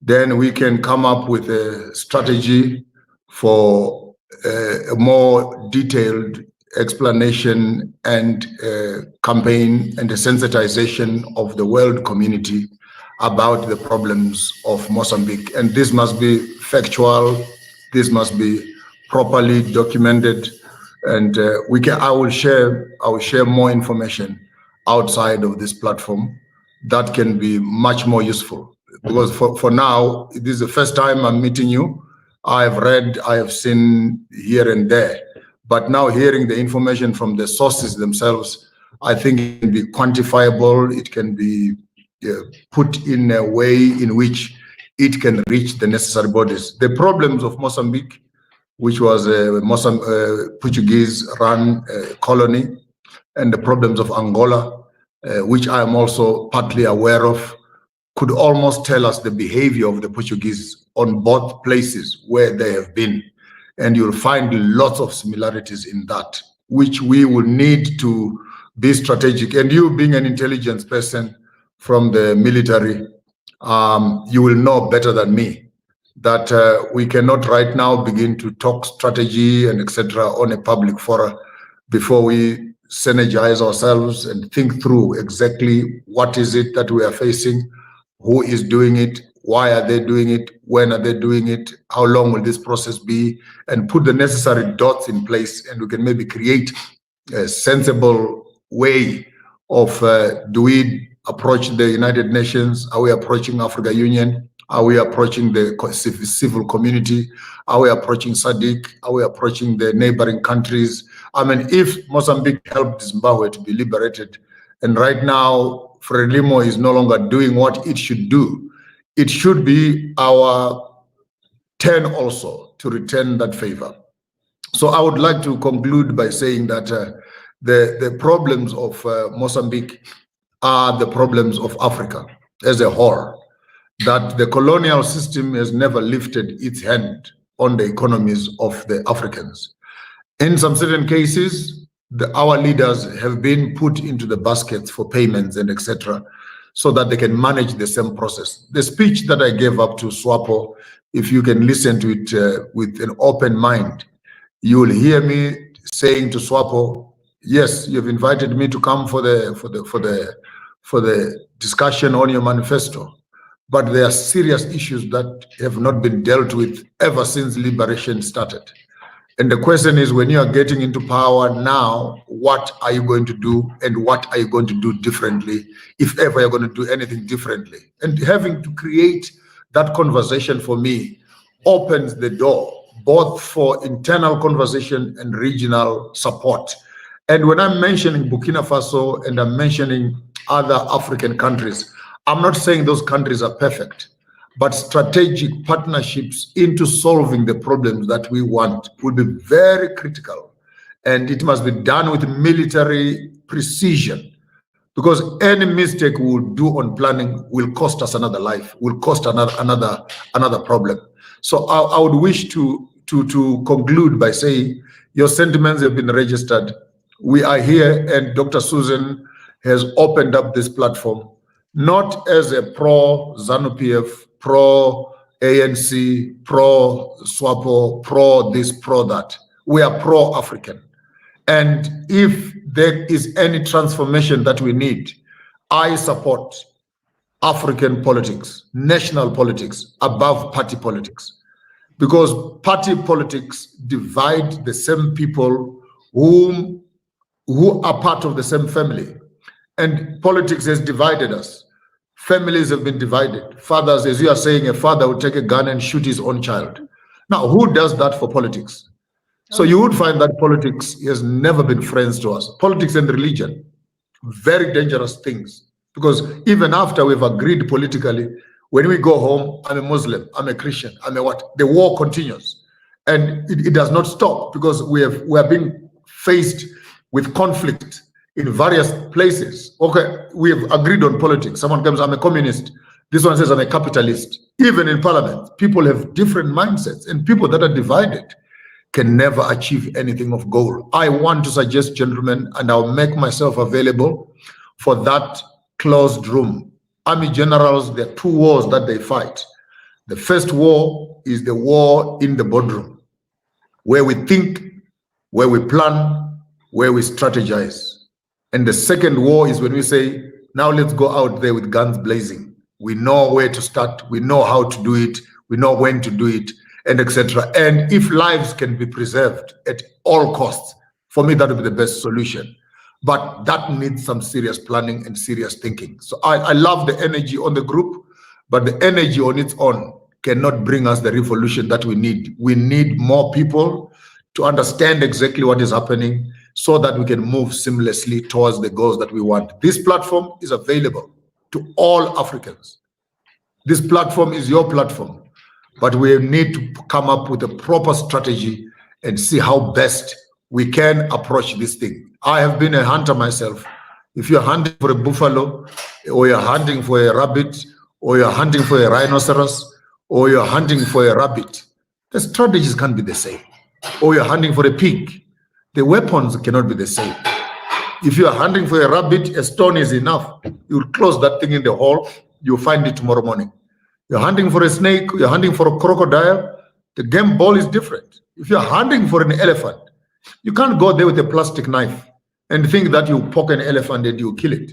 Then we can come up with a strategy for a more detailed explanation and campaign and the sensitization of the world community about the problems of Mozambique. And this must be factual, this must be properly documented, and I will share more information outside of this platform that can be much more useful. Because for now, this is the first time I'm meeting you. I have read, I have seen here and there, but now hearing the information from the sources themselves, I think it can be quantifiable, it can be put in a way in which it can reach the necessary bodies. The problems of Mozambique, which was a Portuguese-run colony, and the problems of Angola, which I am also partly aware of, could almost tell us the behavior of the Portuguese on both places where they have been. And you'll find lots of similarities in that, which we will need to be strategic. And you being an intelligence person from the military, you will know better than me that we cannot right now begin to talk strategy and etc. on a public forum before we synergize ourselves and think through exactly what is it that we are facing, who is doing it, why are they doing it, when are they doing it, how long will this process be, and put the necessary dots in place, and we can maybe create a sensible way of do we approach the United Nations? Are we approaching African Union? Are we approaching the civil community? Are we approaching SADC? Are we approaching the neighboring countries? I mean, if Mozambique helped Zimbabwe to be liberated, and right now Frelimo is no longer doing what it should do, it should be our turn also to return that favor. So I would like to conclude by saying that the problems of Mozambique are the problems of Africa as a whole, that the colonial system has never lifted its hand on the economies of the Africans. In some certain cases, our leaders have been put into the baskets for payments and etc., so that they can manage the same process. The speech that I gave up to SWAPO, if you can listen to it with an open mind, you will hear me saying to SWAPO, yes, you've invited me to come for the discussion on your manifesto, but there are serious issues that have not been dealt with ever since liberation started. And the question is, when you are getting into power now, what are you going to do, and what are you going to do differently, if ever you're going to do anything differently? And having to create that conversation for me opens the door both for internal conversation and regional support. And when I'm mentioning Burkina Faso and I'm mentioning other African countries, I'm not saying those countries are perfect, but strategic partnerships into solving the problems that we want will be very critical. And it must be done with military precision, because any mistake we will do on planning will cost us another life, will cost another problem. So I would wish to conclude by saying your sentiments have been registered. We are here, and Dr. Susan has opened up this platform, not as a pro-ZANU-PF, pro-ANC, pro-SWAPO, pro-this, pro-that. We are pro-African. And if there is any transformation that we need, I support African politics, national politics, above party politics. Because party politics divide the same people who are part of the same family. And politics has divided us. Families have been divided. Fathers, as you are saying, a father would take a gun and shoot his own child. Now, who does that for politics? So you would find that politics has never been friends to us. Politics and religion, very dangerous things. Because even after we've agreed politically, when we go home, I'm a Muslim, I'm a Christian, I'm a what? The war continues. And it does not stop, because we are being faced with conflict in various places. Okay, we have agreed on politics. Someone comes, I'm a communist. This one says I'm a capitalist. Even in parliament, people have different mindsets, and people that are divided can never achieve anything of goal. I want to suggest, gentlemen, and I'll make myself available for that closed room. Army generals, there are two wars that they fight. The first war is the war in the boardroom, where we think, where we plan, where we strategize. And the second war is when we say, now let's go out there with guns blazing. We know where to start, we know how to do it, we know when to do it, and etc. And if lives can be preserved at all costs, for me, that would be the best solution. But that needs some serious planning and serious thinking. So I love the energy on the group, but the energy on its own cannot bring us the revolution that we need. We need more people to understand exactly what is happening so that we can move seamlessly towards the goals that we want. This platform is available to all Africans. This platform is your platform, but we need to come up with a proper strategy and see how best we can approach this thing. I have been a hunter myself. If you're hunting for a buffalo, or you're hunting for a rabbit, or you're hunting for a rhinoceros, or you're hunting for a rabbit, the strategies can't be the same. Or you're hunting for a pig, the weapons cannot be the same. If you're hunting for a rabbit, a stone is enough. You'll close that thing in the hole, you'll find it tomorrow morning. You're hunting for a snake, you're hunting for a crocodile, the game ball is different. If you're hunting for an elephant, you can't go there with a plastic knife and think that you poke an elephant and you kill it.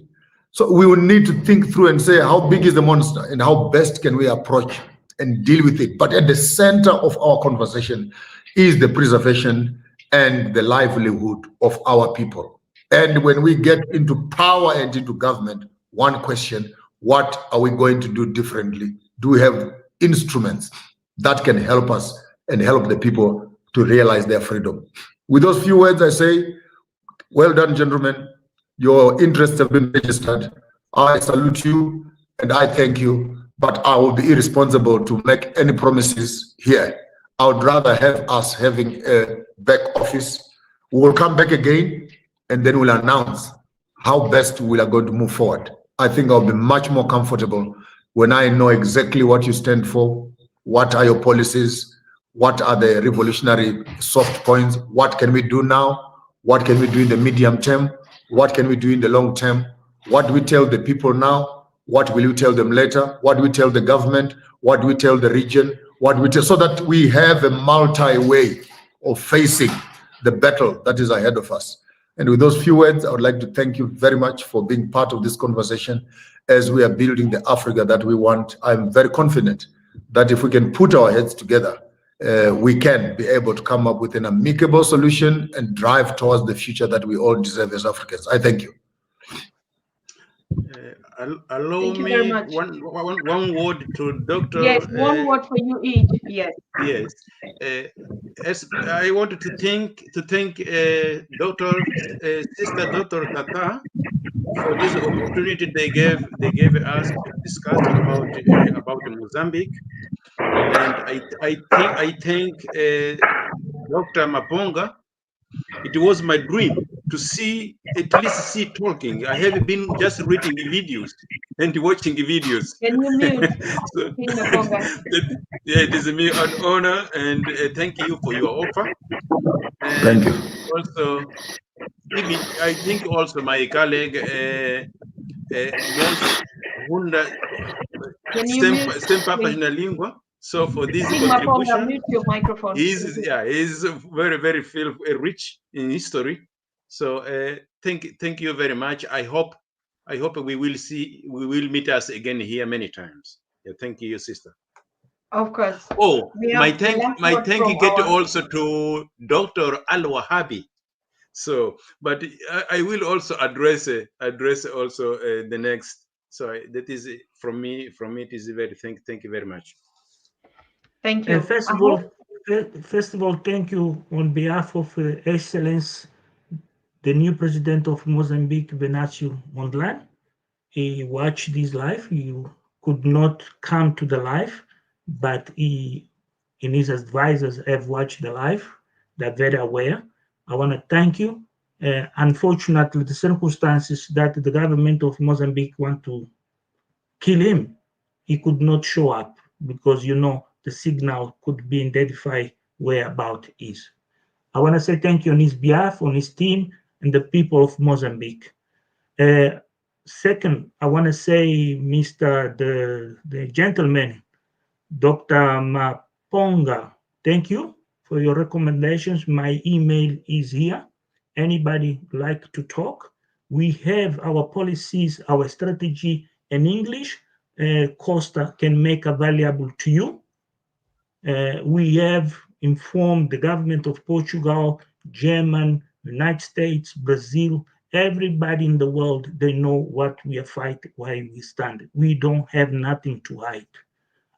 So we will need to think through and say, how big is the monster and how best can we approach and deal with it? But at the center of our conversation is the preservation and the livelihood of our people. And when we get into power and into government, one question, what are we going to do differently? Do we have instruments that can help us and help the people to realize their freedom? With those few words, I say, well done, gentlemen. Your interests have been registered. I salute you and I thank you, but I will be irresponsible to make any promises here. I would rather have us having a back office. We will come back again and then we'll announce how best we are going to move forward. I think I'll be much more comfortable when I know exactly what you stand for, what are your policies, what are the revolutionary soft points, what can we do now, what can we do in the medium term, what can we do in the long term, what do we tell the people now, what will you tell them later, what do we tell the government, what do we tell the region, what do we tell, so that we have a multi-way of facing the battle that is ahead of us. And with those few words, I would like to thank you very much for being part of this conversation as we are building the Africa that we want. I'm very confident that if we can put our heads together, we can be able to come up with an amicable solution and drive towards the future that we all deserve as Africans. I thank you. Allow me one word to Dr. Yes, one word for you each. Yes. Yes. As I wanted to thank Sister Dr. Tata for this opportunity they gave us to discuss about Mozambique, and I thank Dr. Maponga. It was my dream to at least see talking. I have been just reading videos and watching videos. Can you mute? So, yeah, it is me an honor, and thank you for your offer. And thank you. Also, I think also my colleague Stempa Pagina Lingua. So for this contribution, mute your microphone. He's very, very rich in history. So thank you very much. I hope we will meet us again here many times. Yeah, thank you, sister. Of course. Oh, my thank you get also to Dr. Al Wahabi. So, but I will also address also the next. So that is from me. It is very thank you very much. Thank you. First of all, thank you on behalf of Excellence, the new president of Mozambique, Venâncio Mondlane. He watched this live. He could not come to the live, but he and his advisors have watched the live. They're very aware. I want to thank you. Unfortunately, the circumstances that the government of Mozambique want to kill him, he could not show up because, you know, the signal could be identified where about is. I want to say thank you on his behalf, on his team, and the people of Mozambique. Second, I want to say, the gentleman, Dr. Maponga, thank you for your recommendations. My email is here. Anybody like to talk? We have our policies, our strategy in English. Costa can make available to you. We have informed the government of Portugal, Germany, United States, Brazil, everybody in the world. They know what we are fighting, why we stand. We don't have nothing to hide.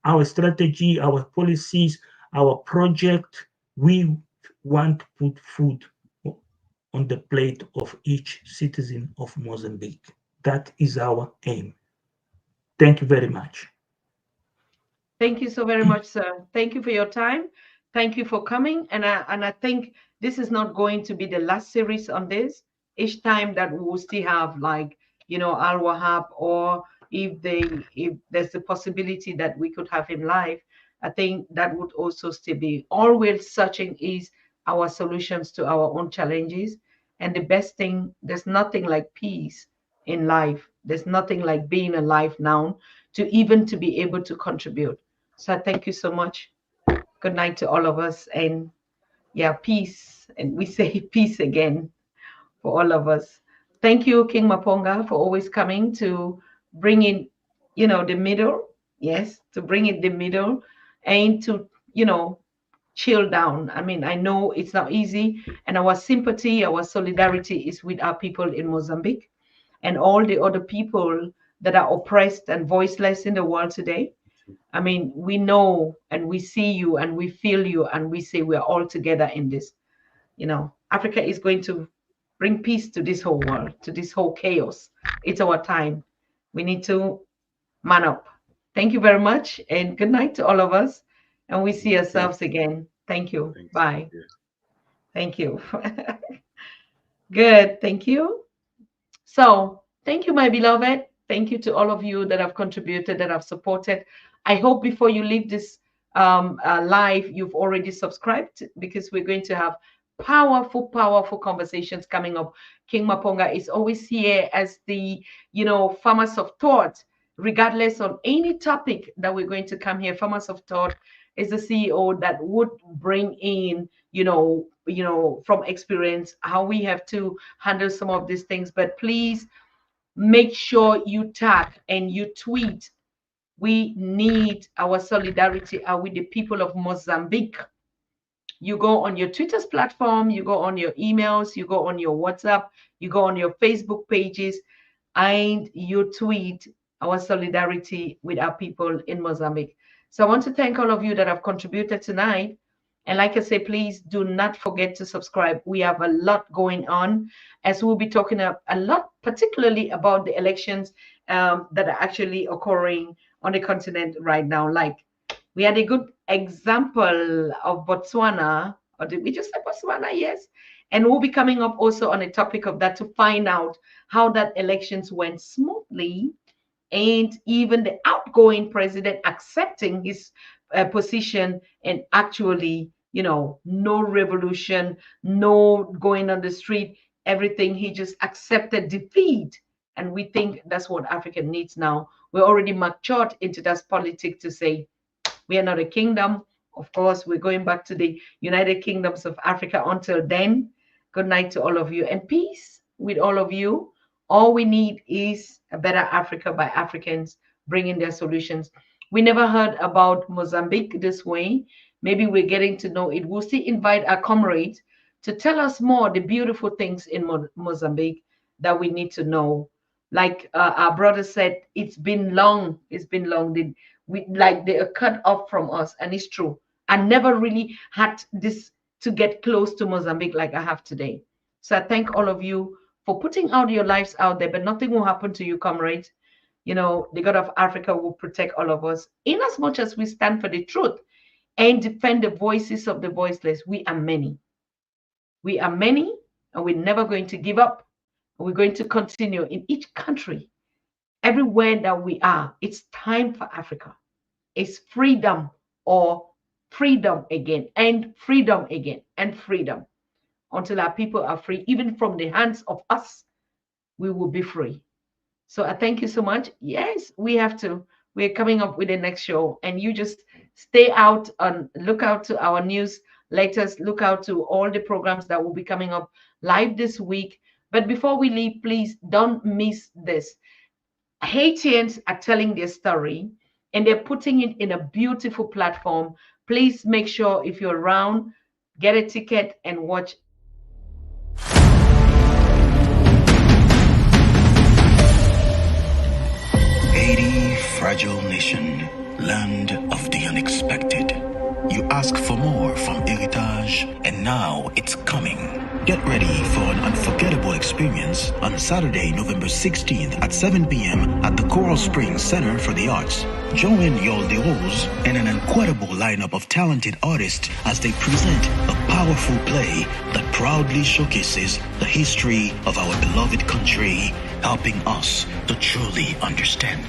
Our strategy, our policies, our project, we want to put food on the plate of each citizen of Mozambique. That is our aim. Thank you very much. Thank you so very much, sir. Thank you for your time. Thank you for coming. And I think this is not going to be the last series on this. Each time that we will still have, like, Al Wahab, or if there's a possibility that we could have him live, I think that would also still be. All we're searching is our solutions to our own challenges. And the best thing, there's nothing like peace in life. There's nothing like being alive now to be able to contribute. So thank you so much. Good night to all of us. And yeah, peace. And we say peace again for all of us. Thank you, King Maponga, for always coming to bring in, the middle. Yes, to bring in the middle and to, chill down. I mean, I know it's not easy. And our sympathy, our solidarity is with our people in Mozambique and all the other people that are oppressed and voiceless in the world today. I mean, we know and we see you and we feel you and we say we're all together in this. Africa is going to bring peace to this whole world, to this whole chaos. It's our time. We need to man up. Thank you very much and good night to all of us. And we see ourselves again. Thank you. Thanks. Bye. Yeah. Thank you. Good. Thank you. So thank you, my beloved. Thank you to all of you that have contributed, that have supported. I hope before you leave this live, you've already subscribed, because we're going to have powerful conversations coming up. King Maponga is always here as the, farmers of thought, regardless of any topic that we're going to come here. Farmers of thought is the CEO that would bring in, from experience, how we have to handle some of these things. But please make sure you tag and you tweet. We need our solidarity with the people of Mozambique. You go on your Twitter's platform, you go on your emails, you go on your WhatsApp, you go on your Facebook pages, and you tweet our solidarity with our people in Mozambique. So I want to thank all of you that have contributed tonight. And like I say, please do not forget to subscribe. We have a lot going on, as we'll be talking a lot, particularly about the elections that are actually occurring on the continent right now. Like, we had a good example of Botswana, or did we just say Botswana? Yes. And we'll be coming up also on a topic of that to find out how that elections went smoothly, and even the outgoing president accepting his position, and actually, no revolution, no going on the street, everything. He just accepted defeat. And we think that's what Africa needs now. We're already matured into that politics to say, we are not a kingdom. Of course, we're going back to the United Kingdoms of Africa. Until then, good night to all of you and peace with all of you. All we need is a better Africa by Africans bringing their solutions. We never heard about Mozambique this way. Maybe we're getting to know it. We'll still invite our comrades to tell us more the beautiful things in Mozambique that we need to know. Like our brother said, it's been long. It's been long. They are cut off from us, and it's true. I never really had this to get close to Mozambique like I have today. So I thank all of you for putting out your lives out there, but nothing will happen to you, comrades. The God of Africa will protect all of us, in as much as we stand for the truth and defend the voices of the voiceless. We are many. We are many, and we're never going to give up. We're going to continue in each country, everywhere that we are. It's time for Africa. It's freedom, or freedom again, and freedom again, and freedom. Until our people are free, even from the hands of us, we will be free. So I thank you so much. Yes, we have to. We're coming up with the next show, and you just stay out and look out to our news letters, look out to all the programs that will be coming up live this week. But before we leave, please don't miss this. Haitians are telling their story and they're putting it in a beautiful platform. Please make sure if you're around, get a ticket and watch. Haiti, fragile nation, land of the unexpected. You ask for more from Heritage, and now it's coming. Get ready for an unforgettable experience on Saturday, November 16th at 7 p.m. at the Coral Springs Center for the Arts. Join Yol de Rose and an incredible lineup of talented artists as they present a powerful play that proudly showcases the history of our beloved country, helping us to truly understand.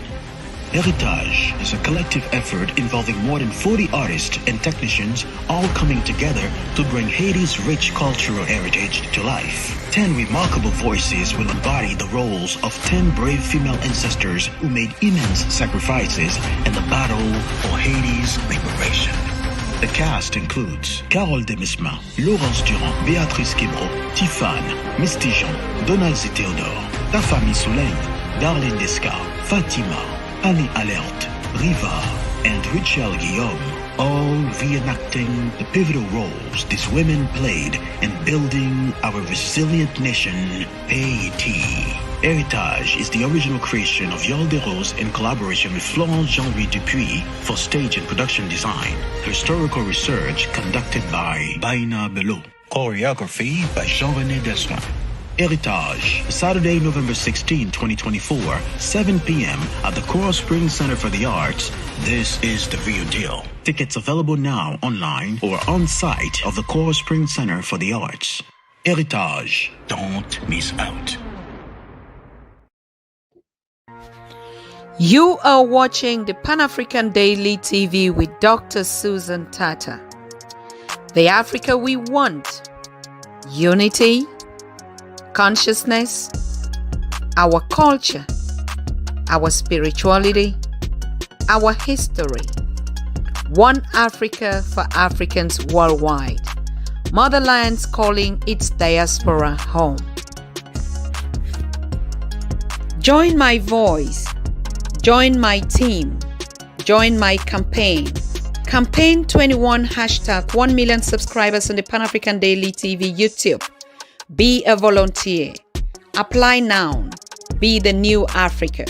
Heritage is a collective effort involving more than 40 artists and technicians, all coming together to bring Haiti's rich cultural heritage to life. 10 remarkable voices will embody the roles of 10 brave female ancestors who made immense sacrifices in the battle for Haiti's liberation. The cast includes Carole Demisma, Laurence Durand, Béatrice Quebro, Tiffane, Mistijon, Donald Z. Theodore, Tafami Soleil, Darlene Desca, Fatima, Annie Alert, Riva, and Richelle Guillaume, all reenacting the pivotal roles these women played in building our resilient nation, Haiti. Heritage is the original creation of Yol de Rose in collaboration with Florence Jean-Louis Dupuis for stage and production design. Historical research conducted by Baina Belot. Choreography by Jean-René Dessoin. Heritage, Saturday, November 16, 2024, 7 p.m. at the Coral Springs Center for the Arts. This is the real deal. Tickets available now online or on site of the Coral Springs Center for the Arts. Heritage, don't miss out. You are watching the Pan-African Daily TV with Dr. Susan Tata. The Africa we want. Unity, consciousness, our culture, our spirituality, our history. One Africa for Africans worldwide. Motherland's calling its diaspora home. Join my voice. Join my team. Join my campaign. Campaign 21 hashtag 1 million subscribers on the Pan-African Daily TV YouTube. Be a volunteer. Apply now. Be the new Africa.